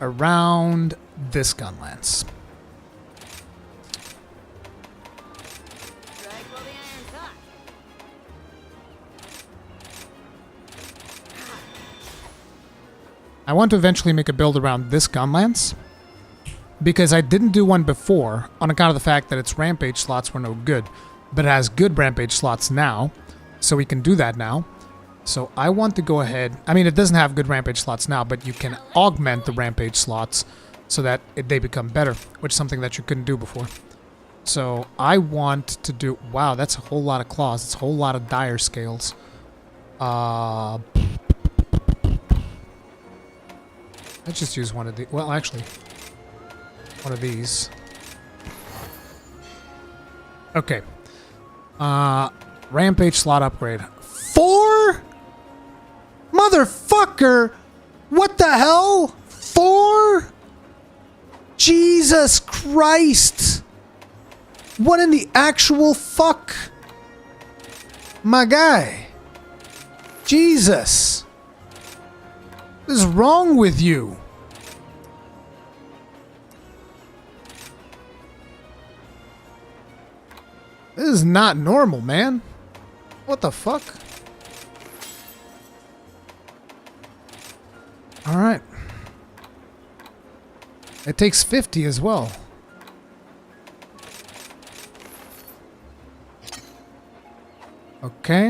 around this Gunlance. I want to eventually make a build around this Gunlance because I didn't do one before on account of the fact that its rampage slots were no good, but it has good rampage slots now, so we can do that now. So I want to go ahead. I mean, it doesn't have good rampage slots now, but you can augment the rampage slots so that they become better, which is something that you couldn't do before. So I want to do... Wow, that's a whole lot of claws. It's a whole lot of dire scales. Let's just use one of the... Well, actually, one of these. Okay. Rampage slot upgrade. 4? Motherfucker! What the hell? 4? Jesus Christ! What in the actual fuck? My guy. Jesus. What is wrong with you? This is not normal, man. What the fuck? Alright. It takes 50 as well. Okay.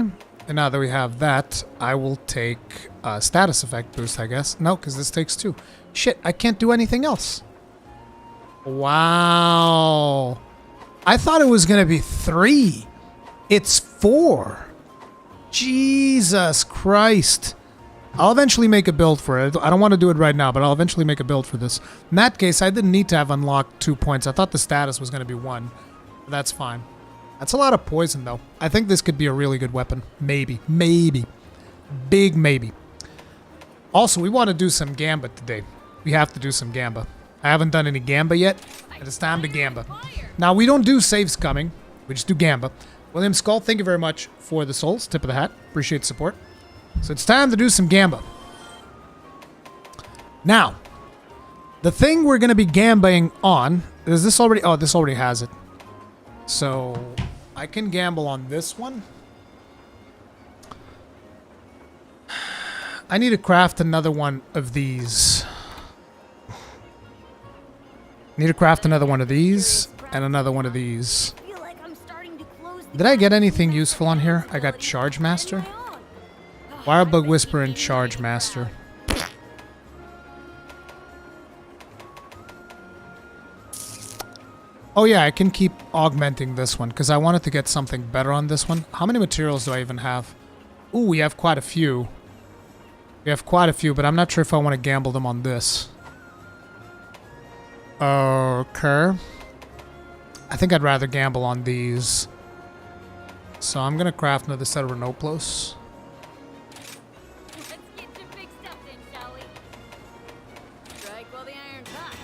And now that we have that, I will take a status effect boost, I guess. No, because this takes 2. Shit, I can't do anything else. Wow. I thought it was going to be 3. It's 4. Jesus Christ. I'll eventually make a build for it. I don't want to do it right now, but I'll eventually make a build for this. In that case, I didn't need to have unlocked 2 points. I thought the status was going to be 1. But that's fine. That's a lot of poison, though. I think this could be a really good weapon. Maybe. Maybe. Big maybe. Also, we want to do some Gamba today. We have to do some Gamba. I haven't done any Gamba yet. And it's time to Gamba. Now, we don't do saves coming. We just do Gamba. William Skull, thank you very much for the souls. Tip of the hat. Appreciate the support. So it's time to do some Gamba. Now, the thing we're going to be Gambaing on... Is this already... Oh, this already has it. So, I can gamble on this one. I need to craft another one of these. Need to craft another one of these and another one of these. Did I get anything useful on here? I got Charge Master. Wirebug Whisper and Charge Master. Oh yeah, I can keep augmenting this one because I wanted to get something better on this one. How many materials do I even have? Ooh, we have quite a few. We have quite a few, but I'm not sure if I want to gamble them on this. Okay. I think I'd rather gamble on these. So I'm going to craft another set of Renoplos. Let's get your big stuff then, shall we? Strike while the iron's hot.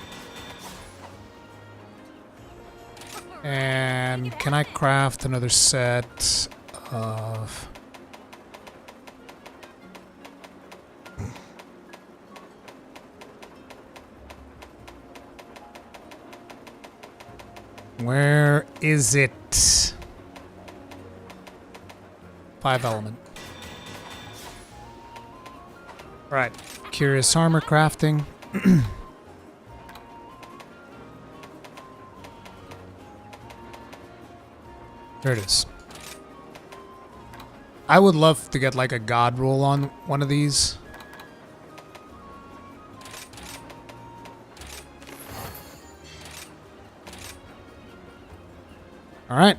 And can I craft another set of... Where is it? 5 element. Right. Curious armor crafting. There it is. I would love to get like a god roll on one of these. All right.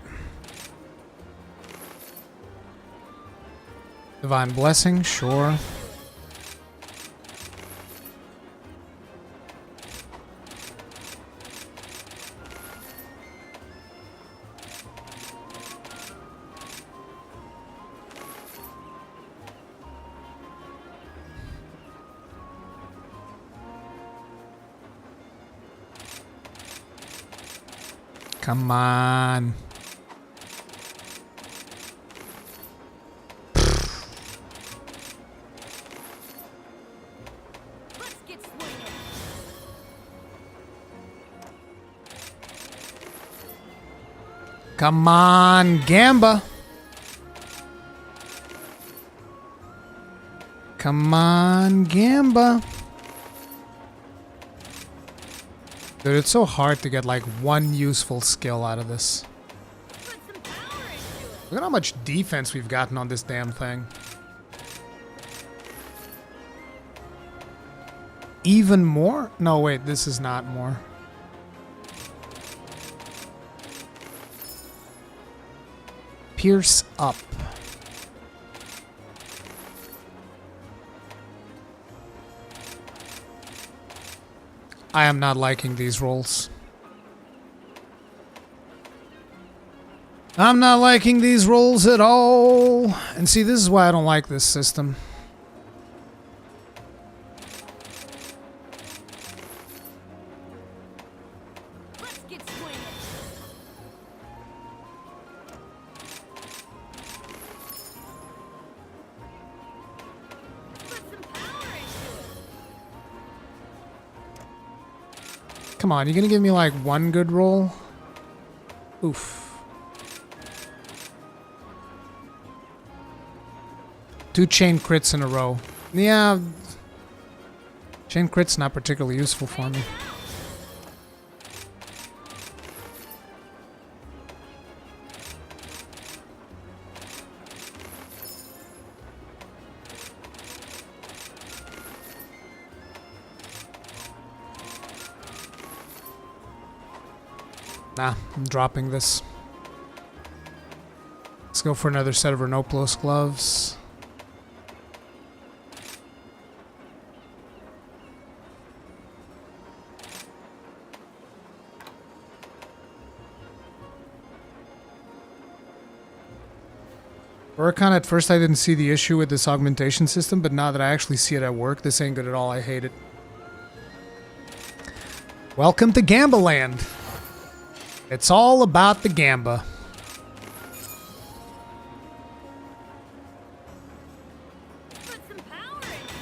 Divine blessing, sure. Come on. Let's get swinging. Come on, Gamba. Come on, Gamba. Dude, it's so hard to get like one useful skill out of this. Put some power into it. Look at how much defense we've gotten on this damn thing. Even more? No, wait, this is not more. Pierce up. I am not liking these rolls. I'm not liking these rolls at all. And see, this is why I don't like this system. Let's get swinging. Put some power into it. Come on, you gonna give me like one good roll? Oof. 2 chain crits in a row. Yeah. Chain crits not particularly useful for me. Nah, I'm dropping this. Let's go for another set of Renoplos gloves. Rurikhan, at first I didn't see the issue with this augmentation system, but now that I actually see it at work, this ain't good at all. I hate it. Welcome to Gamba Land. It's all about the Gamba. Put some power into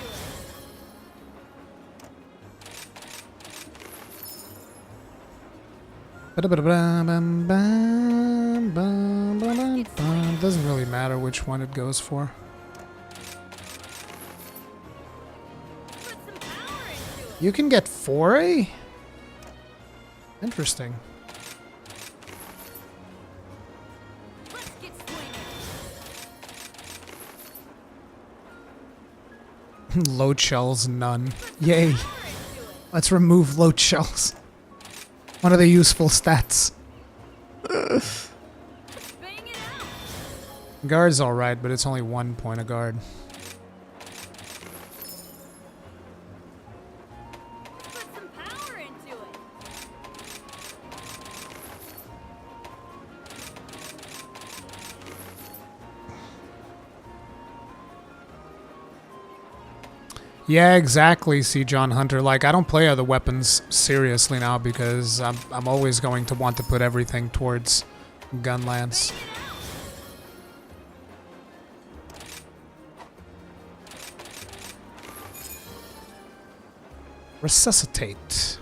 It doesn't really matter which one it goes for. it. Put some power into it. You can get 4A? Interesting. Let's get swinging. Load shells, none. Yay. Power into it. Let's remove load shells. One of the useful stats. Bang it out. Guard's alright, but it's only 1 point a guard. Put some power into it. Yeah, exactly, C. John Hunter. Like, I don't play other weapons seriously now because I'm always going to want to put everything towards Gunlance. Bang it out. Resuscitate.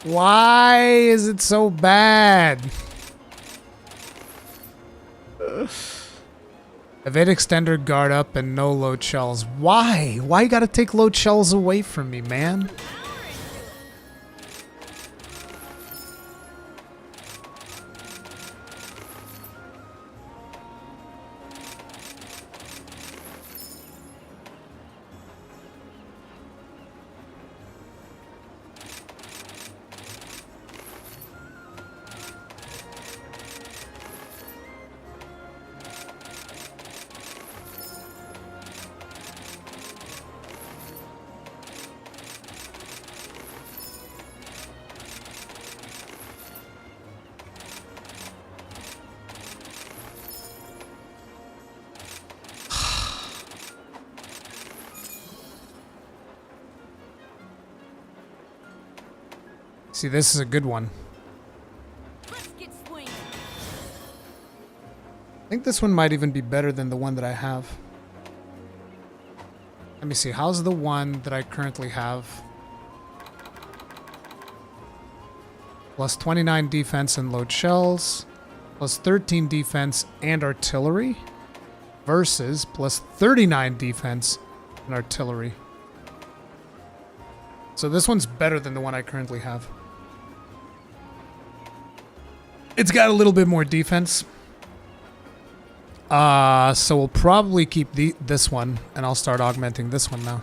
Why is it so bad? Evade extender, guard up, and no load shells. Why? Why you gotta take load shells away from me, man? See, this is a good one. Let's get swinging. I think this one might even be better than the one that I have. Let me see. How's the one that I currently have? Plus 29 defense and load shells. Plus 13 defense and artillery. Versus plus 39 defense and artillery. So this one's better than the one I currently have. It's got a little bit more defense. So we'll probably keep this one, and I'll start augmenting this one now.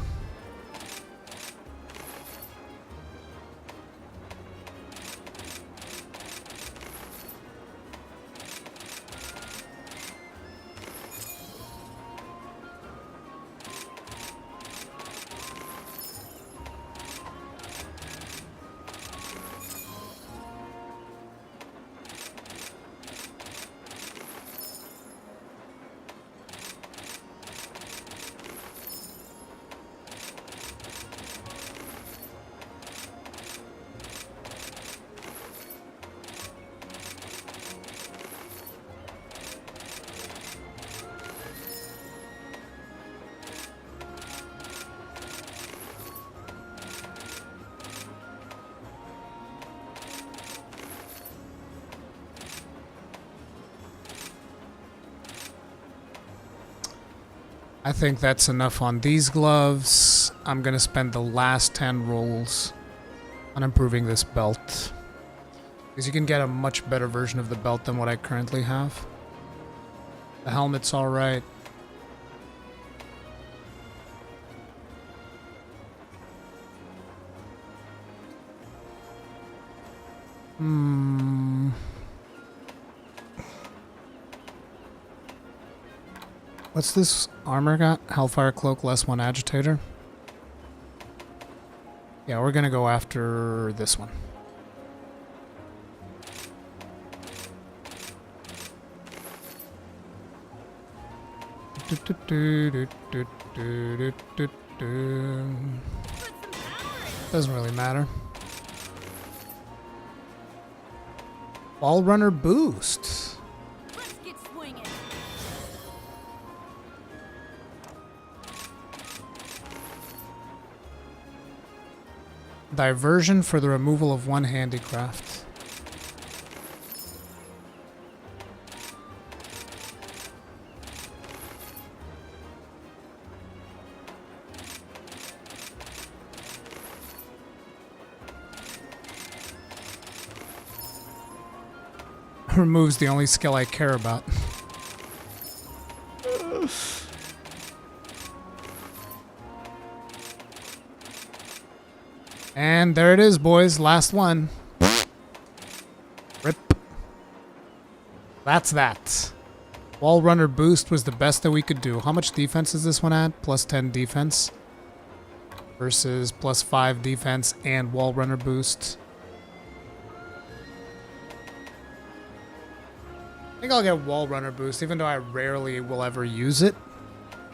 I think that's enough on these gloves. I'm going to spend the last 10 rolls on improving this belt. Because you can get a much better version of the belt than what I currently have. The helmet's alright. What's this armor got? Hellfire Cloak, less 1 agitator. Yeah, we're gonna go after this one. Doesn't really matter. Wall Runner boost. Let's get swinging. Diversion for the removal of 1 handicraft. Removes the only skill I care about. And there it is, boys. Last one. Rip. That's that. Wall Runner boost was the best that we could do. How much defense is this one at? Plus 10 defense. Versus plus 5 defense and Wall Runner boost. I think I'll get Wall Runner boost, even though I rarely will ever use it.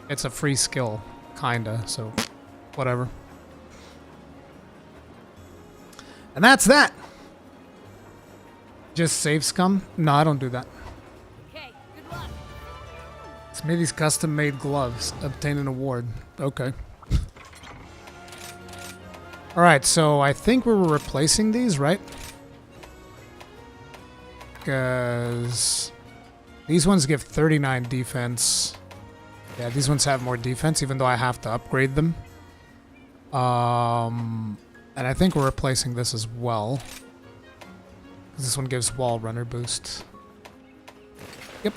It's a free skill, kinda, so whatever. And that's that. Just save scum? No, I don't do that. Okay, good luck. Smithy's custom-made gloves. Obtain an award. Okay. Alright, so I think we were replacing these, right? Because these ones give 39 defense. Yeah, these ones have more defense, even though I have to upgrade them. And I think we're replacing this as well. This one gives wall runner boost. Yep.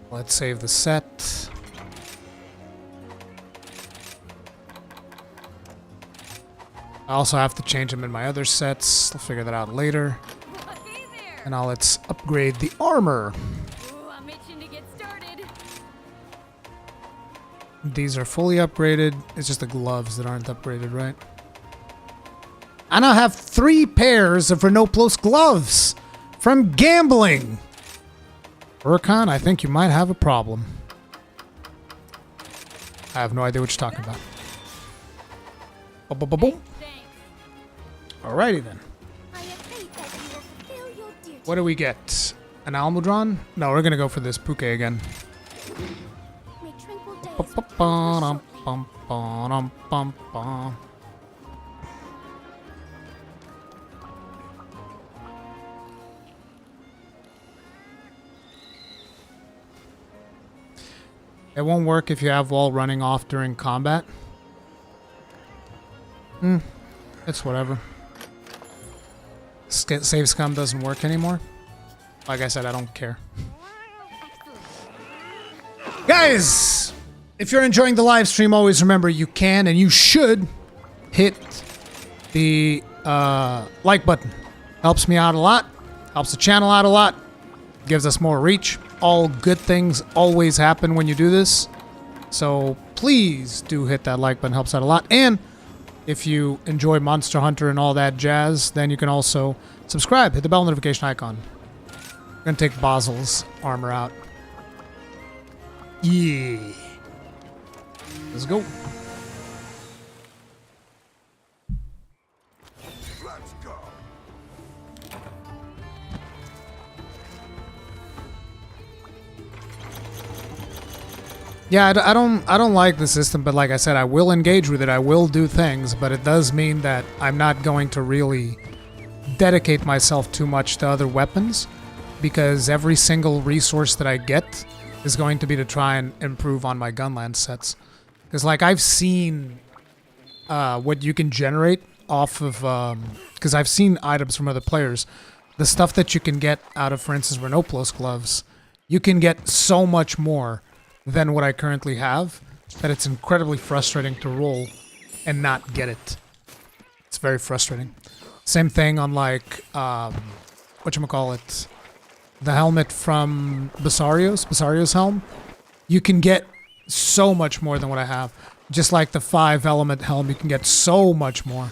Let's save the set. I also have to change them in my other sets. I'll figure that out later. Hey there. And now let's upgrade the armor. Ooh, I'm itching to get started. These are fully upgraded. It's just the gloves that aren't upgraded, right? I now have 3 pairs of Renoplos gloves from gambling. Rurikhan, I think you might have a problem. I have no idea what you're talking about. Boom. Thanks. Alrighty then. I have faith that you will fulfill your duty. What do we get? An Almudron? No, we're gonna go for this Puke again. May tranquil days return shortly. It won't work if you have wall running off during combat. It's whatever. Save scum doesn't work anymore. Like I said, I don't care. Guys, if you're enjoying the live stream, always remember you can and you should hit the like button. Helps me out a lot. Helps the channel out a lot. Gives us more reach. All good things always happen when you do this. So please do hit that like button. Helps out a lot. And if you enjoy Monster Hunter and all that jazz, then you can also subscribe. Hit the bell notification icon. I'm going to take Basil's armor out. Yeah. Let's go. Let's go. Yeah, I don't like the system, but like I said, I will engage with it. I will do things, but it does mean that I'm not going to really dedicate myself too much to other weapons, because every single resource that I get is going to be to try and improve on my Gunlance sets. Because like I've seen what you can generate off of, because I've seen items from other players, the stuff that you can get out of, for instance, Renoplos gloves, you can get so much more than what I currently have, that it's incredibly frustrating to roll and not get it. It's very frustrating. Same thing on like, whatchamacallit, the helmet from Basario's helm. You can get so much more than what I have. Just like the 5-element helm, you can get so much more.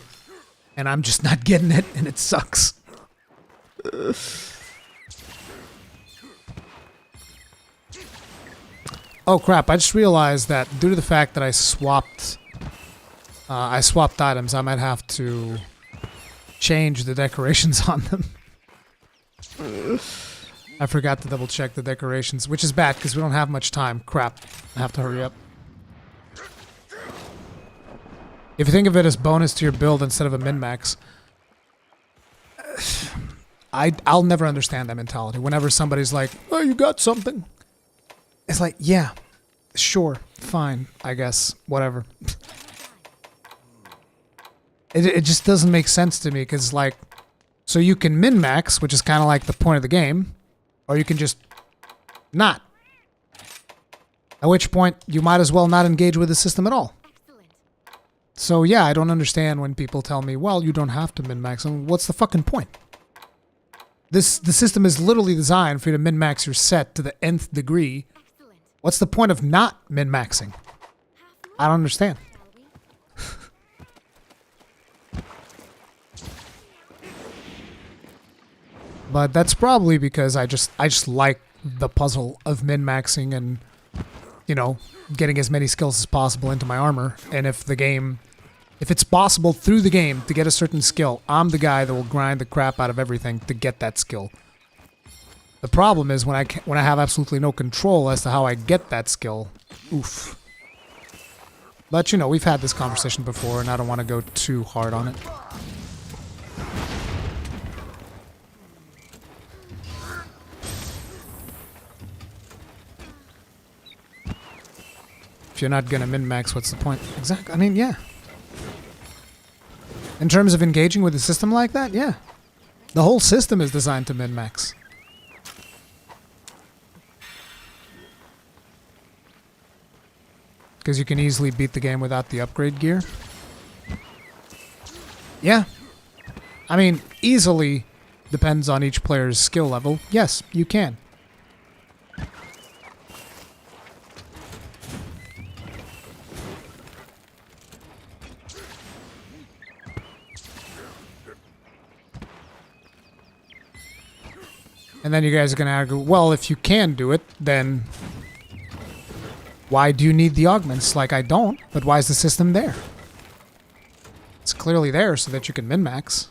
And I'm just not getting it, and it sucks. Oh crap, I just realized that due to the fact that I swapped items, I might have to change the decorations on them. I forgot to double check the decorations, which is bad because we don't have much time. Crap, I have to hurry up. If you think of it as bonus to your build instead of a min-max, I'll never understand that mentality. Whenever somebody's like, oh, you got something. It's like, yeah, sure, fine, I guess, whatever. It just doesn't make sense to me, because, like, so you can min-max, which is kind of like the point of the game, or you can just not. At which point, you might as well not engage with the system at all. Excellent. So, yeah, I don't understand when people tell me, well, you don't have to min-max. What's the fucking point? The system is literally designed for you to min-max your set to the nth degree. Excellent. What's the point of not min-maxing? I don't understand. But that's probably because I just like the puzzle of min-maxing and, you know, getting as many skills as possible into my armor. And if it's possible through the game to get a certain skill, I'm the guy that will grind the crap out of everything to get that skill. The problem is when I have absolutely no control as to how I get that skill. Oof. But, you know, we've had this conversation before, and I don't want to go too hard on it. If you're not gonna min-max, what's the point? Exactly. I mean, yeah. In terms of engaging with a system like that, yeah. The whole system is designed to min-max. Because you can easily beat the game without the upgrade gear. Yeah. I mean, easily depends on each player's skill level. Yes, you can. And then you guys are going to argue, well, if you can do it, then why do you need the augments? Like, I don't, but why is the system there? It's clearly there so that you can min-max.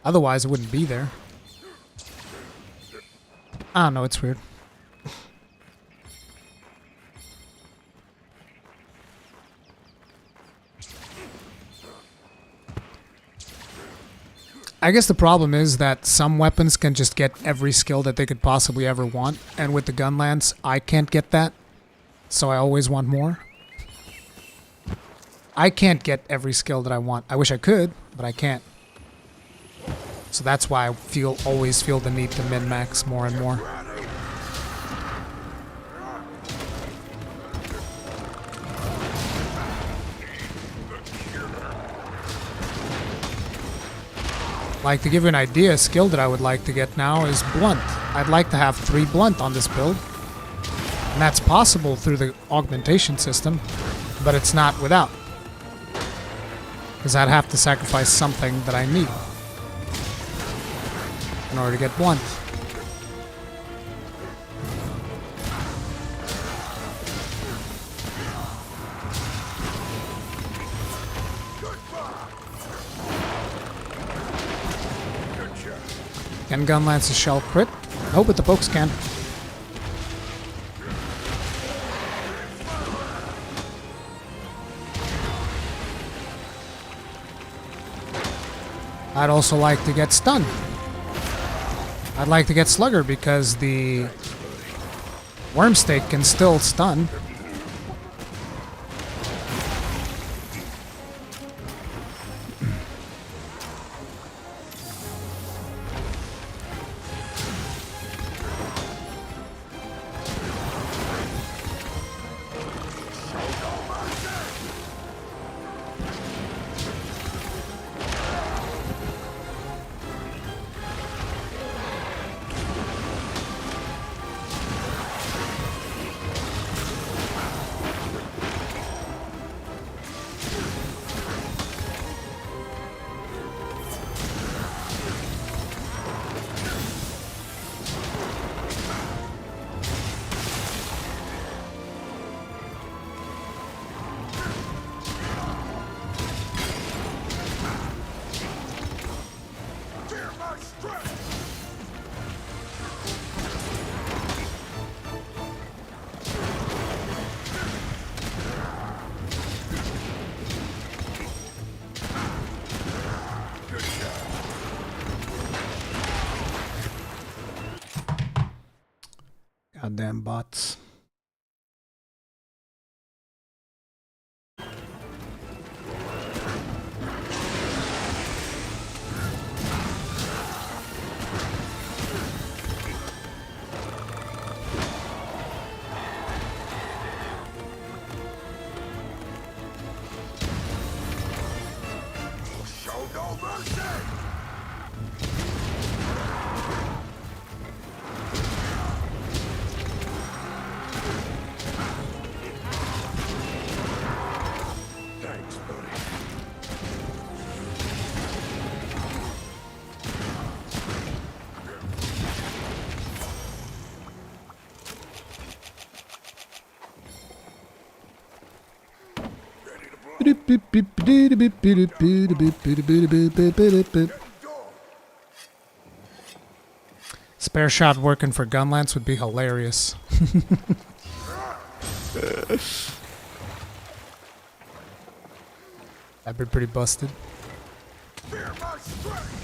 Otherwise, it wouldn't be there. I don't know, it's weird. I guess the problem is that some weapons can just get every skill that they could possibly ever want, and with the Gunlance, I can't get that, so I always want more. I can't get every skill that I want. I wish I could, but I can't. So that's why I always feel the need to min-max more and more. Like, to give you an idea, a skill that I would like to get now is Blunt. I'd like to have 3 Blunt on this build. And that's possible through the augmentation system, but it's not without. Because I'd have to sacrifice something that I need in order to get Blunt. Can Gunlance's shell crit? No, but the pokes can. I'd also like to get stun. I'd like to get Slugger because the Worm Stake can still stun. Goddamn bots. Show no mercy! Thanks, buddy. Spare shot working for Gunlance would be hilarious. That'd be pretty busted. Fear my strength!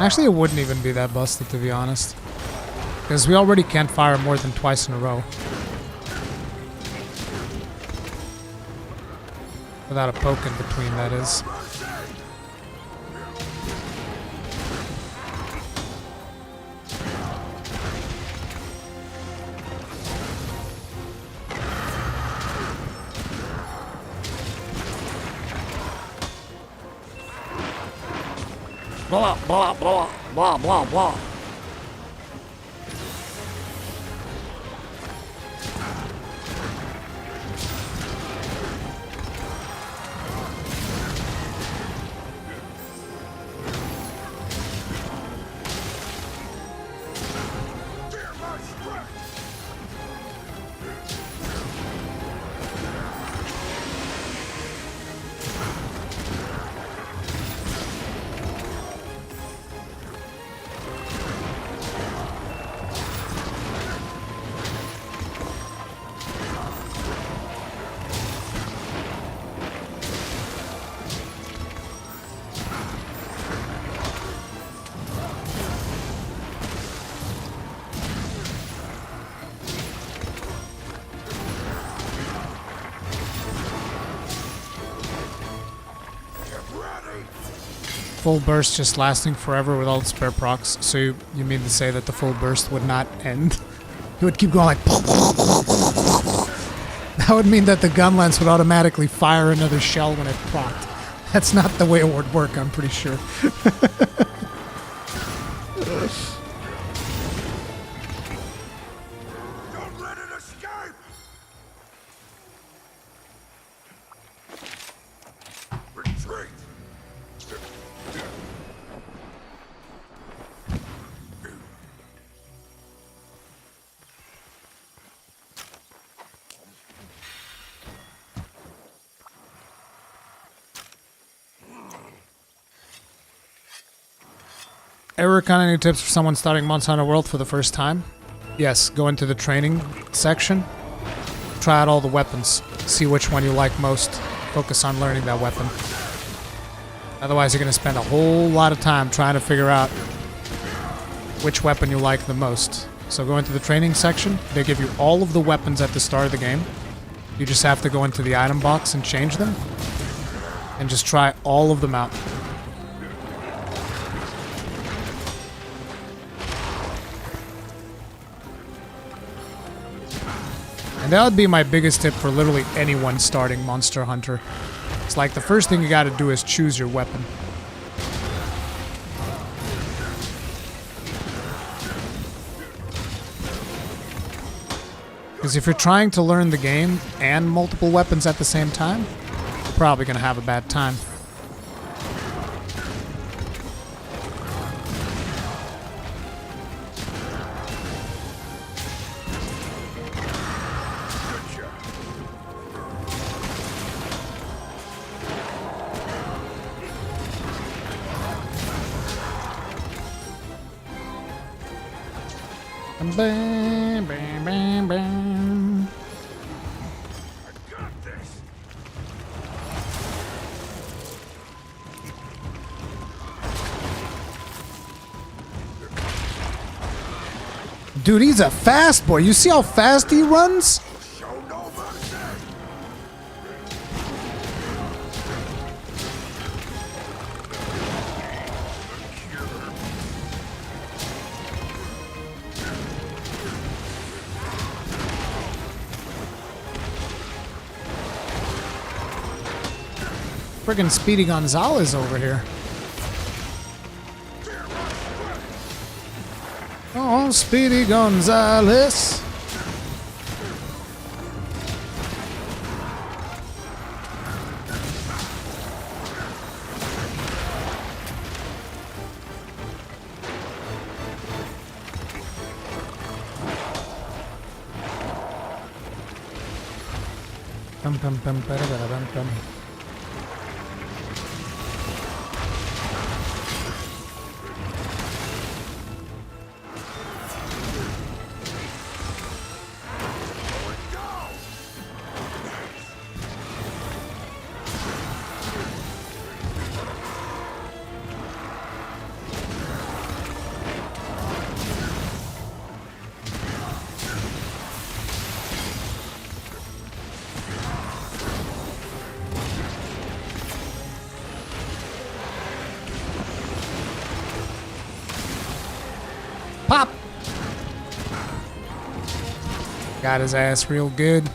Actually, it wouldn't even be that busted, to be honest. Because we already can't fire more than twice in a row. Without a poke in between, that is. Blah, blah, blah, blah, blah, blah. Fear my strength! Full burst just lasting forever with all the spare procs. So you mean to say that the full burst would not end? It would keep going like... That would mean that the Gunlance would automatically fire another shell when it procced. That's not the way it would work, I'm pretty sure. Don't let it escape! Retreat! Rurikhan, any tips for someone starting Monster Hunter World for the first time? Yes, go into the training section. Try out all the weapons. See which one you like most. Focus on learning that weapon. Otherwise, you're going to spend a whole lot of time trying to figure out which weapon you like the most. So go into the training section. They give you all of the weapons at the start of the game. You just have to go into the item box and change them. And just try all of them out. And that would be my biggest tip for literally anyone starting Monster Hunter. It's like the first thing you gotta do is choose your weapon. Because if you're trying to learn the game and multiple weapons at the same time, you're probably gonna have a bad time. Bam, bam, bam, bam. I got this! Dude, he's a fast boy. You see how fast he runs? Show no mercy! Friggin' Speedy Gonzalez over here. Oh, Speedy Gonzalez. Pum, pum, pum, ba-da-ba-da-bum, pum. Got his ass real good.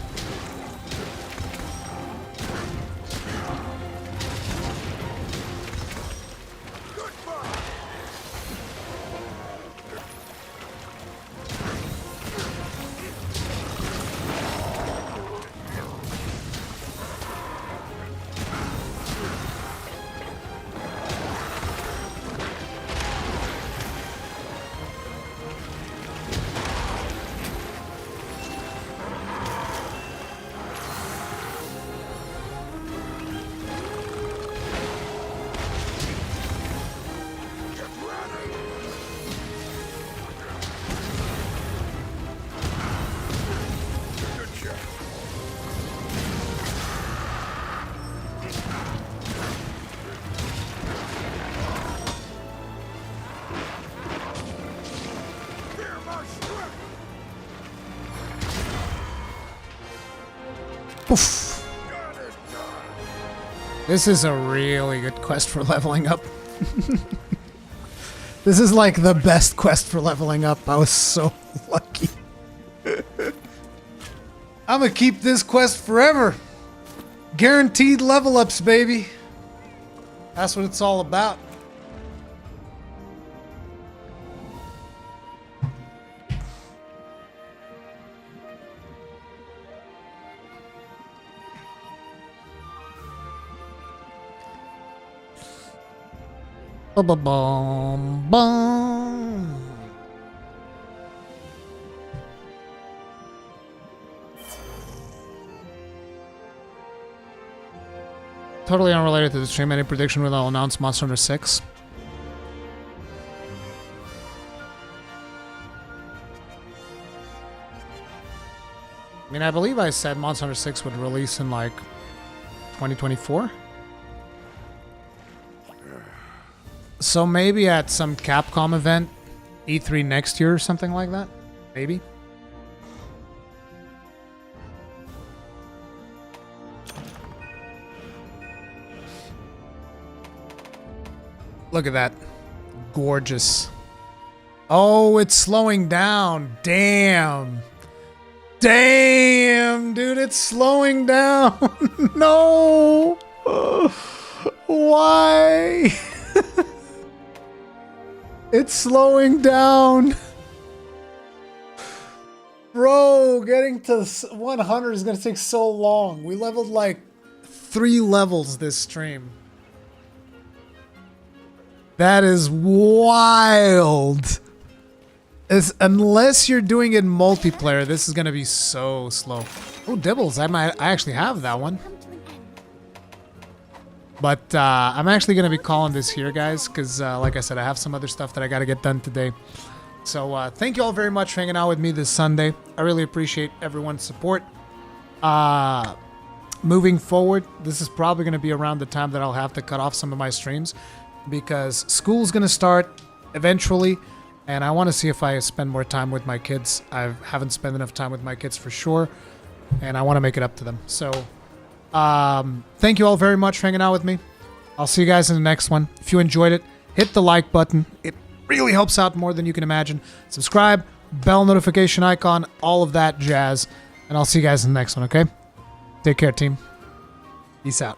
Oof. This is a really good quest for leveling up. This is like the best quest for leveling up. I was so lucky. I'm gonna keep this quest forever. Guaranteed level ups, baby. That's what it's all about. Ba-ba-bum-bum. Totally unrelated to the stream. Any prediction when I'll announce Monster Hunter 6? I mean, I believe I said Monster Hunter 6 would release in like 2024. So maybe at some Capcom event, E3 next year or something like that. Maybe. Look at that. Gorgeous. Oh, it's slowing down. Damn. Damn, dude, it's slowing down. No. Why? It's slowing down. Bro, getting to 100 is going to take so long. We leveled like 3 levels this stream. That is wild. Unless you're doing it in multiplayer, this is going to be so slow. Oh, Dibbles, I actually have that one. But I'm actually going to be calling this here, guys, because like I said, I have some other stuff that I got to get done today. So thank you all very much for hanging out with me this Sunday. I really appreciate everyone's support. Moving forward, this is probably going to be around the time that I'll have to cut off some of my streams because school's going to start eventually, and I want to see if I spend more time with my kids. I haven't spent enough time with my kids for sure, and I want to make it up to them. So thank you all very much for hanging out with me. I'll see you guys in the next one. If you enjoyed it, hit the like button. It really helps out more than you can imagine. Subscribe, bell notification icon, all of that jazz. And I'll see you guys in the next one, okay? Take care, team. Peace out.